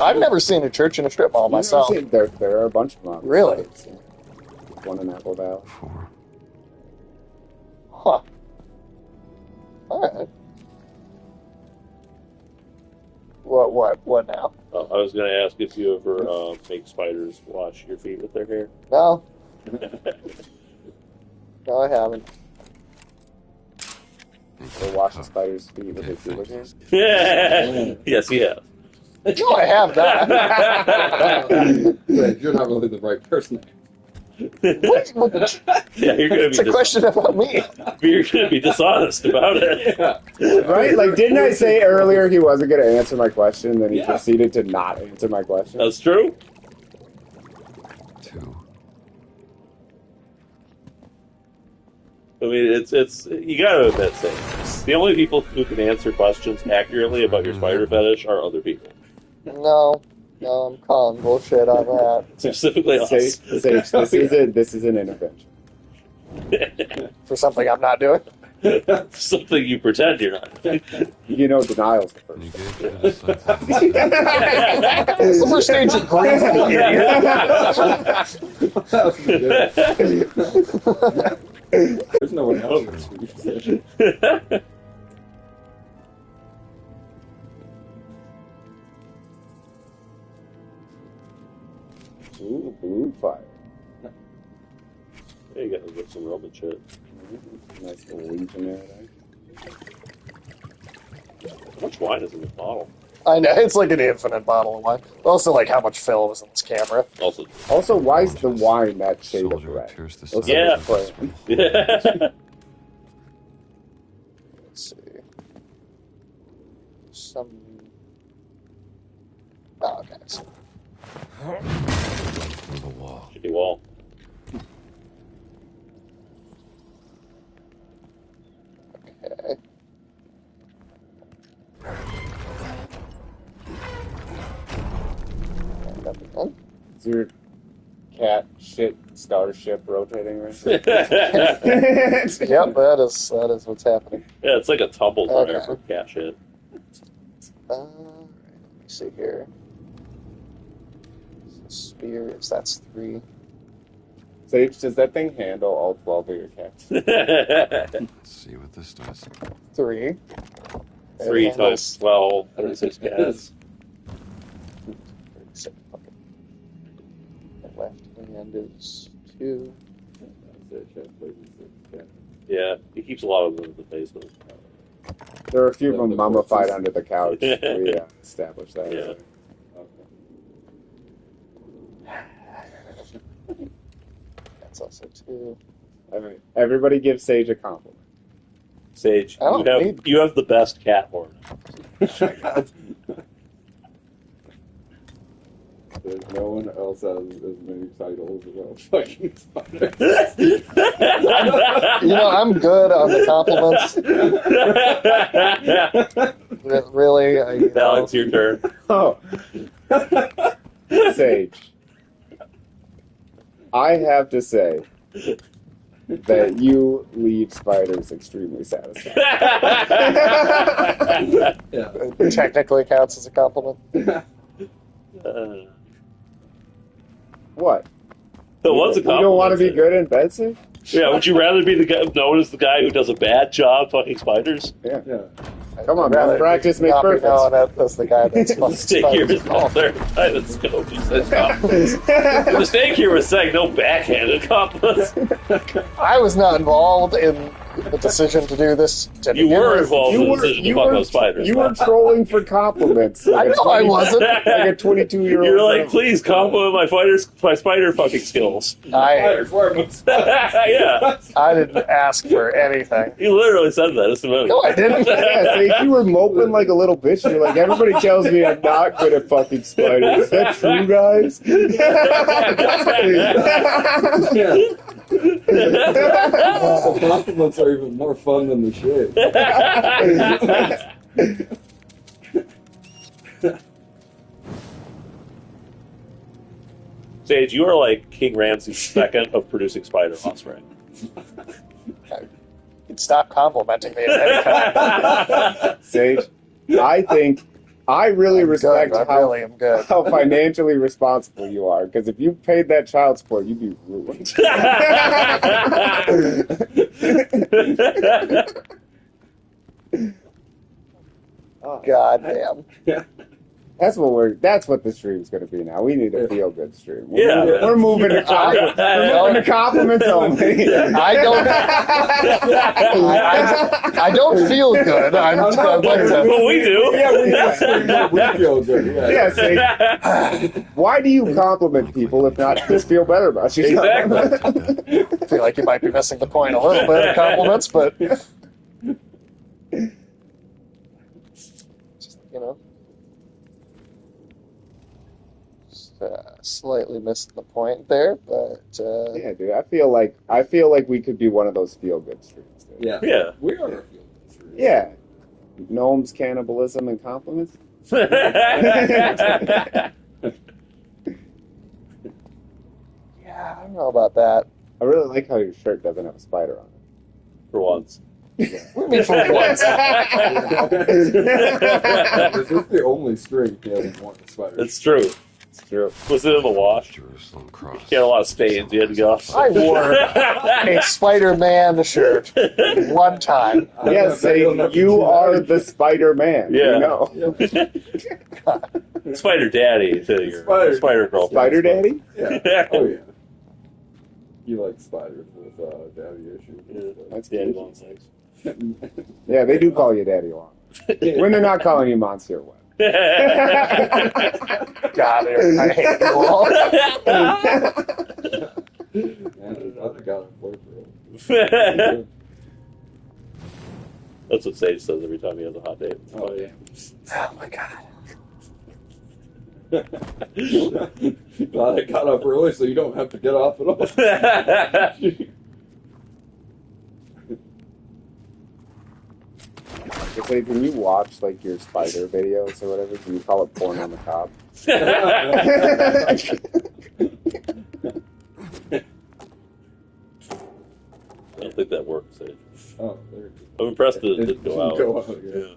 I've never seen a church in a strip mall myself. There are a bunch of them. Really? One in Apple Valley. Huh. Alright. What now? I was going to ask if you ever make spiders wash your feet with their hair. No. No, I haven't. Or wash the spider's feet with his feet again? Yes, he has. No, I have that. You're not really the right person. What? Yeah, you're going to be. It's a question about me. You're going to be dishonest about it. Yeah. Right? Like, didn't I say earlier he wasn't going to answer my question, and then he proceeded to not answer my question? That's true. 2. I mean, it's you got to admit, Sam, the only people who can answer questions accurately about your spider fetish are other people. No, I'm calling bullshit on that. Specifically us. Sage, this is an intervention. For something I'm not doing. Something you pretend you're not. You know, denial's the first. It's the first stage of grief, you idiot. There's no one else in this position. Ooh, blue fire. Yeah, you got to get some Roman shit. Nice little legionnaire there. How much wine is in this bottle? I know, it's like an infinite bottle of wine. Also, like, how much film is in this camera. Also, why is the wine that shade of red? Yeah. Let's see. Some... Oh, okay. The wall. Shitty wall. Okay. Is your cat shit starship rotating right now? Yep, that is what's happening. Yeah, it's like a tumble dryer Okay. for cat shit. Let me see here. Spears, that's 3. Sage, does that thing handle all 12 of your cats? Let's see what this does. 3. 3 times 12, 36 cats. Left hand is 2. Yeah, he keeps a lot of them in the basement. There are a few of them mummified under the couch. We established that. Yeah. That's also 2. Everybody give Sage a compliment. Sage, you have the best cat horn. There's no one else has as many titles about fucking spiders. I'm good on the compliments. Really? Alex, your turn. Oh. Sage. I have to say that you leave spiders extremely satisfied. It technically counts as a compliment. What? was a compliment. You don't want to be good in bed, Sage? Yeah, would you rather be the guy known as the guy who does a bad job fucking spiders? Yeah. Come on, man. Practice makes perfect. That's the guy that's the mistake here is not there. The scope, he says compliments. The mistake here was saying no backhanded compliments. I was not involved in the decision to do this. You were involved in the decision to fuck those spiders. You were trolling for compliments. I know I wasn't. Like a 22-year-old. You're like, please compliment my spider fucking skills. Yeah. I didn't ask for anything. You literally said that just a minute ago. No, I didn't. Yeah, so you were moping like a little bitch. You're like, everybody tells me I'm not good at fucking spiders. Is that true, guys? The compliments are even more fun than the shit. Sage, you are like King Ramses second of producing spider offspring. Stop complimenting me at any time. Sage, I really respect how financially responsible you are. Because if you paid that child support, you'd be ruined. God damn. That's what the stream's going to be now. We need a feel good stream. We're moving to compliments. We're moving to compliments only. I don't feel good. I'd like to. Well, we do. We feel good. Yeah. See, why do you compliment people if not just feel better about yourself? Exactly. I feel like you might be missing the point a little bit of compliments, but just, slightly missed the point there, but yeah, dude, I feel like we could be one of those feel good streams. Dude. Yeah, we are a feel good stream. Yeah, Gnomes, Cannibalism, and compliments. Yeah, I don't know about that. I really like how your shirt doesn't have a spider on it. For once. What do you mean for once? This is the only string he hasn't worn a spider. It's true. It's true. Was it in the wash? Jerusalem cross. He had a lot of stains. He had to get off. I wore a Spider-Man shirt one time. Yes, you are the Spider-Man. Yeah. You know. Spider Daddy to your Spider Girl. Spider Daddy? Yeah. Oh, yeah. You like spiders with daddy issues. Yeah. That's Daddy good. long legs. Yeah, they do call you Daddy Long. When they're not calling you Monsieur Web. God, I hate you all. That's what Sage says every time he has a hot date. Oh, yeah. Oh my God. Glad I got up early so you don't have to get off at all. It's like when you watch like your spider videos or whatever, can you call it porn on the cob? I don't think that works, Sage. Oh, there. I'm impressed that it didn't go out. Yeah.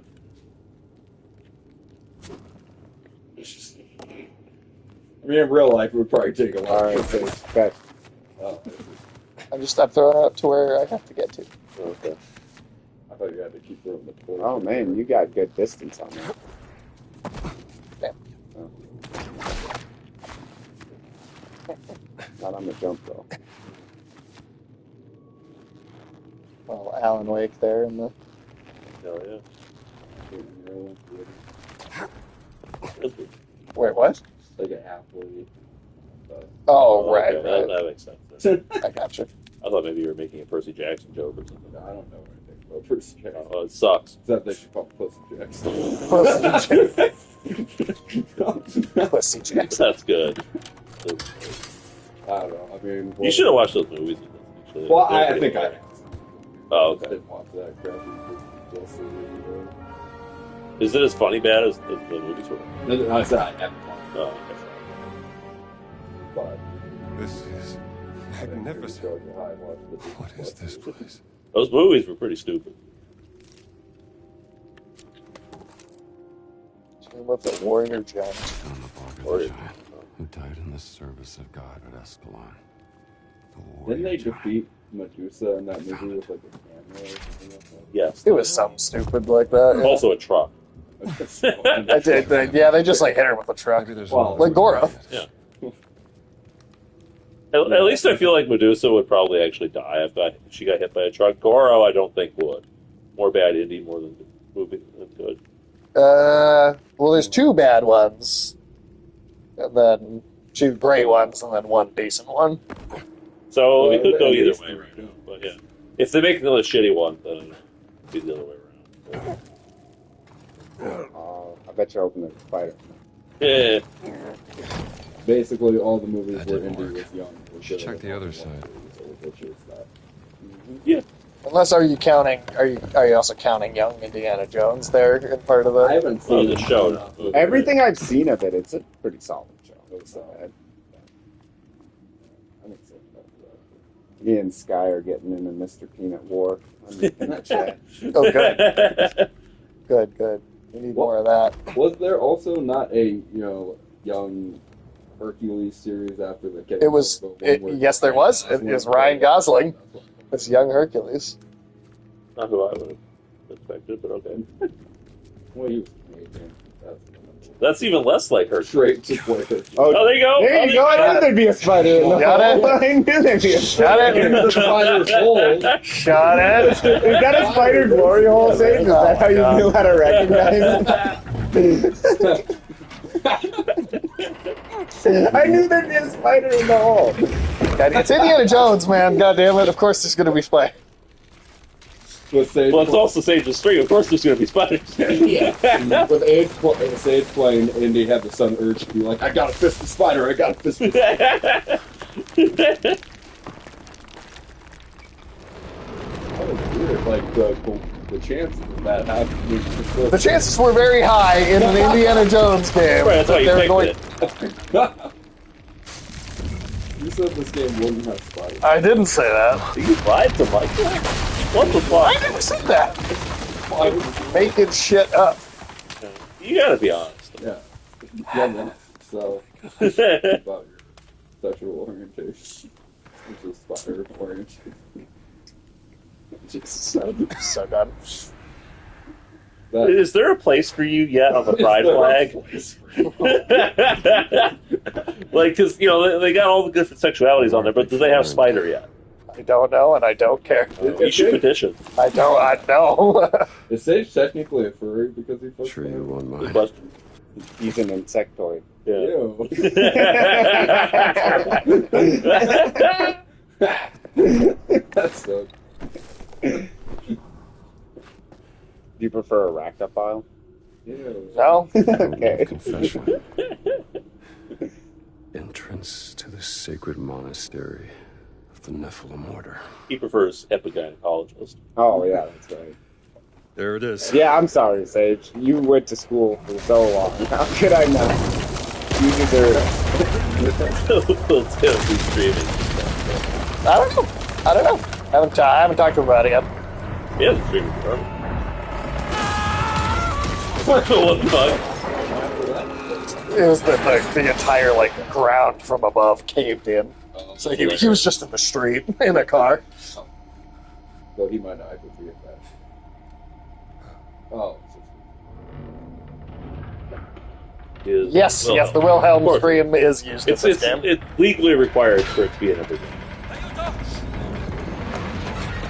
I mean, in real life, it would probably take a while. All right, so okay. Oh, I'm throwing it up to where I have to get to. Okay. I thought you had to keep throwing the toy. Oh man, you got good distance on that. Damn. Oh. Not on the jump though. Well, Alan Wake there in the. Hell yeah. Wait, what? Like a halfway. Oh, right, okay. right. That makes sense. I gotcha. I thought maybe you were making a Percy Jackson joke or something. No, I don't know anything about Percy Jackson. Oh, it sucks. Except they should call Pussy Jackson. Pussy Jackson. That's good. I don't know. I mean, You should have watched those movies. Well, I think I. Oh, I okay. didn't watch that crap. Is it as funny bad as the movies were? I said I haven't watched Oh, okay. but This is magnificent. What is this place? Those movies were pretty stupid. Tomb of the Warrior Giant. Son of Warrior. Giant, who died in the service of God at Escalon. Didn't they defeat Medusa in that movie with like a camera or something like that? Yes. It was something stupid like that. Yeah. Also a truck. They just like hit her with a truck. Like Goro. Yeah. At least I feel like Medusa would probably actually die if she got hit by a truck. Goro, I don't think would. More bad indie more than movie than good. Well, there's 2 bad ones, and then 2 great ones, and then 1 decent one. So it could go either way right now. But yeah, if they make another shitty one, then it'd be the other way around. I bet you're hoping there's a spider. Yeah. Basically, all the movies where Indy was young. Check the other side. Yeah. Unless are you also counting young Indiana Jones there in part of the? I haven't seen the show. Everything I've seen of it, it's a pretty solid show. He and Sky are getting in a Mr. Peanut war in that chat. Oh, good. Good. We need more of that. Was there also not a young Hercules series after the? It was. Yes, there was. It was Ryan Gosling. It's young Hercules. Not who I would have expected, but okay. Well, he was That's even less like her. Straight to play. Oh, there you go. There you go. I knew there'd be a spider in the hole. Got it. I knew there'd be a spider. The spider's hole. Shot it. Is that a spider glory hole, Sage? Is that how you knew how to recognize it? I knew there'd be a spider in the hole. It's Indiana Jones, man. God damn it. Of course there's going to be spiders. Well, it's also Sage's string. Of course there's going to be spiders. Yeah. With Sage playing, Indy had the sudden urge to be like, I got to fist the spider. I got to fist the spider. That was weird. Like, the chances of that happening. The chances were very high in an Indiana Jones game. Right, that's why you picked it. You said this game wouldn't have spiders. I didn't say that. You lied to Michael. What the fuck? I never said that. I was making shit up. You gotta be honest. Yeah. Yeah, so, about your sexual orientation. Which is spider orientation. So done. Is there a place for you yet on the pride flag? Like, because, they got all the different sexualities on there, but do they have spider yet? I don't know, and I don't care. You should petition. I know. Is Sage technically a furry because he fucks? Sure you won't mind. He's an insectoid. Yeah. That's so. Do you prefer a ractophile? No? Okay. Confession. Entrance to the sacred monastery of the Nephilim Order. He prefers epigynecologist. Oh, yeah, that's right. There it is. Yeah, I'm sorry, Sage. You went to school for so long. How could I not? You deserve it. I don't know. I haven't talked to him about it yet. Yeah, the streaming forever. What the fuck? It was the entire ground from above caved in. So he was just in the street in a car. Though he might not actually forget that. Oh. Yes, the Wilhelm scream is used in this game. It's legally required for it to be in every game.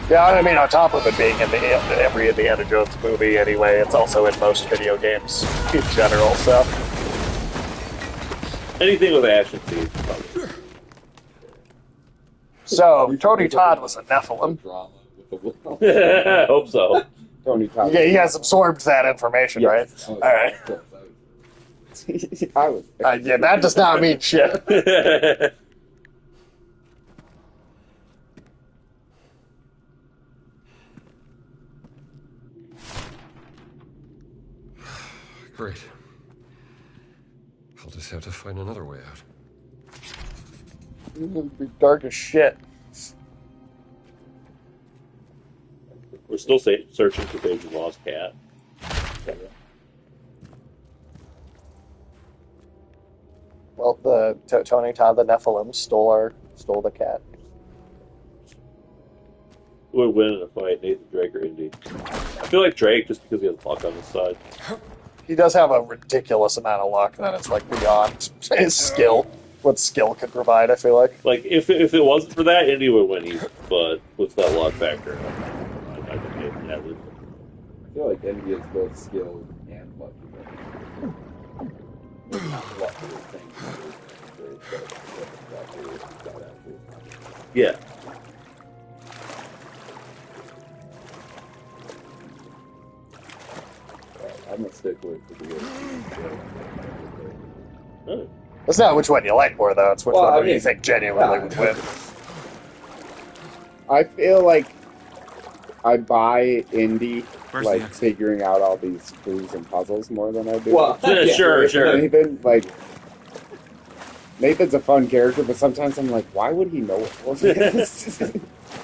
Yeah, I mean, on top of it being in every Indiana Jones movie anyway, it's also in most video games in general, so. Anything with action scenes, probably. So, Tony Todd was a Nephilim. I hope so. Tony Todd. Yeah, he has absorbed that information, right? Alright. Yeah, that does not mean shit. Great. I'll just have to find another way out. It'll be dark as shit. We're still searching for Sage's lost cat. Well, Tony Todd, the Nephilim, stole the cat. Who would win in a fight, Nathan Drake or Indy? I feel like Drake, just because he has luck on his side. He does have a ridiculous amount of luck, and it's like beyond his skill. What skill could provide, I feel like. Like, if it wasn't for that, Indy would win easy, but with that luck factor, I think Nathan has it. I feel like Indy is both skilled and lucky. Maybe not lucky is things, Yeah. I'm gonna stick with the It's not which one you like more, though. It's which one you think genuinely would win. I feel like I buy Indy like figuring out all these clues and puzzles more than I do. Well, sure. Nathan's a fun character, but sometimes I'm like, why would he know what it was?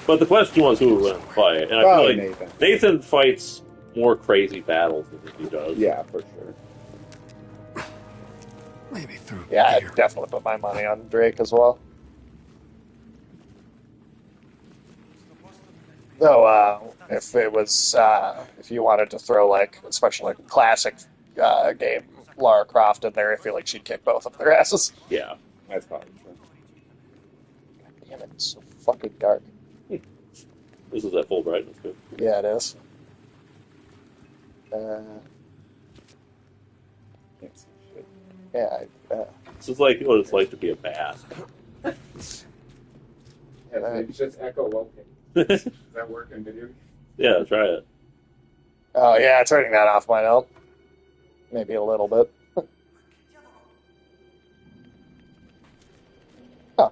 But the question was who would win the fight, and I feel like Nathan fights more crazy battles than he does. Yeah, for sure. Maybe through. Yeah, I'd definitely put my money on Drake as well. Though, if it was, if you wanted to throw like, especially like classic game Lara Croft in there, I feel like she'd kick both of their asses. Yeah, that's probably true. God damn it, it's so fucking dark. This is at full brightness, too. Yeah, it is. This is like what it's like to be a bat. Maybe just echo locating. Does that work in video? Yeah, try it. Oh, yeah, turning that off might help. Maybe a little bit. Huh.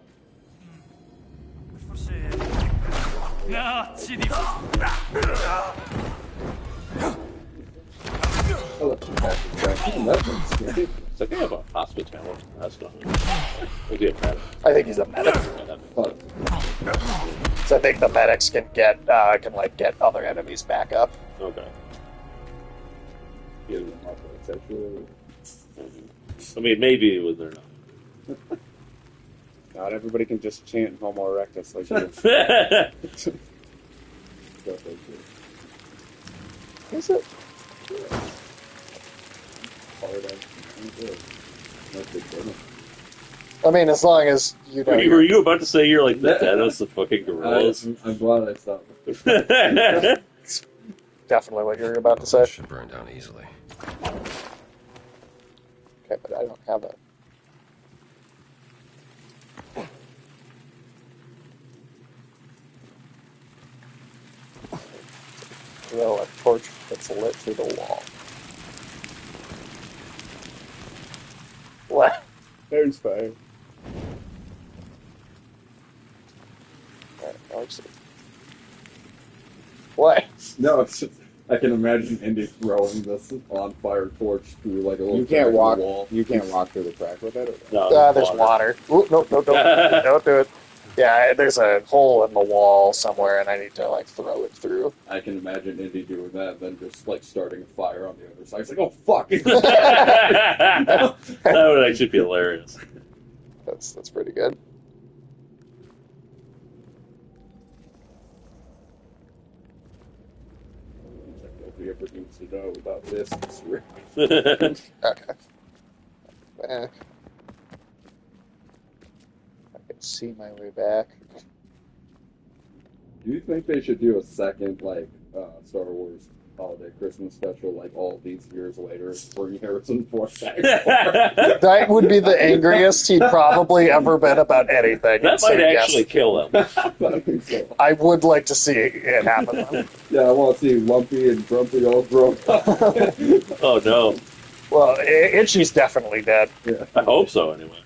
It's like I have a hospitality. That's not. Is he a medic? I think he's a medic. So I think the medics can get get other enemies back up. Okay. I mean, maybe it was there not. Not everybody can just chant Homo erectus like you. Is it? I mean, as long as you know. Were you about to say you're like the Dennis of fucking gorillas? I'm glad I stopped. Definitely what you're about to say. Should burn down easily. Okay, but I don't have it. Throw a torch that's lit through the wall. What? There's fire. Alright, Alex. What? No, it's just, I can imagine Indy throwing this on fire torch through like a little. You can't walk. Wall. You can't walk through the crack with it. No, there's water. Ooh, no, don't do it. Yeah, there's a hole in the wall somewhere, and I need to like throw it through. I can imagine Indy doing that, and then just like starting a fire on the other side. It's like, oh fuck! That would actually be hilarious. That's pretty good. Nobody ever needs to know about this. Okay. Back. I can see my way back. Do you think they should do a second like Star Wars holiday Christmas special like all these years later bring Harrison Ford back? That would be the angriest he'd probably ever been about anything. That might actually kill him. I think so. I would like to see it happen. Yeah, I want to see Lumpy and Grumpy all grown up. Oh no. Well, Itchy's definitely dead. Yeah. I hope so, anyway.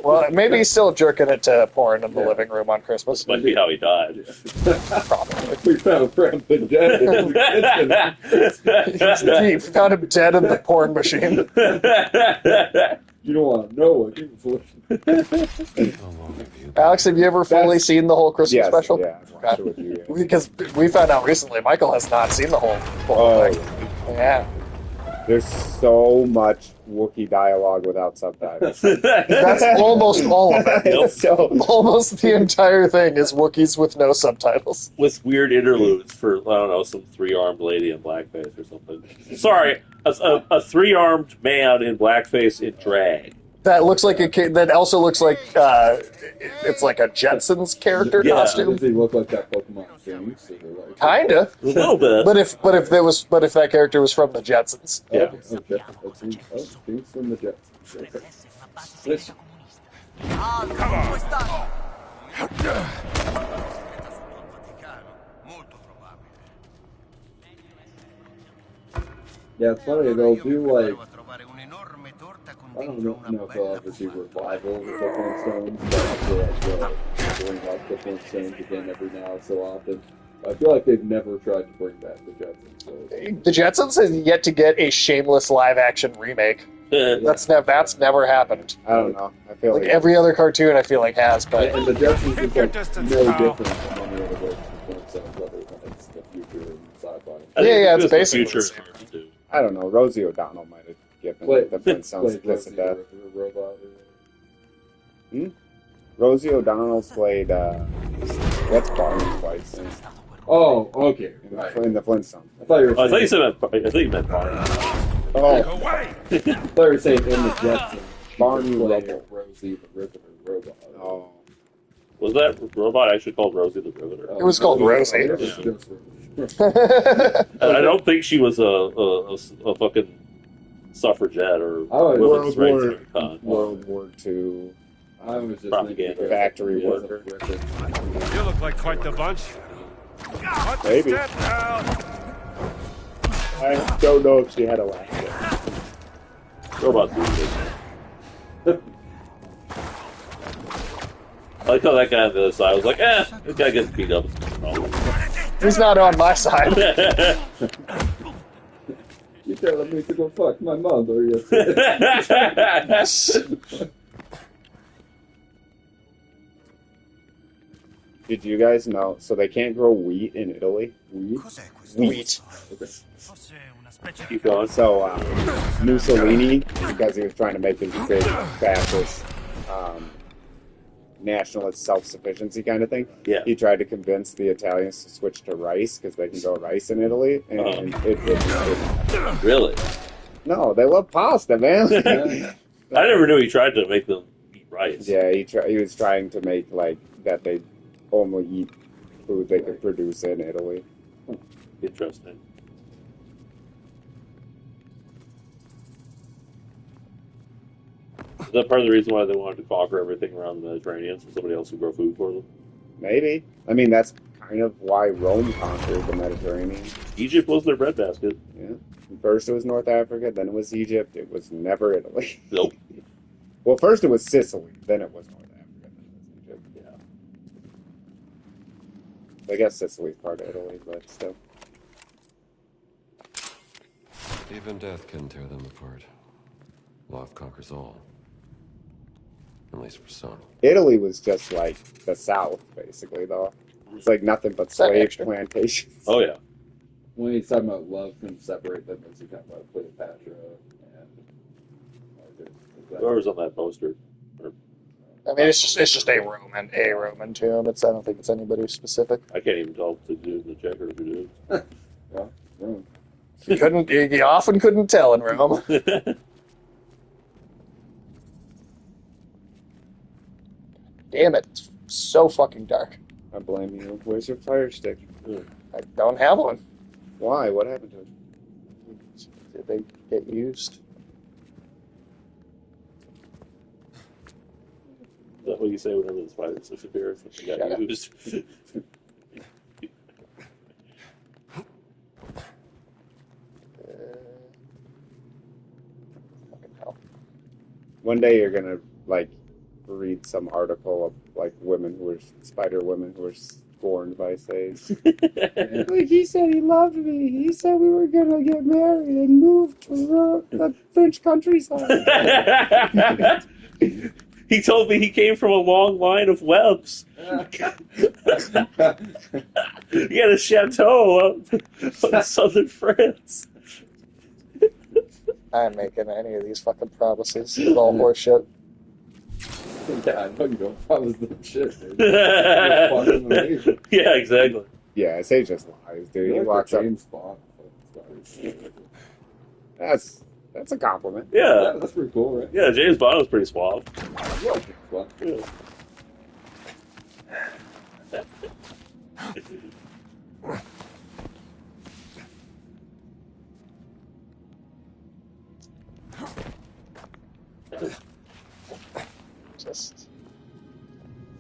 Well, maybe he's still jerking it to porn in the living room on Christmas. Might be how he died. Probably. We found Frampton dead in the kitchen. He found him dead in the porn machine. You don't want to know what he was listening. Alex, have you ever fully seen the whole Christmas special? Yeah, I've watched it with you. Yeah. Because we found out recently Michael has not seen the whole thing. Yeah. There's so much Wookiee dialogue without subtitles. That's almost all of it. Nope. So, Almost the entire thing is Wookiees with no subtitles. With weird interludes for, I don't know, some three-armed lady in blackface or something. Sorry, a three-armed man in blackface in drag. That looks like a kid. That also looks like it's like a Jetsons character costume. Does he look like that Pokemon Jinx? Like... Kinda, a little bit. But if that character was from the Jetsons, yeah. Jinx from the Jetsons. Yeah, it's funny. They'll do like. I don't know if they'll ever do revivals of the Flintstones, but I feel like they'll bring up the Flintstones again every now so often. I feel like they've never tried to bring back the Jetsons. So. The Jetsons has yet to get a shameless live-action remake. That's never happened. I don't know. I feel like every other cartoon I feel like has, but and the Jetsons is like no different from any other version of Flintstones, other than it's the future and sci-fi. Yeah, it's basically the future. I don't know. Rosie O'Donnell might have given the Flintstones a kiss of death. Rosie O'Donnell played what's Barney twice? Oh, okay. Right. In the Flintstones. I thought you meant Barney. Oh, I thought you were saying in the Jetsons. Barney played Rosie the Riveter robot. Oh. Was that robot actually called Rosie the Riveter? It was called Rosie. I don't think she was a fucking suffragette or women's rights. World War II. I was just propaganda factory worker. You look like quite the bunch. Maybe. Step down. I don't know if she had a laugh. Robot. I like how that guy on the other side was like, this guy gets beat up. He's not on my side. You telling me to go fuck my mother? Did you guys know? So they can't grow wheat in Italy. Wheat. Keep going. So Mussolini, because he was trying to make his big fascist nationalist self-sufficiency kind of thing. Yeah. He tried to convince the Italians to switch to rice because they can grow rice in Italy, and it really? No, they love pasta, man. I never knew he tried to make them eat rice. Yeah, he was trying to make like that they only eat food they could produce in Italy. Interesting. Is that part of the reason why they wanted to conquer everything around the Mediterranean so somebody else would grow food for them? Maybe. I mean, that's kind of why Rome conquered the Mediterranean. Egypt was their breadbasket. Yeah. First it was North Africa, then it was Egypt. It was never Italy. Nope. Well, first it was Sicily, then it was North Africa, then it was Egypt. Yeah. I guess Sicily's part of Italy, but still. Even death can tear them apart. Love conquers all. At least for some. Italy was just like the South, basically, though. It's like nothing but slave plantations. Oh, yeah. When he's talking about love can separate them, is he talking about Cleopatra and whoever's on that poster? I mean, it's just a Roman tomb. I don't think it's anybody specific. I can't even tell to do the checker if you do. Well, Rome. You often couldn't tell in Rome. Damn it, it's so fucking dark. I blame you. Where's your fire stick? I don't have one. Why? What happened to it? Did they get used? Is that what you say whenever the spiders disappear? If you got used. One day you're gonna like read some article of like women who were spider women who were scorned by Sage. Like he said he loved me. He said we were gonna get married and move to the French countryside. He told me he came from a long line of webs. He had a chateau up in southern France. I ain't making any of these fucking promises. It's all horseshit. Yeah, I know you don't promise them shit, dude. You're fucking amazing. Yeah, exactly. Yeah, Sage just lies, dude. He You're walks like up. James Bond. That's a compliment. Yeah. That's pretty cool, right? Yeah, James Bond was pretty suave. I like James Bond. Yeah. Just.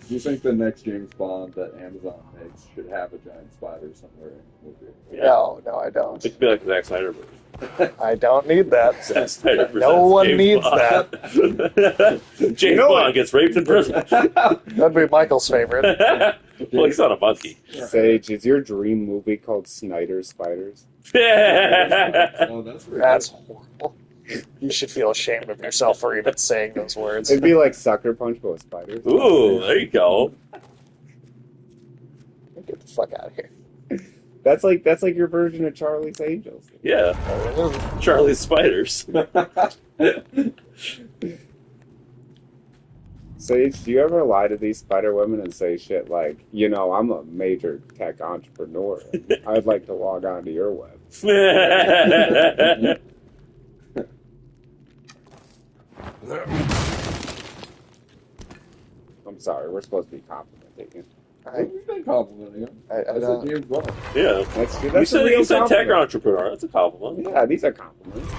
Do you think the next James Bond that Amazon makes should have a giant spider somewhere in the movie? Yeah. No, I don't. It could be like a Zack Snyder movie. I don't need that. Zack Snyder No one James needs Bond. that. James Bond gets raped in prison. That'd be Michael's favorite. Well, he's not a monkey. Sage, is your dream movie called Snyder's Spiders? Oh, that's horrible. You should feel ashamed of yourself for even saying those words. It'd be like Sucker Punch, but with spiders. Ooh, there you go. Get the fuck out of here. That's like your version of Charlie's Angels. Yeah. Charlie's Spiders. Sage, do you ever lie to these spider women and say shit like, you know, I'm a major tech entrepreneur. I'd like to log on to your web. I'm sorry, we're supposed to be complimenting you. You've been complimenting him. I said James Bond. Yeah. That's you a said, real you said tech compliment. entrepreneur. That's a compliment. Yeah, these are compliments.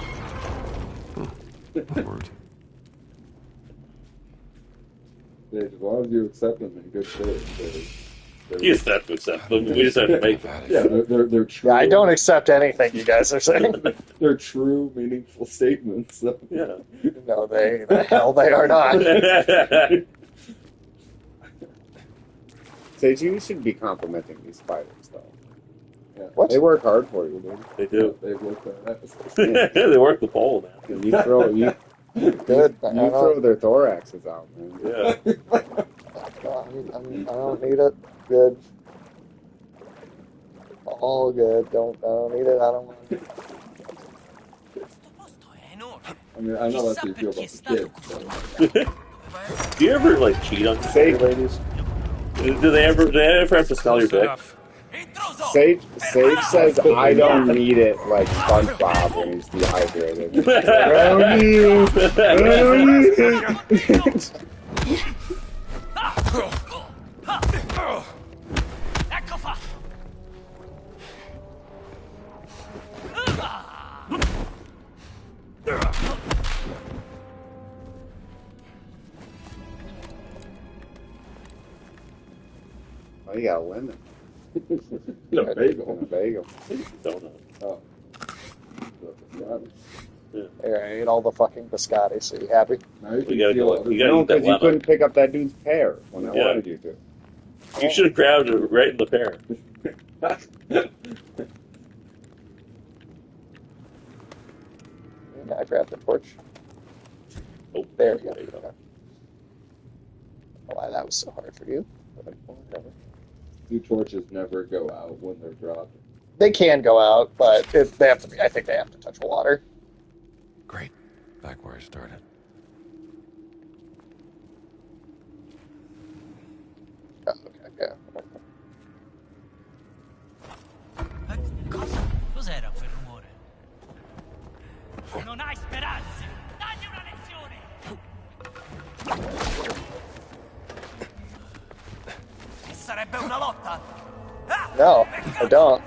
As long as you accept them in good faith. You just have to accept them. We just have to make them. Yeah, they're true. Yeah, I don't accept anything you guys are saying. They're true, meaningful statements. So. Yeah. No, the hell they are not. Sage, you should be complimenting these spiders, though. Yeah. What? They work hard for you, dude. They do. They work that. They work the pole, man. You throw Good. You throw their thoraxes out, man. Yeah. I don't need it. Good. All good. I don't need it. I don't want it. I mean, I know that's how you feel about the kids. Do you ever like cheat on your ladies? Do they ever have to smell your dick? Sage says, I don't need it like SpongeBob when he's dehydrated. I don't need it. I don't need it. Oh, you got a lemon. A bagel. A bagel. Donut. Oh. Here, I ate all the fucking biscotti, so you happy? Now you You gotta go. You gotta No, eat that because you lemon. couldn't pick up that dude's pear when I Yeah. wanted you to. You should have grabbed it right in the pear. I grabbed the torch. Oh, there you go. Okay. Why that was so hard for you? Whatever. Two torches never go out when they're dropped. They can go out, but they have to be. I think they have to touch water. Great. Back where I started. Oh, okay. Cosa? Cos'era quel rumore? Non hai speranze! Dagli una lezione! Che sarebbe una lotta? No, I don't.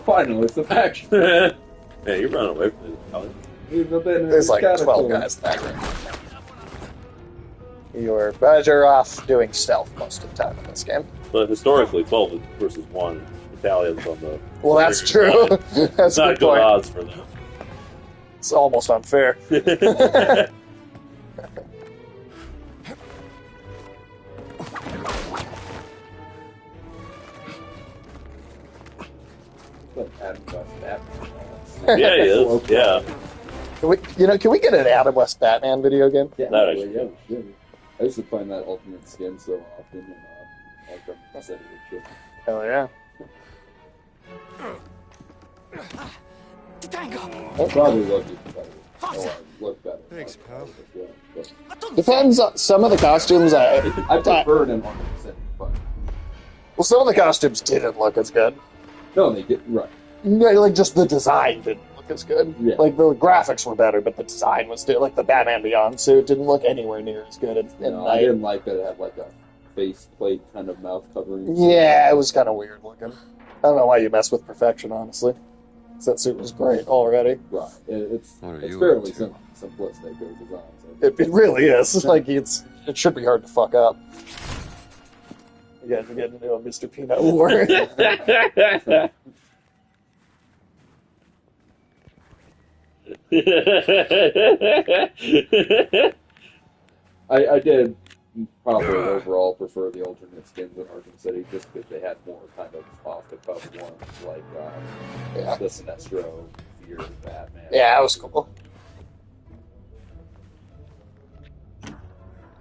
Finally, some action. Yeah, you're running away from it. There's like 12 guys in that room. You're better off doing stealth most of the time in this game. But historically, 12 versus 1 battalions on the... Well, that's true. That's a not good good point. odds for them. It's almost unfair. Yeah, he is. Yeah. Can we get an Adam West Batman video game? Yeah, That yeah. I used to find that ultimate skin so often in Arkham City. Hell yeah. Probably look even better. Or look better. Thanks, pal. Depends on some of the costumes. I preferred in Arkham City, but well, some of the costumes didn't look as good. no, they get right. Like just the design didn't look as good. Yeah. Like the graphics were better, but the design was still like the Batman Beyond suit didn't look anywhere near as good. I didn't like that it had like a face plate kind of mouth covering. Yeah, it was kind of weird looking. I don't know why you mess with perfection, honestly. That suit was great already. Right. It's fairly simplistic as design. So. It really is. Like it should be hard to fuck up. Again, we get into a Mr. Peanut war. I did probably overall prefer the alternate skins in Arkham City just because they had more kind of off-the-cuff ones, like the Sinestro, Fear, Batman. Yeah, that was cool.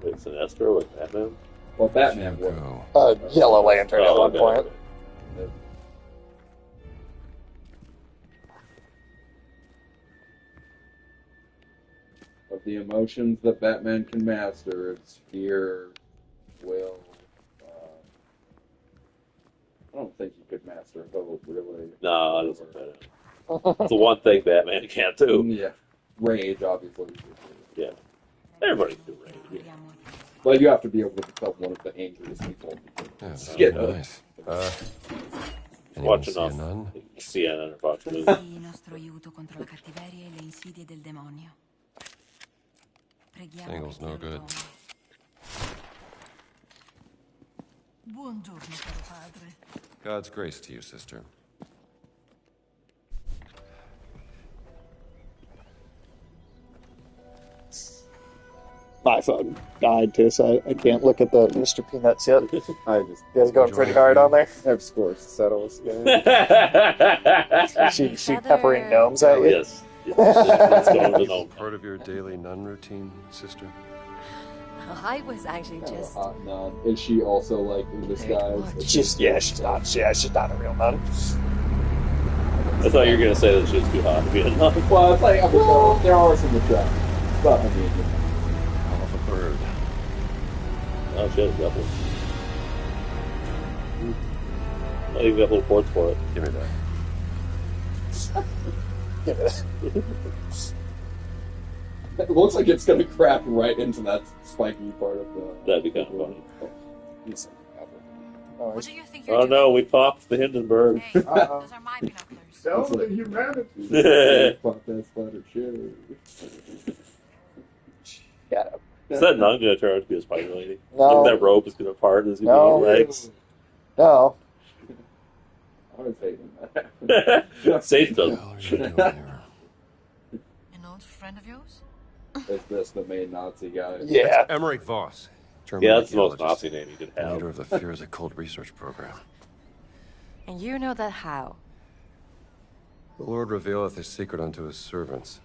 Wait, Sinestro with Batman? Well, Batman was. Yellow Lantern at one point. Of the emotions that Batman can master, it's fear, will. I don't think you could master hope, really. No, it doesn't matter. It's the one thing Batman can't do. Yeah. Rage, obviously. Yeah. Everybody can do rage. But you have to be able to become one of the angriest people. Yeah, nice. Watch enough CNN or Fox News. Il nostro aiuto contro la cattiveria e le insidie del demonio. Angle's no good. Buongiorno, caro padre. God's grace to you, sister. My phone died too, so I can't look at the Mr. Peanuts yet. I just You guys going pretty hard on there? I have scores to settle this game. she peppering gnomes at you? Yes. Let's go to Gnome. Part of your daily nun routine, sister? I was actually just. Hot nun. Is she also like in disguise? She's not a real nun. I thought you were gonna say that she was too hot to be a nun. Well, it's like there are some attractions, but I mean, Off a bird. Oh, she has a couple. I even got little ports for it. Give me that. it looks like it's gonna crack right into that spiky part of the. That'd be kind of funny. Oh, do you think Oh no, we popped the Hindenburg. Those are my binoculars. Sell the humanity. Fuck that splatter cherry. Yeah. Is that nun gonna turn out to be a spider lady? No. Like that rope is gonna part and there's gonna be legs. No. I was hating that. Satan does. An old friend of yours? Is this the main Nazi guy? Yeah. Emmerich Voss. Yeah, that's the most Nazi name you could have. Leader of the Fear's Occult Research Program. And you know that how? The Lord revealeth his secret unto his servants.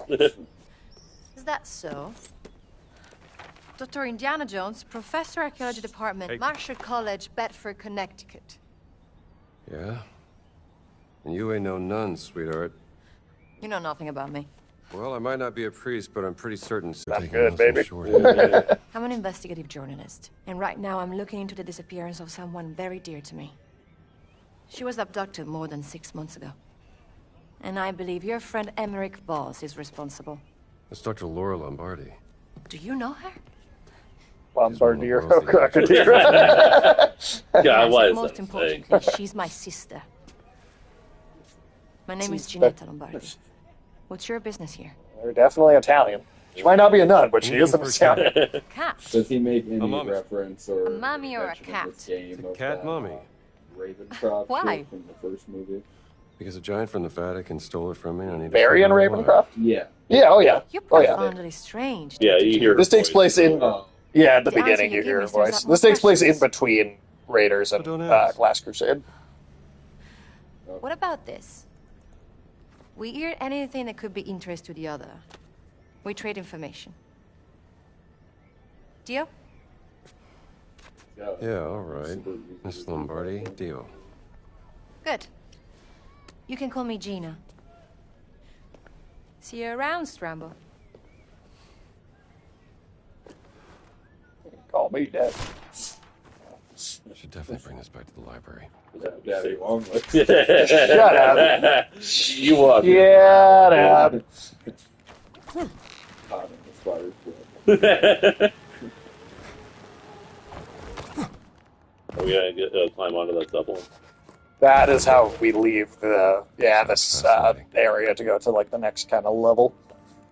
Is that so? Dr. Indiana Jones, Professor Archaeology Department, Marshall College, Bedford, Connecticut. Yeah? And you ain't no nun, sweetheart. You know nothing about me. Well, I might not be a priest, but I'm pretty certain... Not good, baby. I'm an investigative journalist, and right now I'm looking into the disappearance of someone very dear to me. She was abducted more than 6 months ago. And I believe your friend Emmerich Voss is responsible. That's Dr. Laura Lombardi. Do you know her? Lombardier Crocodile. Yeah, why is Most that importantly, she's my sister. My name is Ginetta Lombardi. What's your business here? They're definitely Italian. She might not be a nun, but she is an Italian. Cat. Does he make any reference or A mummy or a mention cat? of this game of Cat mummy. Ravencroft Why? shit from the first movie? Because a giant from the Vatican stole it from me, and I need to Barry and figure out why. Ravencroft? Yeah. Yeah, oh yeah. You're Oh yeah. profoundly strange. Yeah, you hear This takes place in... Yeah, at the The answer beginning you you give hear me her stirs voice. up This more takes place in questions. between Raiders and don't ask. Last Crusade. What about this? We hear anything that could be interest to the other. We trade information. Deal? Yeah, all right. Miss Lombardi, deal. Good. You can call me Gina. See you around, Stramble. Call me dead. I should definitely bring this back to the library. Daddy Longlegs. Shut up. You walk. Shut up. Hot in the spider's blood. Are we gonna climb onto that double? That is how we leave this area to go to like the next kind of level.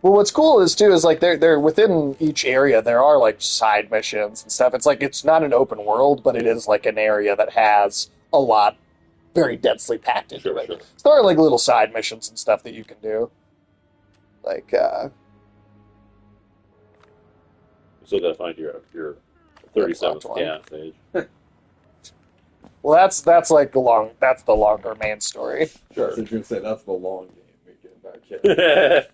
Well, what's cool is too is like they're within each area there are like side missions and stuff. It's like it's not an open world, but it is like an area that has a lot very densely packed into it. Sure. So there are like little side missions and stuff that you can do. Like you still gotta find your 37th cat stage. Well, that's like the longer main story. Sure. So you're gonna say that's the long game. We get back.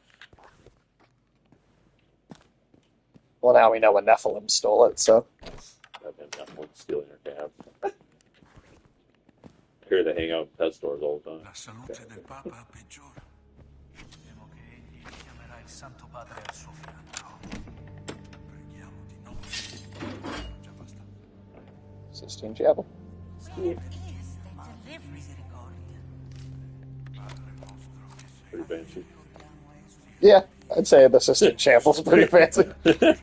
Well, now we know when Nephilim stole it, so. Nephilim stealing our cab. I hear they hang out in pet stores all the time. La salute del Papa peggiora. Temo che egli chiamerà il Santo Padre al suo fianco. Preghiamo di no. Già basta. Sistine Chapel. Pretty fancy. Yeah, I'd say the Sistine Chapel's pretty fancy. I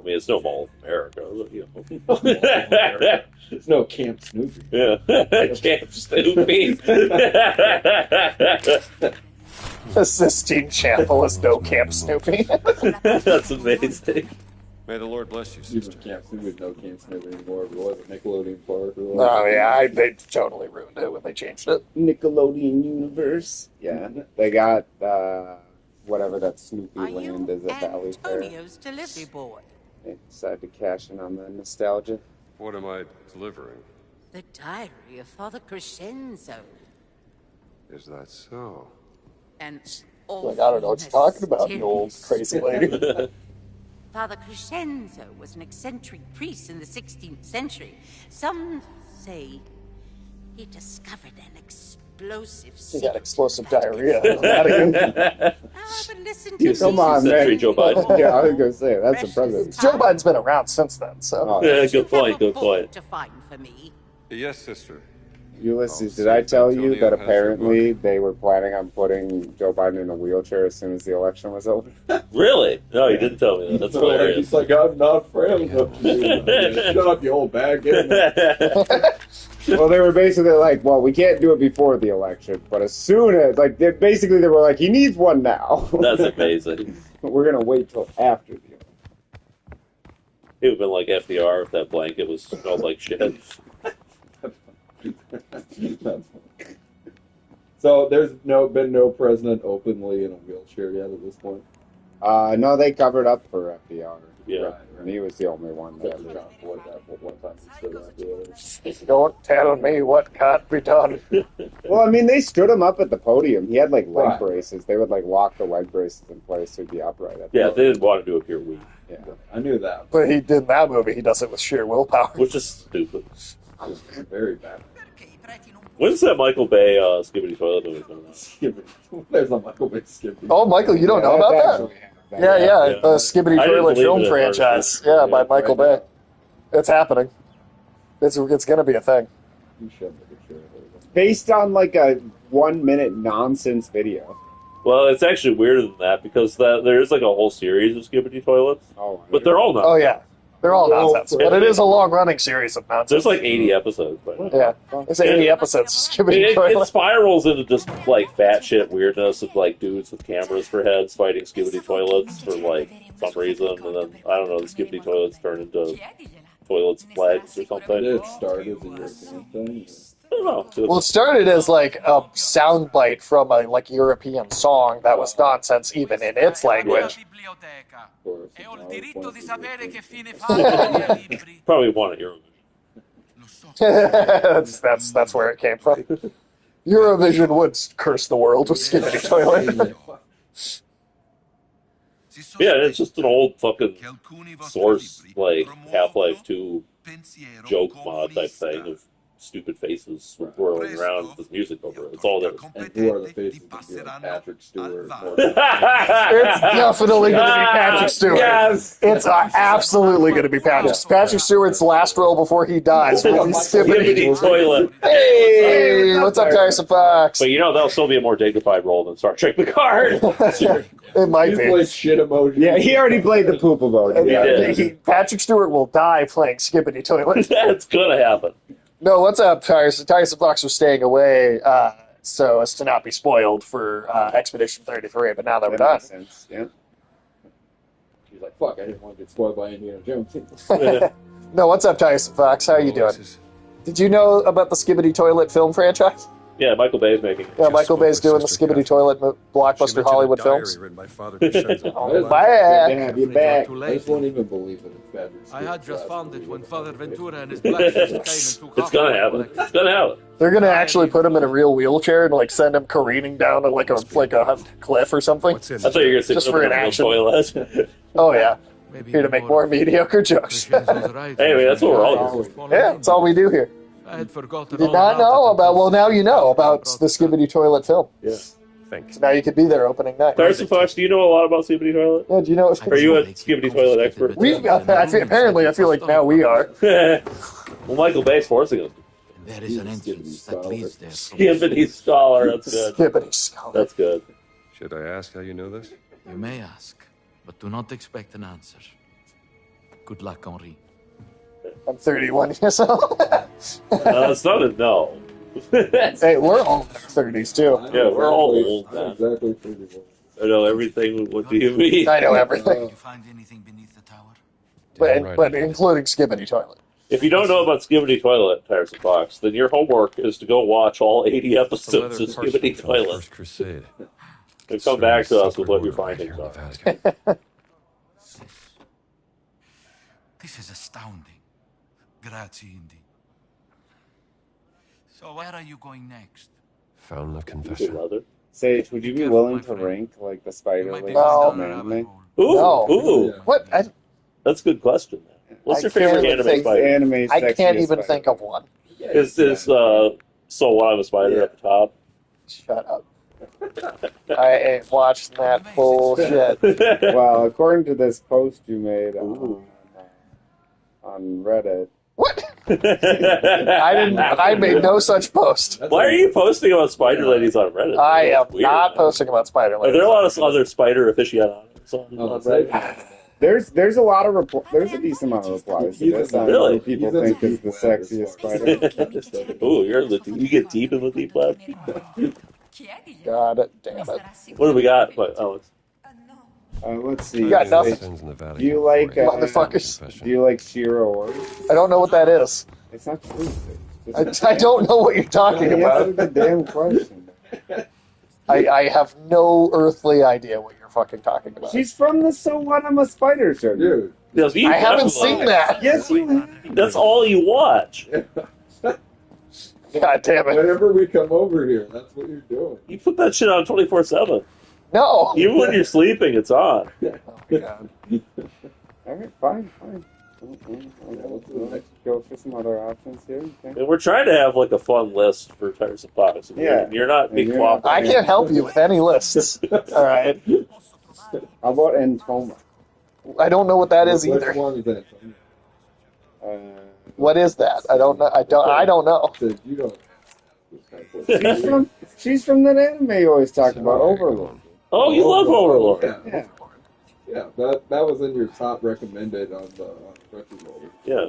mean, it's no Mall of America, you know. It's no Camp Snoopy. Yeah, Camp Snoopy. The Sistine Chapel is no Camp Snoopy. That's amazing. May the Lord bless you, sister. Camp Snoopy, no Camp Snoopy anymore. It was Nickelodeon Park. Oh yeah, they totally ruined it when they changed it. Nickelodeon Universe. Yeah, they got whatever that Snoopy land is at Valley Fair. Antonio's delivery boy. They decided to cash in on the nostalgia. What am I delivering? The diary of Father Crescenzo. Is that so? And Like, I don't know what you're talking about, you old crazy lady. Father Crescenzo was an eccentric priest in the 16th century. Some say he discovered an explosive He got explosive diarrhea. But listen to Come on, man. Joe Biden. Yeah, I was going to say, that's the president. Joe Biden's been around since then, so. Yeah, good point, good point. To find for me. Yes, sister. Ulysses, did I tell you that apparently they were planning on putting Joe Biden in a wheelchair as soon as the election was over? Really? No, you didn't tell me that. That's hilarious. He's like, I'm not frail enough to do that. Shut up, you old bag. Well, they were basically like, well, we can't do it before the election, but as soon as, like, they were like, he needs one now. That's amazing. We're going to wait till after the election. It would have been like FDR if that blanket smelled like shit. So there's been no president openly in a wheelchair yet at this point? No, they covered up for FDR. Yeah. Right. And he was the only one that ever John Ford that one time he stood up the other. Don't tell me what can't be done. Well, I mean, they stood him up at the podium. He had, like, leg Right. braces. They would, like, lock the leg braces in place so he'd be upright. At the Yeah, podium. they didn't want to do it pure weak. Yeah. I knew that. But he did in that movie, he does it with sheer willpower. Which is stupid. Very bad. When's that Michael Bay Skibbity Toilet movie coming out? There's a Michael Bay Skippy. Oh, Michael, you don't know about that? Yeah, the Skibbity I didn't Toilet believe film it at franchise. first. Yeah, by Michael Bay. It's happening. It's going to be a thing. You should make a sure. Based on, like, a 1-minute nonsense video. Well, it's actually weirder than that because there's like a whole series of Skibbity Toilets. Oh, but they're all not. Oh, yeah. They're all nonsense. But it is a long-running series of nonsense. There's like 80 episodes. Yeah. There's 80 episodes of Skibbity It Toilet. spirals into just like fat shit weirdness of like dudes with cameras for heads fighting Skibbity Toilets for like some reason, and then I don't know, the Skibbity Toilets turn into toilets flags or something. Did it start as a European thing? I don't know. Well, it started as like a soundbite from a like European song that was nonsense even in its language. Probably one at Eurovision. that's where it came from. Eurovision would curse the world with Skibbity Toilet. Yeah, it's just an old fucking source like Half-Life 2 joke mod type thing of stupid faces whirling around with music over it. It's all there. And who are the faces to be like Patrick Stewart? It's definitely going to be Patrick Stewart. Yes! It's absolutely going to be Patrick. Patrick Stewart's last role before he dies will be Skibbity Toilet. Hey, what's up, Tyson Fox? But that'll still be a more dignified role than Star Trek Picard. It might be. Played shit emoji. Yeah, he already played the poop emoji. Patrick Stewart will die playing Skibbity Toilet. That's going to happen. No, what's up, Tyson? Tyson Fox was staying away so as to not be spoiled for Expedition 33, but now that we're done. Yeah. He's like, fuck, I didn't want to get spoiled by Indiana Jones. No, what's up, Tyson Fox? How are you doing? Did you know about the Skibbity Toilet film franchise? Yeah, Michael Bay's making it. Yeah, Michael Bay's doing the Skibbity Toilet blockbuster Hollywood films. Written by Father Good Crescenzo. to have you back. I just won't even believe that it's Patrick Stewart. I had just found it when Father Ventura and his black ships came and took It's going to happen. It's going to happen. They're going to actually put him in a real wheelchair and like send him careening down a cliff or something. I thought you were going to say just for an action. toilet. Oh, yeah. Here to make more mediocre jokes. Hey, that's what we're all doing. Yeah, that's all we do here. I had forgotten. You did not know about, well, now you know about the Skibbity Toilet film. Yeah. Thanks. So now you could be there opening night. Tyson Fox, do you know a lot about Skibbity Toilet? Yeah, do you know? Are you a Skibbity Toilet expert? Apparently, I feel like now we are. Well, Michael Bay's forcing us. There is an entrance that leads there. Skibbity Scholar, that's good. Skibbity Scholar. That's good. Should I ask how you know this? You may ask, but do not expect an answer. Good luck, Henri. I'm 31 years old. It's not a no. Hey, we're all in our 30s, too. Yeah, we're all old, man. Exactly 31. I know everything. What do you mean? I know everything. Did you find anything beneath the tower? But including Skibbity Toilet. If you don't know about Skibbity Toilet, Tyson Fox, then your homework is to go watch all 80 episodes of Skibbity Toilet. First Crusade. And come back to us with what your findings are. This is astounding. Grazie, Indy. So where are you going next? Fountain of Confession. Sage, would you be willing to rank like the Spider Lady No. anime? Ooh, No. ooh. What? That's a good question. What's your favorite anime spider? I can't even think of one. Is So What I'm a Spider at the top? Shut up. I ain't watching that bullshit. Well, according to this post you made on Reddit. What? I made no such post. Why are you posting about spider ladies on Reddit? I am Weird, not man. posting about spider Are ladies. there a lot of other spider aficionados on Reddit? There's a lot of there's a decent amount of replies to this on Really? who people think is the sexiest spider. Ooh, you get deep in the deep web. God damn it. What do we got? Alex? Let's see. You got nothing. Do you like Motherfuckers. Do you like Shiro or? I don't know what that is. It's not true. I don't know what you're talking about. Answer the damn question. I have no earthly idea what you're fucking talking about. She's from the So What I'm a Spider show, dude. Yes, I haven't seen that. Yes, you have. That's all you watch. God damn it. Whenever we come over here, that's what you're doing. You put that shit on 24/7. No. Even when you're sleeping, it's on. Oh my God. All right, fine. Let's go for some other options here. Okay. And we're trying to have like a fun list for Tires of Pockets. You're not being cooperative. I can't help you with any lists. All right. How about Entoma? I don't know what that is either. Which one is that? What is that? I don't know. I don't know. You don't. She's from that anime you always talk about, Overlord. Oh, you love Overlord. Yeah, that was in your top recommended on the Crunchyroll. Yeah.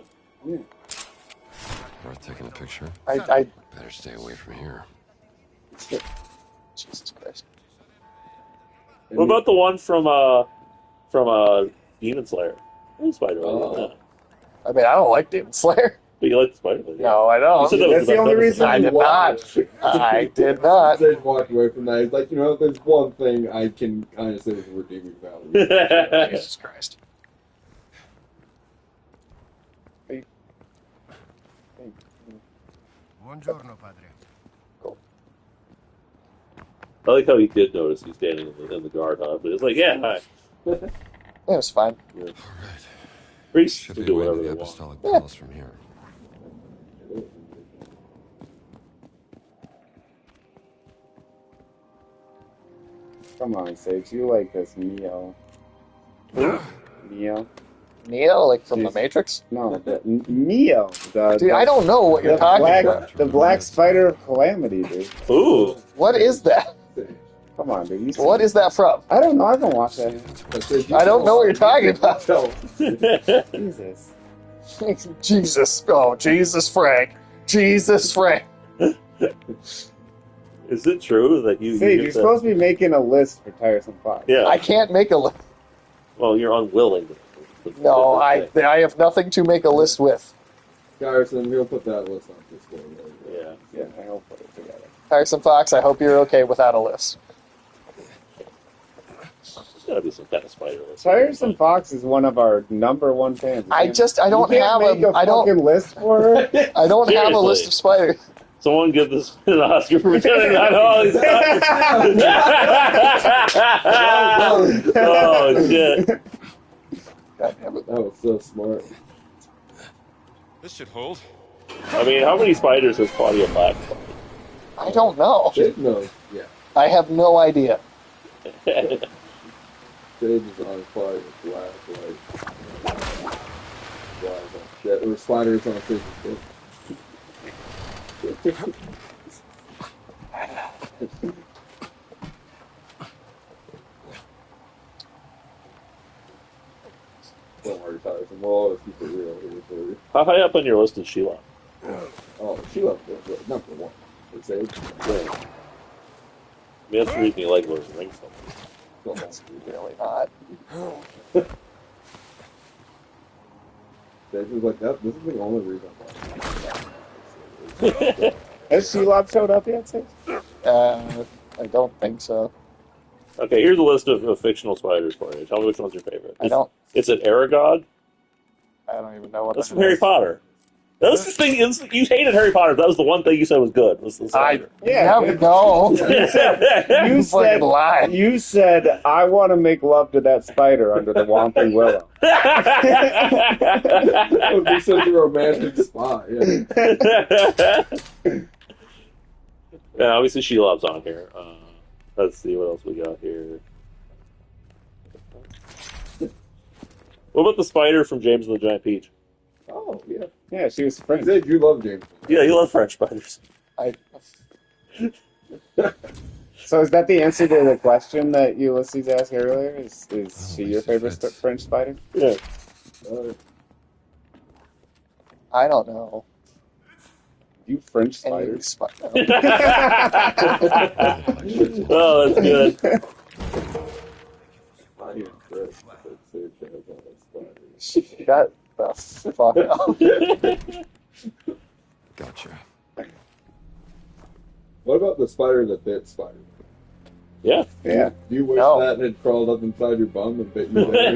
Worth taking a picture. I better stay away from here. Jesus Christ. What about the one from Demon Slayer? Spider Lady. I mean, I don't like Demon Slayer. But you like the Spider Lady. No, I don't. You said that was That's the only reason I did not. I did not. Just walk away from that. It's like, there's one thing I can kind of say is a redeeming value. Jesus Christ. Buongiorno, padre. Cool. I like how he did notice he's standing in the guard hub, but it's like, yeah, hi. It was fine. Yeah. All right. Priests Should can be do away to whatever the they want. Apostolic Palace from here. Come on, Sage. You like this Neo. Who? Neo? Neo, like from the Matrix? No, Neo. Dude, I don't know what you're talking about. The Black Spider of Calamity, dude. Ooh. What is that? Come on, dude. What is that from? I don't know. I haven't watched that. I don't know what you're talking about. Jesus. Jesus. Oh, Jesus, Frank. Jesus, Frank. Is it true that you... Sage, you're supposed to be making a list for Tiresome Fox. Yeah. I can't make a list. Well, you're unwilling. No, I have nothing to make a list with. Garrison, we'll put that list on Discord later. Yeah, I'll put it together. Tiresome Fox, I hope you're okay without a list. There's gotta be some kind of spider list. Tiresome Fox is one of our #1 fans. I don't have fucking list for her. I don't have a Seriously. list of spiders. Someone give this an Oscar for pretending not all these Oh, shit. God damn it. That was so smart. This should hold. I mean, how many spiders has Claudia Black? I don't know. Sage knows. Yeah. I have no idea. Sage is on fire with black, shit. There were spiders on Sage's dick. Don't worry, Tyson. We'll always keep it real here for you. How high up on your list is Sheila? Oh, Sheila, number one. It's Sage. Yeah. I mean, that's the reason you like Lord of the Rings so much. That's really not. Sage was like, this is the only reason I'm watching. Has Shelob showed up yet, Sage? I don't think so. Okay, here's a list of fictional spiders for you. Tell me which one's your favorite. I don't. Is it Aragog? I don't even know what That's that from Harry is. Potter. That was the thing. You hated Harry Potter. That was the one thing you said was good. Was the spider. No. You said, I want to make love to that spider under the Whomping Willow. That would be such a romantic spot, yeah. Yeah, obviously Shelob's on here. Let's see what else we got here. What about the spider from James and the Giant Peach? Oh, yeah. Yeah, she was French. You love James. Yeah, you love French spiders. So is that the answer to the question that Ulysses asked earlier? Is she your favorite French spider? Yeah. I don't know. You French spiders. Oh, that's good. Shut the fuck up. Gotcha. What about the spider that bit Spider? Yeah. Yeah. Do you wish that had crawled up inside your bum and bit you there?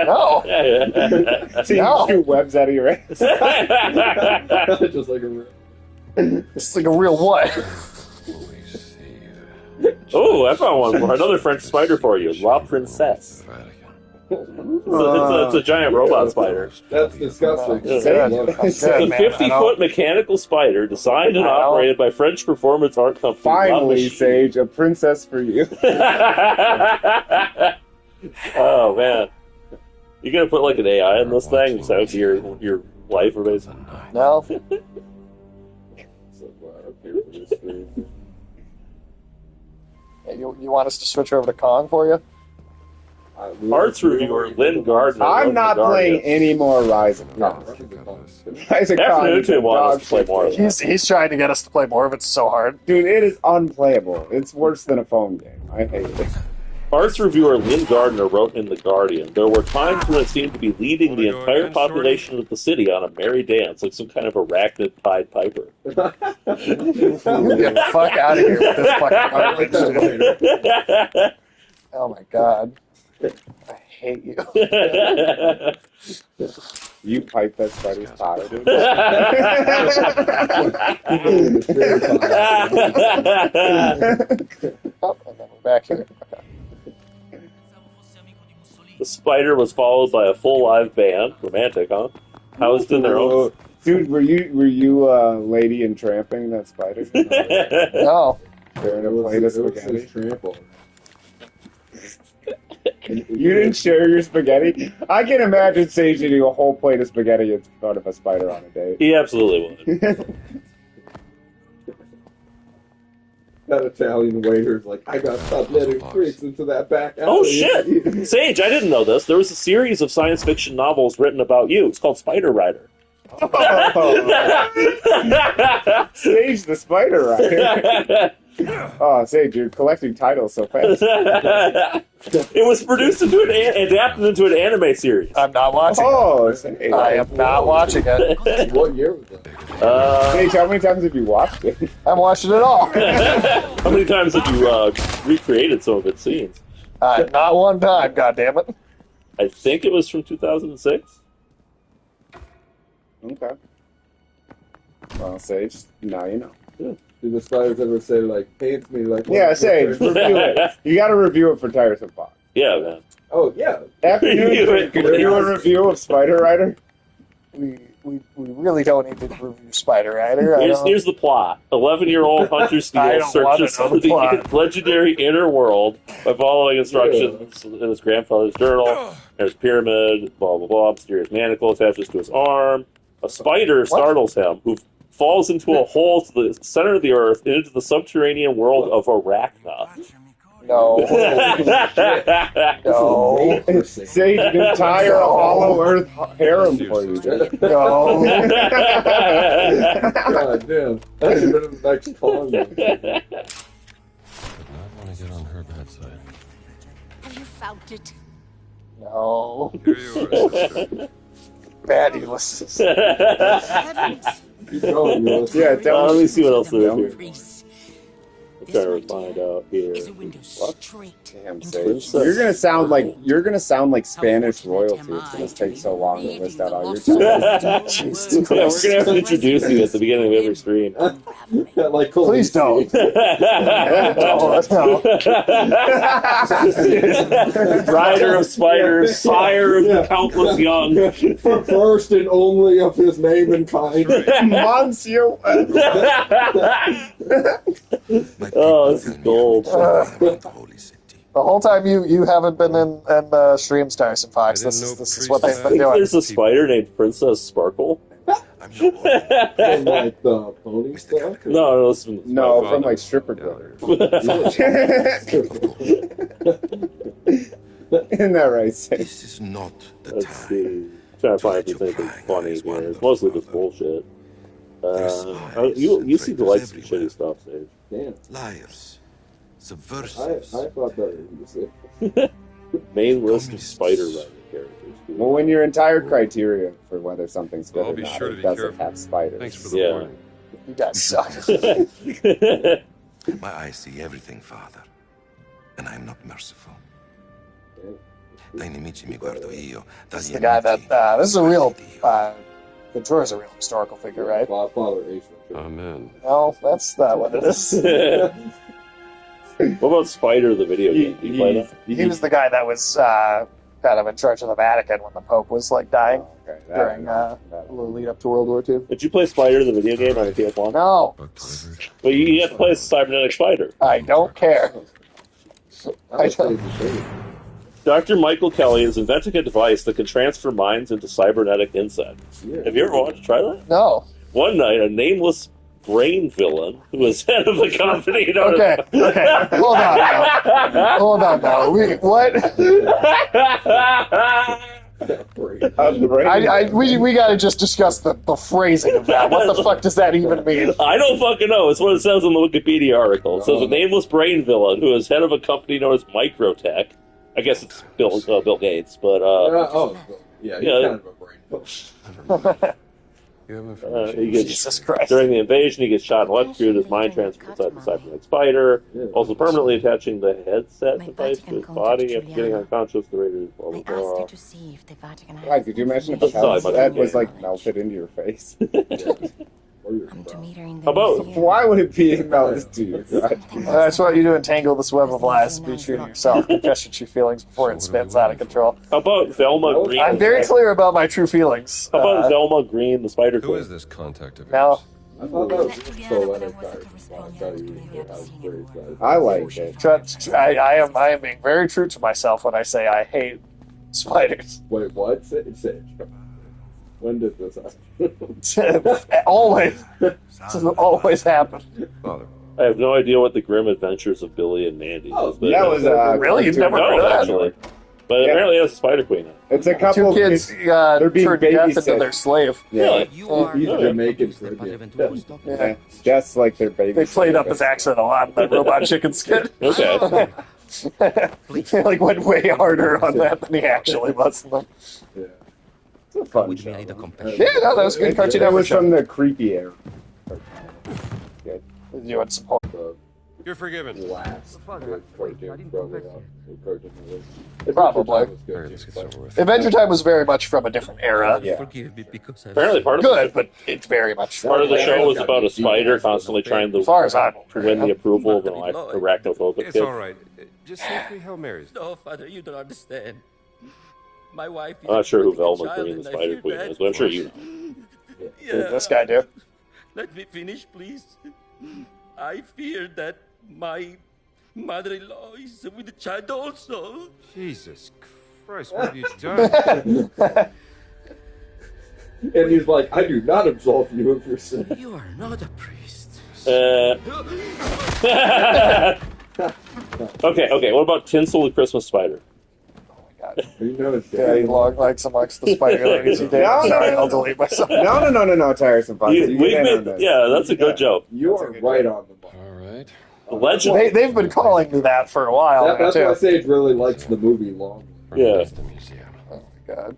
No. So you shoot webs out of your ass. Just like a real... It's like a real what? Oh, I found one more. Another French spider for you. La Princesse. It's a giant robot spider. That's disgusting. It's a 50-foot mechanical spider designed and operated by French performance art company. Finally, Sage, a princess for you. Oh, man. You gonna put like an AI in this thing so your life or basically? No. Hey, you want us to switch over to Kong for you? Arts reviewer Lynn Gardner. I'm not playing any more Rise of Kong. Rise of Kong is a dog shit. He's trying to get us to play more of it. It's so hard. Dude, it is unplayable. It's worse than a phone game. I hate it. Arts reviewer Lynn Gardner wrote in The Guardian, there were times when it seemed to be leading the entire population of the city on a merry dance, like some kind of arachnid Pied Piper. Get the fuck out of here with this fucking garbage. Oh my god. I hate you. You pipe that spider's tire, dude. Oh, and then we're back here. Okay. The spider was followed by a full live band. Romantic, huh? Housed in their own... Dude, were you Lady in Tramping that spider? No. They're in a plate of spaghetti. You didn't share your spaghetti? I can imagine Sage eating a whole plate of spaghetti in front of a spider on a date. He absolutely would. That Italian waiter's like, I got stop letting freaks into that back alley. Oh shit! Sage, I didn't know this. There was a series of science fiction novels written about you. It's called Spider Rider. Sage the Spider Rider. Oh, Sage, you're collecting titles so fast. It was produced into adapted into an anime series. I'm not watching it. I am not watching it. What year was it? Sage, how many times have you watched it? I'm watching it all. How many times have you recreated some of its scenes? Not one time, goddammit. I think it was from 2006. Okay. Well, Sage, now you know. Yeah. Do the spiders ever say, like, paint me like... Yeah, Sage, review it. You gotta review it for Tiresome Fox. Yeah, man. Oh, yeah. Afternoon, could you do a review of Spider Rider? We really don't need to review Spider Rider. Here's the plot. 11-year-old Hunter Steele searches for the legendary inner world by following instructions in his grandfather's journal. There's pyramid, blah, blah, blah, mysterious manacle attaches to his arm. A spider startles him, who falls into a hole to the center of the earth into the subterranean world of Arachna. No. No. Sage, an entire Hollow Earth harem for you, dude. No. God damn. That's been the next call. I want to get on her bad side. Have you found it? No. Here you are, sister. Bad Ulysses. Keep going, Ulysses. Yeah, tell let me. me see what else there is. Reese, I'm trying to find out here. is a window straight Damn, into Sage. the You're gonna sound like Spanish royalty. It's gonna take so long to list out all your titles. Jesus Yeah, we're Christ. gonna have to introduce you at the beginning of every stream. Yeah, like, Please don't. Rider of spiders, sire of countless young. For first and only of his name and kind. Monsieur. Oh, this is gold. The whole time you haven't been in streams, Tiresome Fox. This is what they've been doing. There's a spider named Princess Sparkle. From like the pony stuff? No, it's from from like Stripper Brothers. Isn't that right, Sage? This is not the Let's time. see. Trying to find if there's anything funny here. It's mostly just bullshit. You seem to like some shitty stuff, Sage. Damn. Liars. I Subversives. thought that was it. Main list of spider writing characters. Well, when your entire criteria for whether something's good I'll or be not sure to it be doesn't careful. have spiders. Thanks for the Yeah. warning. You guys suck. My eyes see everything, Father. And I'm not merciful. Dai nemici mi guardo io. This is the guy that this is a real Ventura's a real historical figure, right? Father Ace. Amen. No, that's not what it is. What about Spider, the video game? You play that? He was the guy that was kind of in charge of the Vatican when the Pope was like dying during a little lead up to World War II. Did you play Spider, the video game on the PS1? No, Well, you have to play as a cybernetic spider. I don't care. I don't. Dr. Michael Kelly is inventing a device that can transfer minds into cybernetic insects. Have you ever wanted to try that? No. One night, a nameless brain villain who was head of the company. Okay. Hold on now. What? We got to just discuss the phrasing of that. What the fuck does that even mean? I don't fucking know. It's what it says in the Wikipedia article. It says a nameless brain villain who is head of a company known as Microtech. I guess it's Bill Gates, but he's kind of a brain. He gets, Jesus Christ. During the invasion, he gets shot and electrocuted. His mind transferred inside the cybernetic spider, also permanently attaching the headset device to his body. After getting unconscious, the Raiders, blah, blah, blah. Why, could you imagine if that was like melted into your face? How about why would it be melted to you? That's what you do in Tangle this Web of Lies. Be true to yourself. Confess your true feelings before it spins out of control. How about Velma Green? I'm very clear about my true feelings. How about Velma Green, the Spider Who Queen? is this contact of yours? Now, I thought that was poetic. I was pretty excited. I liked it. I am being very true to myself when I say I hate spiders. Wait, what? Sage. When did this happen? Always. This has always happened. Father. I have no idea what the grim adventures of Billy and Mandy is. But that was really? You've never heard of that? Actually. But apparently it has a spider queen in it. It's a couple Two kids they're being turned death into babysat. their slave. Yeah. He's Jamaican Caribbean. Yeah. Just like their baby. They played up his accent a lot in that Robot Chicken skit. Okay. They went way harder on that than he actually was in them. Yeah. It's a fun show. Yeah, no, that was a good Cartoon That Network was show. from the creepy era. Good. You had some You're forgiven. Last good cartoon, probably. Probably. Adventure Time was very much from a different era. Yeah. Apparently part of Good, but it's very much part of the show was about a spider constantly trying to as far as I'm win the approval of an arachnophobic It's kid. all right. Just say 3 Hail Marys. No, Father, you don't understand. My wife is I'm not sure who Velma child Green, the and I Spider feel Queen, bad is, but I'm sure for you her. know. Yeah. This guy do. Let me finish, please. I fear that my mother-in-law is with the child also. Jesus Christ, what have you done? And he's like, I do not absolve you of your sin. You are not a priest. Okay, what about Tinsel the Christmas Spider? You know it's Daddy long legs amongst the spider ladies you did. Sorry, I'll delete myself. No, Tiresome Fox. Yeah, that's a good joke. You are right on the mark. All right. The legend. They've been calling me that for a while. That's now, why too. Sage really likes the movie long. Yeah. Oh my god.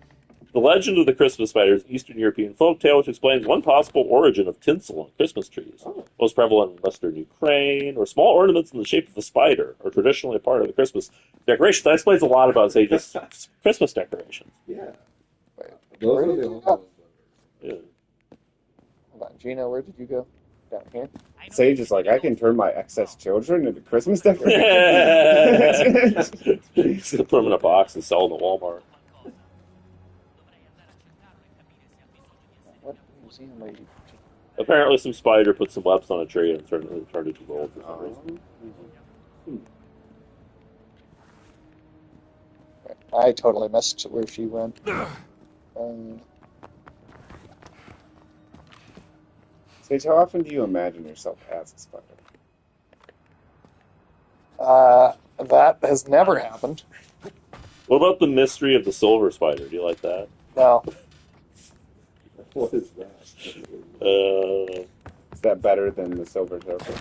The legend of the Christmas spider is an Eastern European folktale which explains one possible origin of tinsel on Christmas trees. Most prevalent in Western Ukraine, where small ornaments in the shape of a spider are traditionally a part of the Christmas decoration. That explains a lot about Sage's Christmas decorations. Yeah. Where did you go? Yeah. Hold on, Gina, where did you go? Down here? Sage is like, I can turn my excess children into Christmas decorations. Put them in a box and sell them at Walmart. What museum are you? Apparently, some spider put some webs on a tree and turned it into gold for some reason. I totally missed where she went. Sage, how often do you imagine yourself as a spider? That has never happened. What about the mystery of the silver spider? Do you like that? No. What is that? Is that better than the Silver Surfer?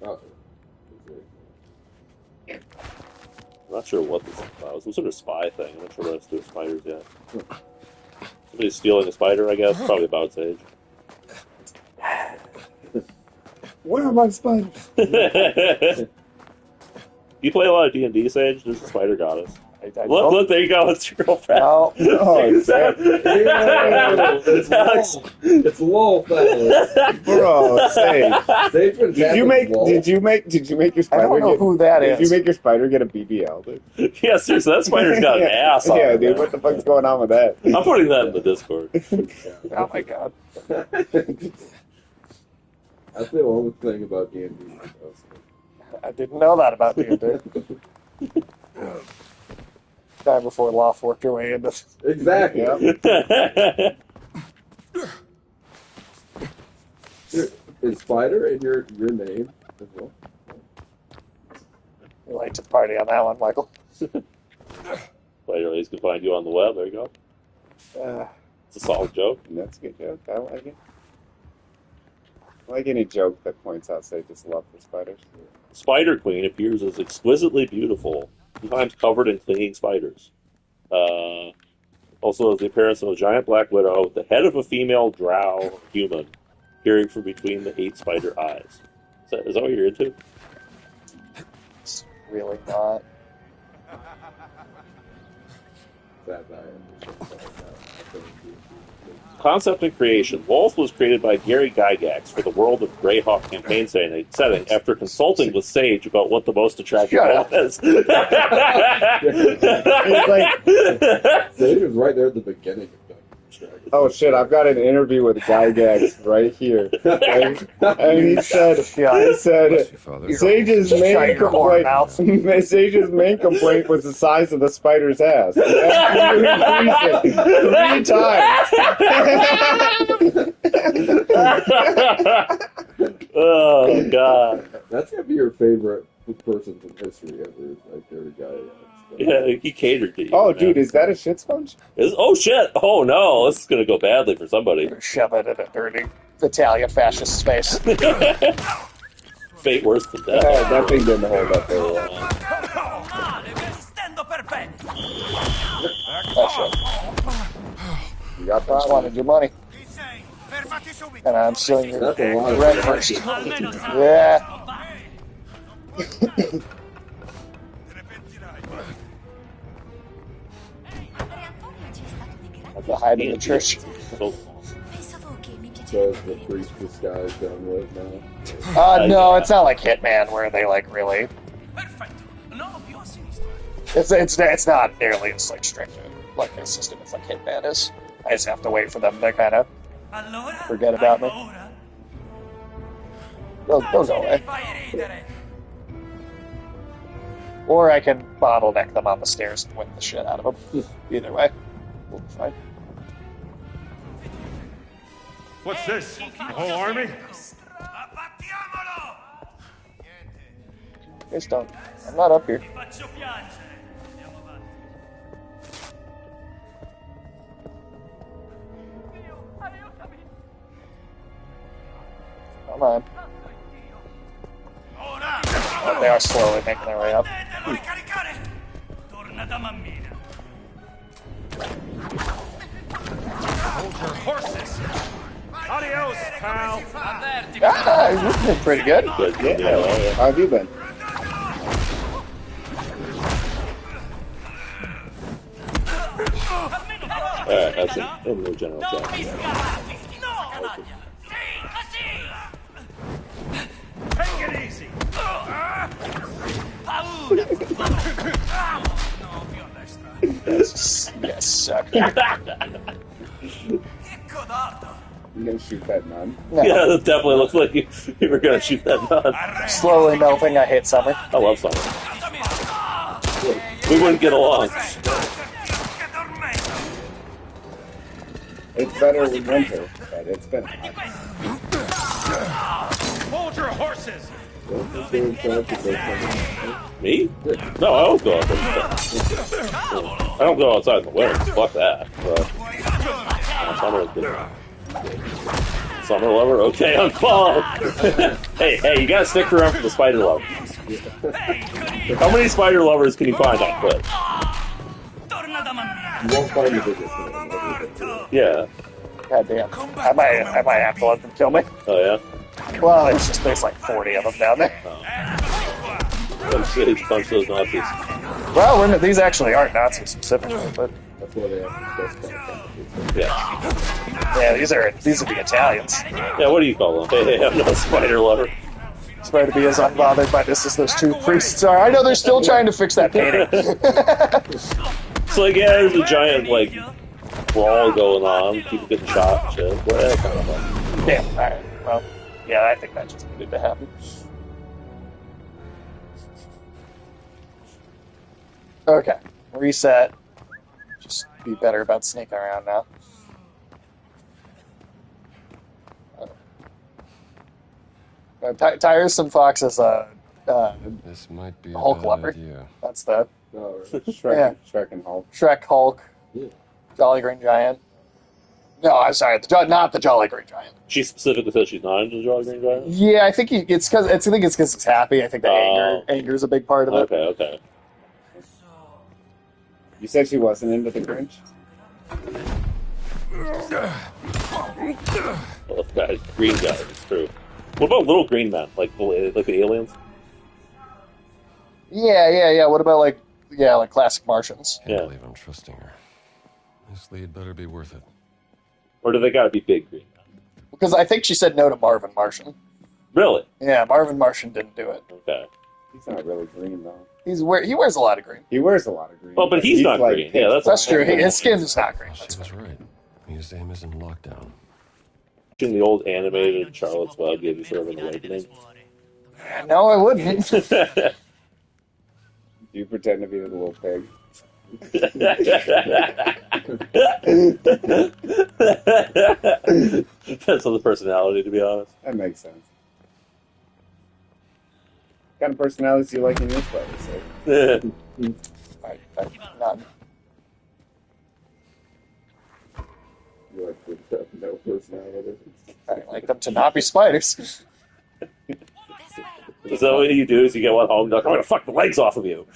Oh. I'm not sure what this is about. Some sort of spy thing. I'm not sure what it's to do with spiders yet. Somebody's stealing a spider, I guess. Probably about Sage. Where are my spiders? You play a lot of D&D, Sage? There's a spider goddess. Look, there you go. It's your girlfriend. No. Oh, It's low, fellas. bro, Sage. They've been Did you make your I spider don't know who that Did is. you make your spider get a BBL, dude? Yeah, seriously, that spider's got an ass on Yeah, it. dude, man. what the fuck's going on with that? I'm putting that in the Discord. Oh my god. That's the only thing about D&D. I didn't know that about D&D. Time before Loft worked your way into. Exactly. Is Spider in your name as well? You like to party on that one, Michael. Spider ladies can find you on the web. There you go. It's a solid joke. That's a good joke. I like it. I like any joke that points out Sage's love for spiders. Spider Queen appears as exquisitely beautiful, sometimes covered in clinging spiders. Also, the appearance of a giant black widow, the head of a female drow human, peering from between the 8 spider eyes. Is that what you're into? It's really not. Concept and creation. Wolf was created by Gary Gygax for the World of Greyhawk campaign setting after consulting with Sage about what the most attractive wolf is. Sage was right there at the beginning of that. Oh shit! I've got an interview with Gygax right here. Right? And he said, Sage's main complaint, Sage's main complaint was the size of the spider's ass. He asked you to increase it 3 times. Oh god! That's gotta be your favorite person from history ever. Like every guy. Yeah, he catered to you. Oh, dude, is that a shit sponge? Oh shit! Oh no, this is gonna go badly for somebody. Shove it in a dirty Italian fascist space. Fate worse than death. Yeah, that thing didn't hold up very well. You got that? I wanted your money. And I'm stealing your rent first. Yeah. I have to hide in the church. So is the priest disguise done with now? No, it's not like Hitman where they like really. It's not nearly as like strict like their system as like Hitman is. I just have to wait for them to kind of forget about me. They'll go away. Or I can bottleneck them on the stairs and win the shit out of them. Either way, we'll be fine. What's this? The whole army? Please don't. I'm not up here. Come on. Oh, they are slowly making their way up. Hold your horses! Adios, pal! You've been pretty good. Yeah. How have you been? Alright, that's a little general check. Take it easy! Yes, suck. You gonna shoot that nun? No. Yeah, that definitely looks like you were gonna shoot that nun. Slowly melting, I hate summer. I love summer. We wouldn't get along. It's better with winter, but it's been hot. Hold your horses! Me? No, I don't go outside. I don't go outside in the winter. Fuck that. Summer is good. Summer lover? Okay, I'm called. hey, you gotta stick around for the spider lover. How many spider lovers can you find on foot? You won't find the biggest one. Yeah. God damn. I might have to let them kill me. Oh, yeah? Well, it's just there's like 40 of them down there. Some cities punch those Nazis. Well, these actually aren't Nazis specifically, but that's why they have the best. Yeah, these are the Italians. Yeah, what do you call them? Hey, I'm no spider lover. Try to be as unbothered by this as those two priests are. I know they're still trying to fix that painting. So like, yeah, there's a giant like brawl going on. People getting shot and shit. Well, that kind of fun. Yeah. All right. Well, yeah, I think that just needed to happen. Okay. Reset. Just be better about sneaking around now. Tiresome Fox is a this might be Hulk a bad lover. idea. That's the Shrek and Hulk. Shrek, Hulk, Jolly Green Giant. No, I'm sorry, not the Jolly Green Giant. She specifically said she's not into the Jolly Green Giant. Yeah, I think it's because it's happy. I think the anger is a big part of it. Okay. You said she wasn't into the Grinch? Well, that green guy, it's true. What about little green men, like the aliens? Yeah. What about like classic Martians? Can't believe I'm trusting her. This lead better be worth it. Or do they gotta be big green men? Because I think she said no to Marvin Martian. Really? Yeah, Marvin Martian didn't do it. Okay. He's not really green though. He wears a lot of green. He wears a lot of green. Oh, but he's not like green. Yeah, that's true. His skin is not green. She was right. museum is in lockdown. Watching the old animated Charlotte's Web gave you sort of an awakening. No, I wouldn't. Do you pretend to be the little pig? Depends on the personality, to be honest. That makes sense. What kind of personalities do you like in your spiders? None. You like to have no personality? I like them to not be spiders. So what you do is you get one home, you're like, I'm gonna fuck the legs off of you.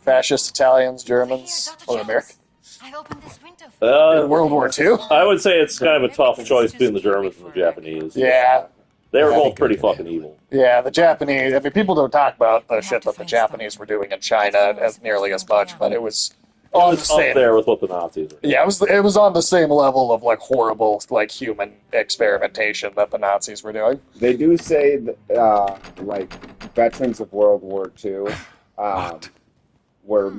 Fascist Italians, Germans, or Americans. I've opened this window. In World War II? I would say it's kind of a tough choice between the Germans and the Japanese. Yeah. They were both pretty fucking evil. Yeah, the Japanese, I mean, people don't talk about the shit that the Japanese were doing in China as nearly as much, but it was on the same. Up there with what the Nazis were. Yeah, it was on the same level of, like, horrible, like, human experimentation that the Nazis were doing. They do say that, like, veterans of World War II were...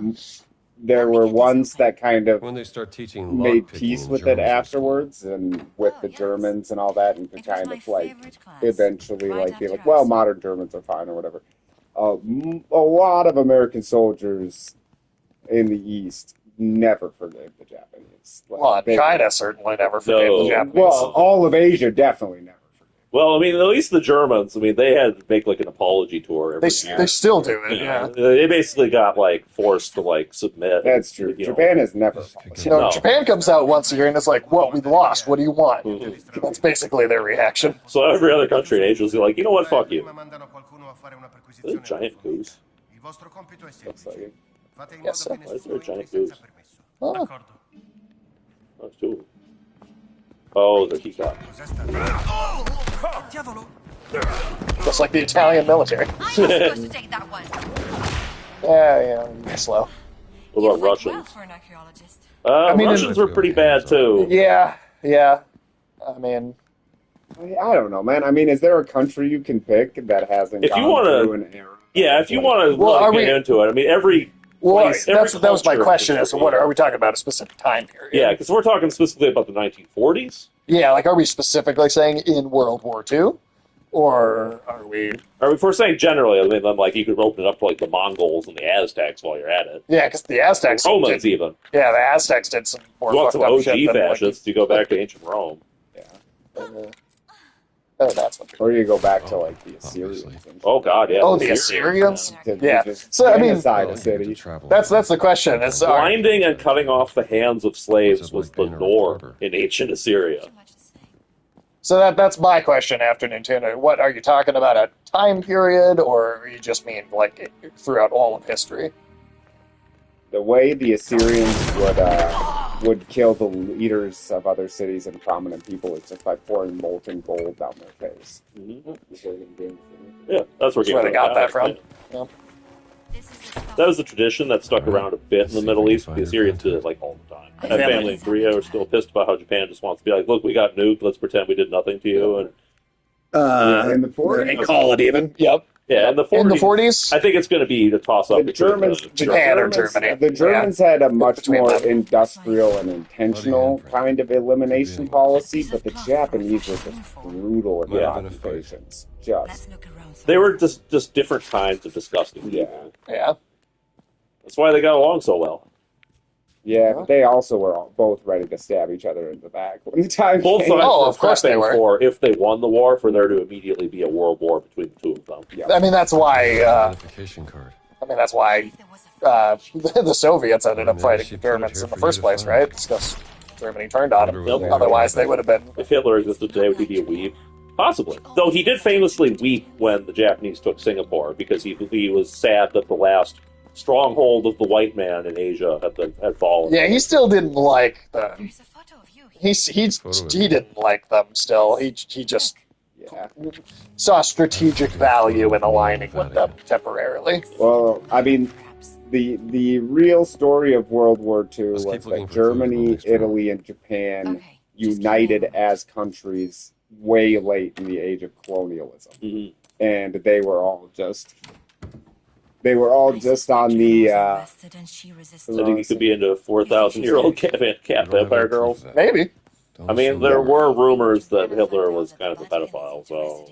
There were ones that kind of when they start teaching made peace with it afterwards, and with the Germans and all that, and could kind of like eventually like be like, well, modern Germans are fine or whatever. A lot of American soldiers in the East never forgave the Japanese. Well, China certainly never forgave the Japanese. Well, all of Asia definitely never. Well, I mean, at least the Germans, I mean, they had to make, like, an apology tour every year. They still do it, yeah. They basically got, like, forced to, like, submit. That's true. Japan has never. No, Japan comes out once a year and it's like, well, we lost. What do you want? Mm-hmm. That's basically their reaction. So every other country in Asia is like, you know what, fuck you. There's a giant goose. Looks like it. Yes, sir. Why is there a giant goose? Oh. That's cool. Oh, the peacock. Just like the Italian military. I'm supposed to take that one. Yeah, slow. What about Russians? Well for an archaeologist. I mean, Russians were pretty bad too. Yeah. I mean, I don't know, man. I mean, is there a country you can pick that hasn't gone through an era? Yeah, if you want to get into it, I mean, every place, that was my question. Is what are we talking about? A specific time period? Yeah, because we're talking specifically about the 1940s. Yeah, like, are we specifically saying in World War II? Or are we... Or if we're saying generally, I mean, then, like, you could open it up to, like, the Mongols and the Aztecs while you're at it. Yeah, because the Aztecs... Romans, even. Yeah, the Aztecs did some more you want fucked some up OG shit than, fascists, you go back to ancient Rome. Yeah. That's what... Or you go back to, like, the Assyrians. Oh, God, yeah. Oh, the Assyrians? Yeah. So, I mean... A city. That's the question. It's, blinding and cutting off the hands of slaves was the norm in ancient Assyria. So that's my question after Nintendo. What, are you talking about a time period, or you just mean, like, throughout all of history? The way the Assyrians would kill the leaders of other cities and prominent people is just by pouring molten gold down their face. Mm-hmm. Yeah, that's where they got that from. Yeah. That was a tradition that stuck around a bit in the Middle East. The Assyrians did it, like, all the time. My family in Korea are still pissed about how Japan just wants to be like, look, we got nuked, let's pretend we did nothing to you. And in the 40s. They call it even. Yep. Yeah, in the 40s. In the 40s? I think it's going to be to toss up the Germans, Japan or Germany. The Germans had a much more industrial and intentional kind of elimination policy, but the Japanese were just brutal in their occupations. They were just different kinds of disgusting people. Yeah. That's why they got along so well. Yeah, but they also were both ready to stab each other in the back when the time Both came. sides were of course they were. for, if they won the war, for there to immediately be a world war between the two of them. I mean, that's why... identification card. I mean, that's why the Soviets ended up fighting the Germans in the first place, right? It's because Germany turned on them. Yep. Otherwise, they would have been... If Hitler existed today, would he be a weeb? Possibly. Though he did famously weep when the Japanese took Singapore, because he was sad that the last stronghold of the white man in Asia had fallen. Yeah, he still didn't like them. He didn't like them still. He just saw strategic value in aligning with them temporarily. Well, I mean, the real story of World War II was that Germany, Italy, and Japan united as countries way late in the age of colonialism. Mm-hmm. And they were all just on the... I think he could be into 4,000-year-old cat vampire girls. Maybe. I mean, there were rumors that Hitler was kind of a pedophile, so...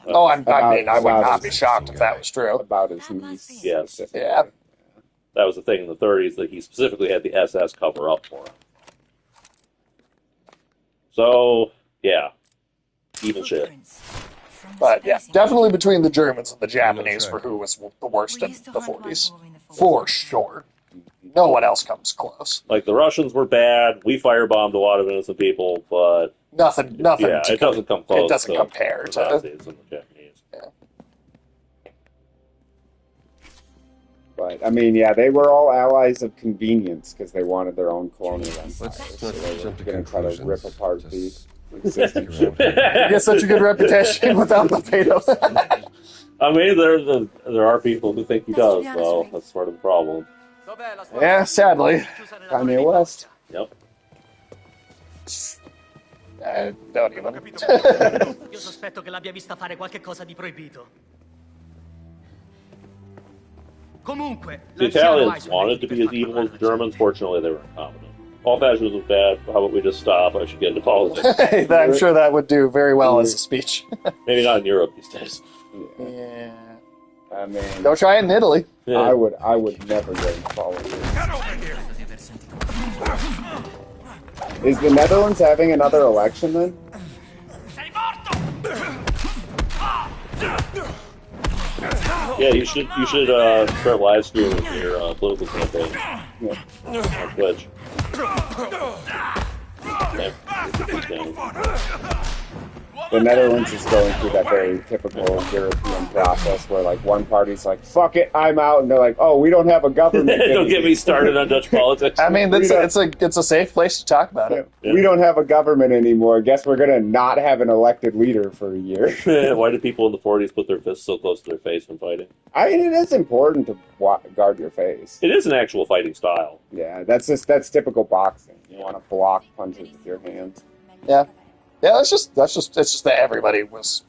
I mean, I would not be shocked if that was true. About his niece. Yes. Yeah. That was the thing in the 30s, that he specifically had the SS cover up for him. So, yeah. Evil shit. But yeah, definitely between the Germans and the Japanese for who was the worst in the 40s. For sure. No one else comes close. Like, the Russians were bad, we firebombed a lot of innocent people, but... Nothing. Yeah, it doesn't come close. It doesn't compare the to... Nazis and the Japanese. Yeah. But, I mean, yeah, they were all allies of convenience because they wanted their own colonial empire. So they were going to try to rip apart the existing You get such a good reputation without the pathos. I mean, there are people who think he does, though. That's sort of the problem. Yeah, sadly. Kanye West. Yep. Don't even. Io sospetto che l'abbia vista fare qualche cosa di proibito. Comunque, The Italians wanted to be as evil as the Germans. Fortunately, they were incompetent. All fascism was bad. How about we just stop? I should get into politics. I'm sure that would do very well as a speech. Maybe not in Europe these days. Yeah. I mean, don't try it in Italy. Yeah. I would never get into politics. Get over here! Is the Netherlands having another election then? Yeah, you should start live streaming your political campaign on Twitch. The Netherlands is going through that very typical European process where, like, one party's like, fuck it, I'm out, and they're like, oh, we don't have a government. Don't get me started on Dutch politics. I mean, it's a safe place to talk about it. We don't have a government anymore. Guess we're going to not have an elected leader for a year. Why did people in the 40s put their fists so close to their face when fighting? I mean, it is important to guard your face. It is an actual fighting style. Yeah, that's typical boxing. You want to block punches with your hands. Yeah. Yeah, it's just that everybody was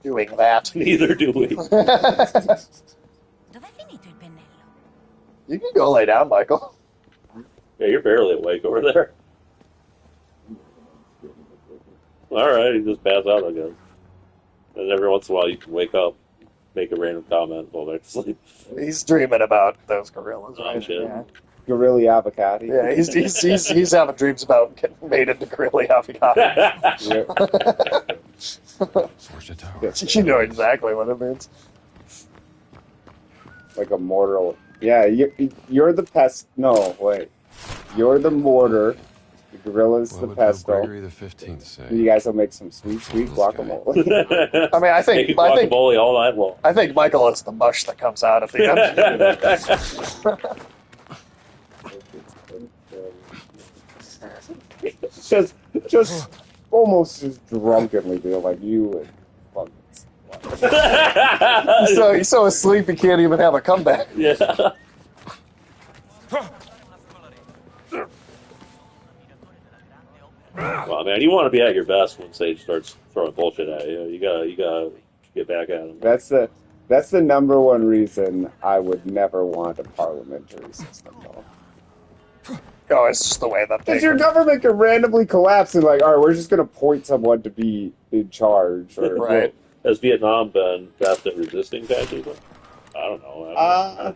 doing that. Neither do we. You can go lay down, Michael. Yeah, you're barely awake over there. Alright, you just pass out, I guess. And every once in a while you can wake up, make a random comment while back to sleep. He's dreaming about those gorillas, right? Shit. Yeah. Gorilla avocado. Yeah, he's having dreams about getting made into gorilla avocado. You know exactly what it means. Like a mortal. Yeah, you're the pest. No, wait. You're the mortar. The gorilla's the pesto. Gregory the 15th say? You guys will make some sweet guacamole. I mean, I think guacamole all night long. I think Michael is the mush that comes out at the end. just almost just drunkenly feel like you would fucking He's so asleep he can't even have a comeback. Yeah. Well, man, you want to be at your best when Sage starts throwing bullshit at you. You gotta get back at him. That's the number one reason I would never want a parliamentary system, though. Oh, it's just the way that Because your government can randomly collapse and like, all right, we're just going to appoint someone to be in charge. Or, right. Has Vietnam been best at resisting fascism? I don't know.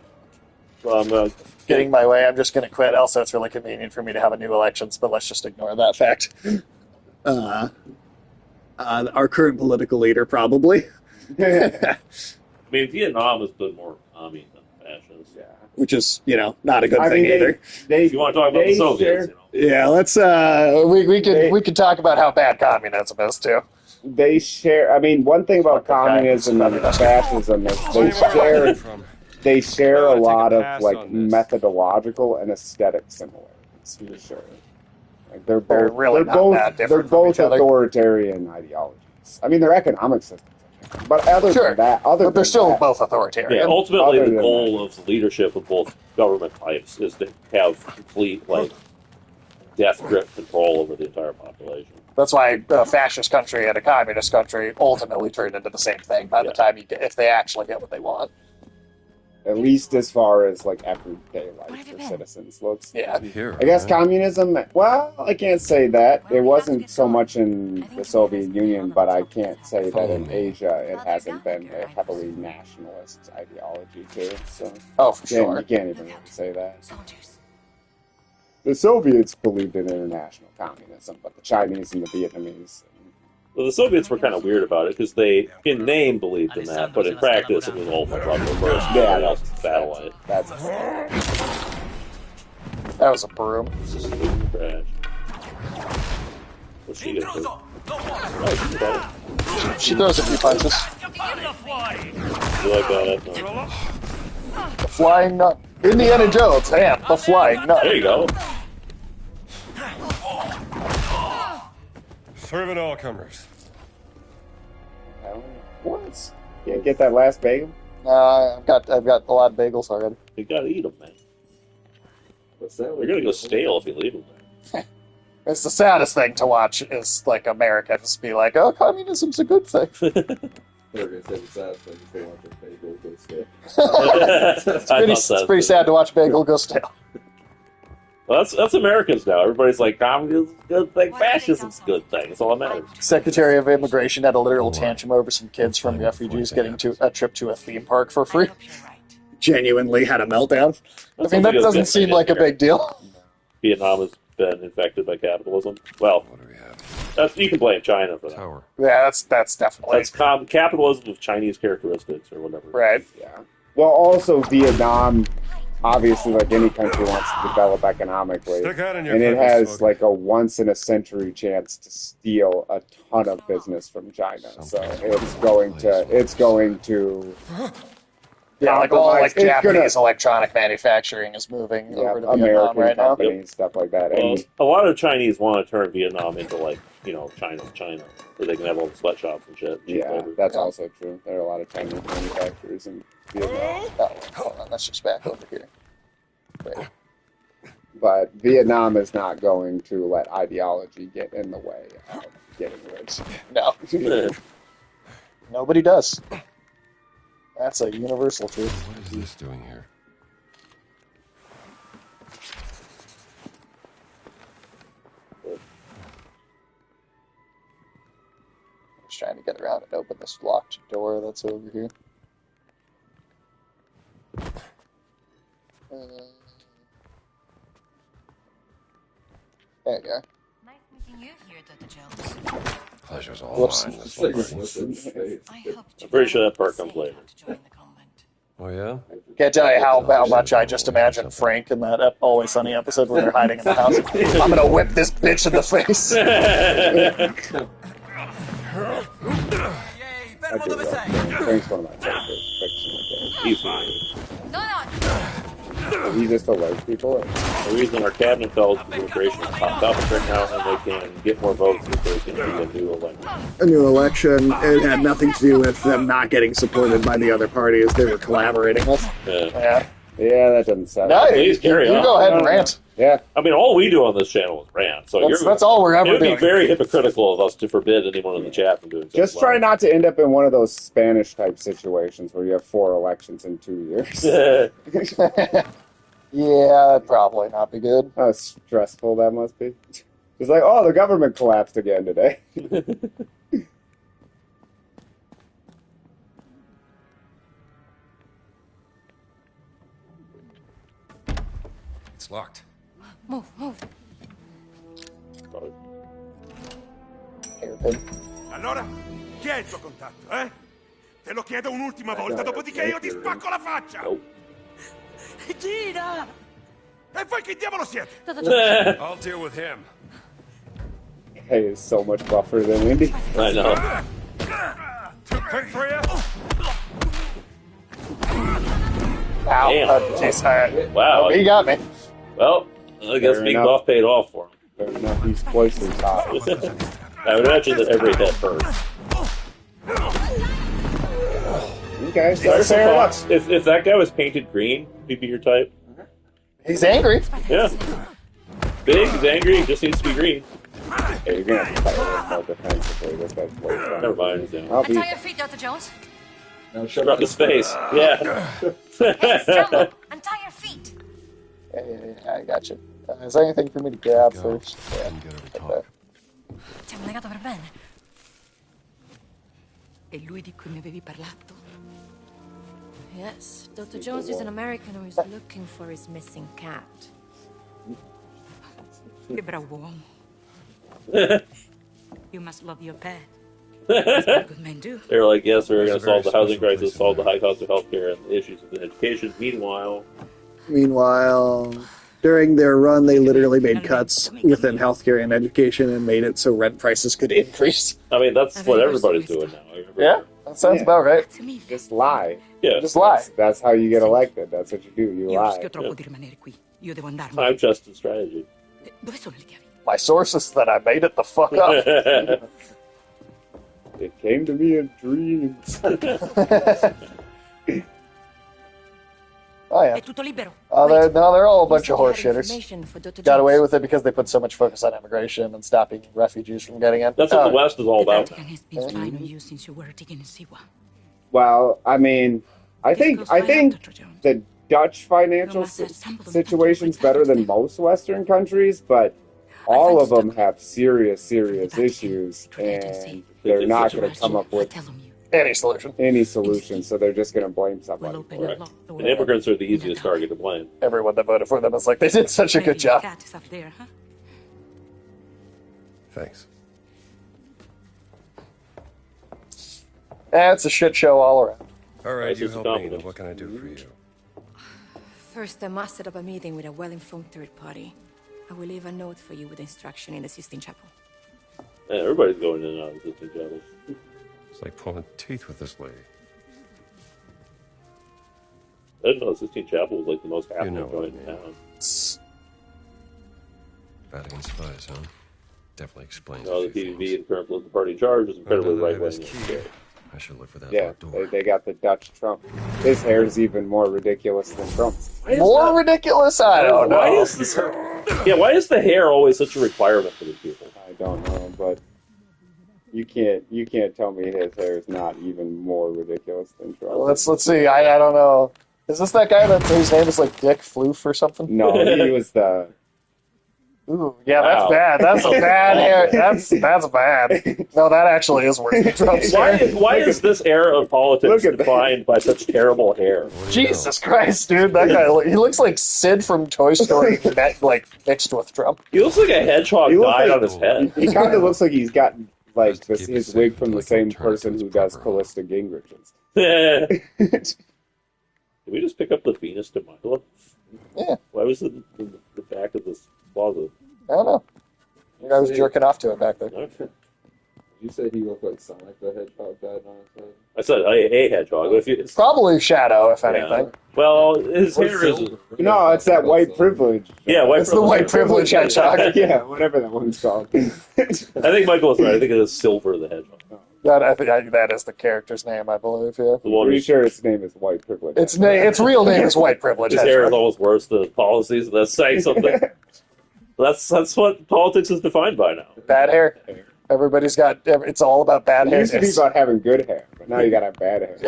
I'm getting my way. I'm just going to quit. Also, it's really convenient for me to have a new elections, but let's just ignore that fact. Our current political leader, probably. I mean, Vietnam has been more commie than fascist. Yeah. Which is, not a good thing either. If you want to talk about the Soviets, Yeah, let's. We could talk about how bad communism is too. They share. I mean, one thing about communism and fascism is they share a lot of like methodological and aesthetic similarities. For sure. Like they're both they're both authoritarian ideologies. I mean, their economic systems. But they're still both authoritarian. Yeah, ultimately, the goal of the leadership of both government types is to have complete, death grip control over the entire population. That's why a fascist country and a communist country ultimately turn into the same thing by the time if they actually get what they want. At least as far as like everyday life for citizens looks. Yeah. I guess communism. Well, I can't say that. It wasn't so much in the Soviet Union, but I can't say that in Asia it hasn't been a heavily nationalist ideology too. So, for sure. You can't even really say that. The Soviets believed in international communism, but the Chinese and the Vietnamese. Well, the Soviets were kind of weird about it because they, in name, believed in that, but in practice, it was all my brother first. Yeah, Everybody else was satellite. That was a broom. Crash. What's she gonna do? Oh, she throws a few punches. You like that? The flying nut. Indiana Jones, and the flying nut. There you go. Serve it all comers. What? Can't get that last bagel? I've got a lot of bagels already. You gotta eat them, man. What's that? You're gonna go stale if you leave them there. It's the saddest thing to watch is like America just be like, oh, communism's a good thing. They're going to say the saddest thing is they want their bagel to go stale. It's pretty sad to watch bagel go stale. Well, that's Americans now. Everybody's like, communism's a good thing, fascism's a good thing. That's all that matters. Secretary of Immigration had a literal tantrum over some kids from refugees getting a trip to a theme park for free. Genuinely had a meltdown. I mean, that doesn't seem like a big deal. Vietnam has been infected by capitalism. Well, you can blame China for that. Yeah, that's definitely. That's capitalism with Chinese characteristics or whatever. Right. Yeah. Well, also Vietnam, obviously, like any country wants to develop economically, and it has like a once-in-a-century chance to steal a ton of business from China. So it's going to. Yeah, like all like Japanese electronic manufacturing is moving over to Vietnam American right now. companies, stuff like that. Well, And a lot of Chinese want to turn Vietnam into like, China, where they can have all the sweatshops and shit. yeah, that's also true. There are a lot of Chinese manufacturers in Vietnam. Oh, hold on, let's just back over here. Wait. But Vietnam is not going to let ideology get in the way of getting rich. No. Nobody does. That's a universal truth. What is this doing here? Just trying to get around and open this locked door that's over here. There you go. Nice meeting you here, Dr. Jones. Pleasure's all Whoops. mine. I'm pretty sure that part comes later. Oh yeah? Can't tell you how much I just imagine Frank in that Always Sunny episode where they're hiding in the house. I'm gonna whip this bitch in the face. Frank's one of my favorite fictional characters. He just allows people. The reason our cabinet fellows with immigration is top topic right now, and they can get more votes if there's going to be a new election. A new election. It had nothing to do with them not getting supported by the other parties they were collaborating with. Yeah. Yeah, that doesn't sound. No, Please carry on. You go ahead and rant. Yeah. I mean, all we do on this channel is rant. So that's all we're ever doing. It would doing. be very hypocritical of us to forbid anyone in the chat from doing so. Just try not to end up in one of those Spanish type situations where you have 4 elections in 2 years. Yeah, that'd probably not be good. How stressful that must be. It's like, oh, the government collapsed again today. It's locked. Move. Allora, chi è il tuo contatto, eh? Te lo chiedo un'ultima volta, dopodiché io ti spacco la faccia! Gina! E voi chi diavolo siete? I'll deal with him. Hey, is so much buffer than Indy. I know. Too quick for you? Ow. Damn. Wow. He got me. Well, I guess Fair being enough. off paid off for him. Fair enough, he's twice as hot. I would imagine that every hit hurt. Okay, so fair enough. If that guy was painted green, he'd be your type. He's angry. Yeah. Big, he's angry, he just needs to be green. Okay, you're gonna have to fight a little more defensively. This guy's way Never mind. Yeah. I'll Untie be. your feet, Dr. Jones. Now shut Drop his face. Yeah. Hey, stand up! Untie your feet! Yeah, I got you. Is there anything for me to grab first? Yeah. Okay. Ti hanno legato per bene. E lui di cui mi avevi parlato? Yes, Dr. Jones is an American who is looking for his missing cat. Che bravo uomo. You must love your pet. That's what good men do. They're like, yes, we're going to solve the housing crisis, solve the high cost of healthcare, and the issues with education. Meanwhile, during their run, they literally made cuts within healthcare and education and made it so rent prices could increase. I mean, that's what everybody's doing now. Yeah, that sounds about right. Just lie. Yeah. Just lie. That's how you get elected. That's what you do. You Io lie. rischio troppo di rimanere qui. Io devo andarmene. Time tested strategy. Dove sono le chiavi? My source is that I made it the fuck up. It came to me in dreams. Oh, yeah. È tutto libero. They're all a bunch of horseshitters. Dr. Got away with it because they put so much focus on immigration and stopping refugees from getting in. That's what the West is all The about. Vatican has been spying on you since you were taken in Siwa. Well, I mean, I think the Dutch financial situation's better than most Western countries, but all of them have serious issues, and they're not going to come up with any solution. So they're just going to blame somebody. Right. And immigrants are the easiest target to blame. Everyone that voted for them is like, they did such a good job. Thanks. It's a shit show all around. All right, you help me. Now what can I do for you? First, I must set up a meeting with a well-informed third party. I will leave a note for you with instruction in the Sistine Chapel. Yeah, everybody's going in and out of the Sistine Chapel. It's like pulling teeth with this lady. I didn't know the Sistine Chapel was like the most happening joint in town. Vatican spies, huh? Definitely explains. The PVV and current political party in charge is incredibly right-wing. I should look for that. Yeah, they got the Dutch Trump. His hair is even more ridiculous than Trump's. More ridiculous? I don't know. Why is this? Yeah, why is the hair always such a requirement for these people? I don't know, but you can't tell me his hair is not even more ridiculous than Trump's. Let's see. I don't know. Is this that guy whose name is like Dick Floof or something? No, he was the. Ooh, yeah, that's bad. That's a bad hair. That's bad. No, that actually is worse than Trump's hair. Why is this era of politics defined by such terrible hair? Jesus Christ, dude! That guy, he looks like Sid from Toy Story, mixed with Trump. He looks like a hedgehog died on his head. He kind of looks like he's got like his wig from the same person who does Callista Gingrich's. Did we just pick up the Venus de Milo? Yeah. Why was it in the back of this closet? I don't know. I was jerking off to it back there. Okay. You said he looked like Sonic the Hedgehog died on his head? I said a hedgehog. It's probably Shadow, if anything. Well, his hair is... No, it's that white privilege. Yeah, it's the white privilege hedgehog. Yeah, whatever that one's called. I think Michael was right. I think it is Silver the Hedgehog. I think that is the character's name, I believe. Yeah. I'm pretty sure its name is White Privilege. Its real name is White Privilege. His hair is almost worse than his policies, and that's saying something. That's what politics is defined by now. Bad hair. Everybody's got. It's all about bad hair. It used to be about having good hair, but now you gotta have bad hair.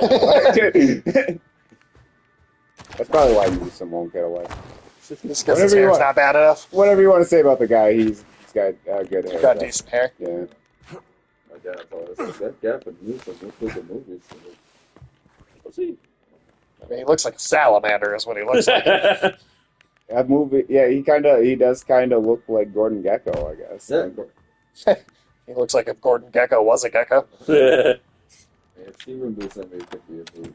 That's probably why Newsom won't get away. Just because his hair's not bad enough. Whatever you want to say about the guy, he's got good hair. He's got decent hair. Yeah. My dad told us that gap in Newsom was the movies. What's he? I mean, he looks like a salamander, is what he looks like. That movie, yeah, he does kind of look like Gordon Gekko, I guess. Yeah. He looks like if Gordon Gekko was a gecko. Yeah, Steven Buscemi could be a movie.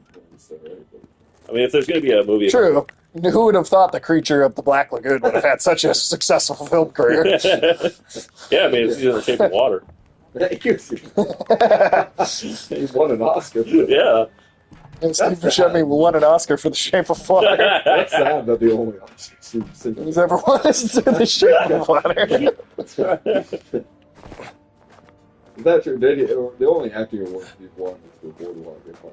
I mean, if there's going to be a movie... True. Who would have thought the creature of the Black Lagoon would have had such a successful film career? Yeah, I mean, it's in the shape of water. He won an Oscar. Yeah. And Steve Buscemi won an Oscar for The Shape of Water. That's sad, but the only Oscar he's ever won is The Shape of Water. That's true. The only acting award he's won is the Boardwalk Empire.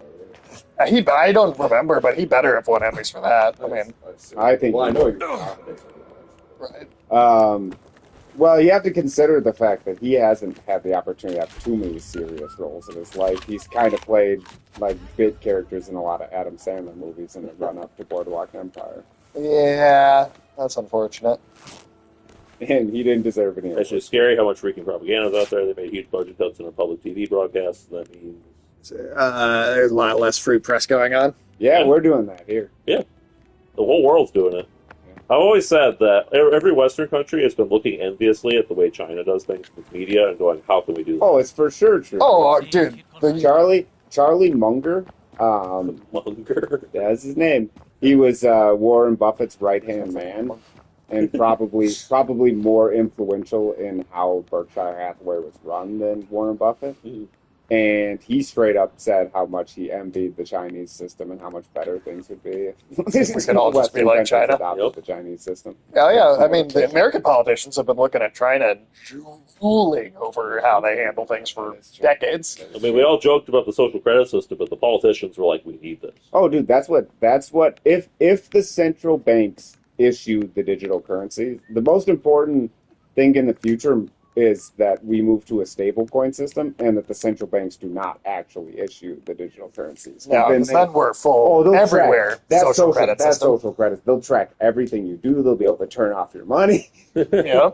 I don't remember, but he better have won Emmys for that. I mean, I think. Well, I know you're right. Well, you have to consider the fact that he hasn't had the opportunity to have too many serious roles in his life. He's kind of played like bit characters in a lot of Adam Sandler movies in the run-up to Boardwalk Empire. Yeah, that's unfortunate. And he didn't deserve any. It's actually scary how much freaking propaganda is out there. They made huge budget cuts in a public TV broadcast. That means there's a lot less free press going on. Yeah, we're doing that here. Yeah, the whole world's doing it. I've always said that every Western country has been looking enviously at the way China does things with media and going, how can we do that? Oh, it's for sure true. Oh, dude. Charlie Munger. Munger? That's his name. He was Warren Buffett's right-hand man and probably more influential in how Berkshire Hathaway was run than Warren Buffett. Mm-hmm. And he straight up said how much he envied the Chinese system and how much better things would be if we could all just be like China. adopted the Chinese system. Oh, yeah. I mean, the American politicians have been looking at China and drooling over how they handle things for decades. I mean, we all joked about the social credit system, but the politicians were like, we need this. Oh, dude, that's what if the central banks issue the digital currency, the most important thing in the future is that we move to a stable coin system and that the central banks do not actually issue the digital currencies. No, because then we're full everywhere. That's social credit. They'll track everything you do. They'll be able to turn off your money. Yeah.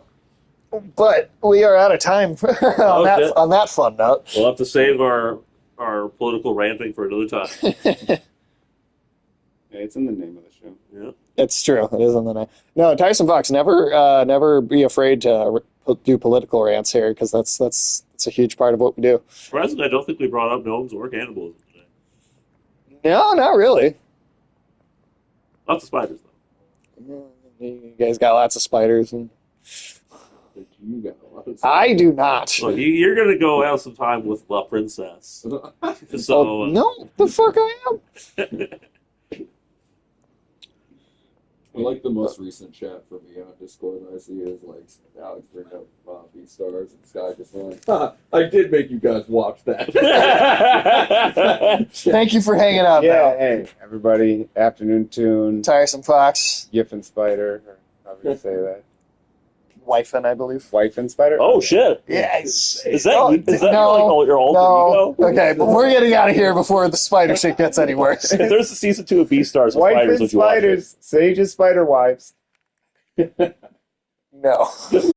But we are out of time on that fun note. We'll have to save our political ranting for another time. It's in the name of the show. Yeah. It's true. It is in the name. No, Tyson Fox, never be afraid to do political rants here, because that's a huge part of what we do. Surprisingly, I don't think we brought up Gnomes or Cannibalism today. No, not really. Lots of spiders, though. You guys got lots of spiders. You got a lot of spiders. I do not. Well, you're going to go have some time with La Princess. So, no, the fuck I am. I like the most recent chat for me on Discord I see is like Alex bringing up Beastars and Sky just went, I did make you guys watch that. Thank you for hanging out. Yeah, hey, everybody, Afternoon Tune, Tiresome Fox, Gif and Spider, or however you say that. Wyfin, I believe. Wyfin Spider? Oh, shit. Yes. Is that your alter ego? Okay, but we're getting out of here before the spider shit gets any worse. If there's a season 2 of Beastars with Wyfin spiders, would you watch it? Spiders, Sage's Spider Wives. No.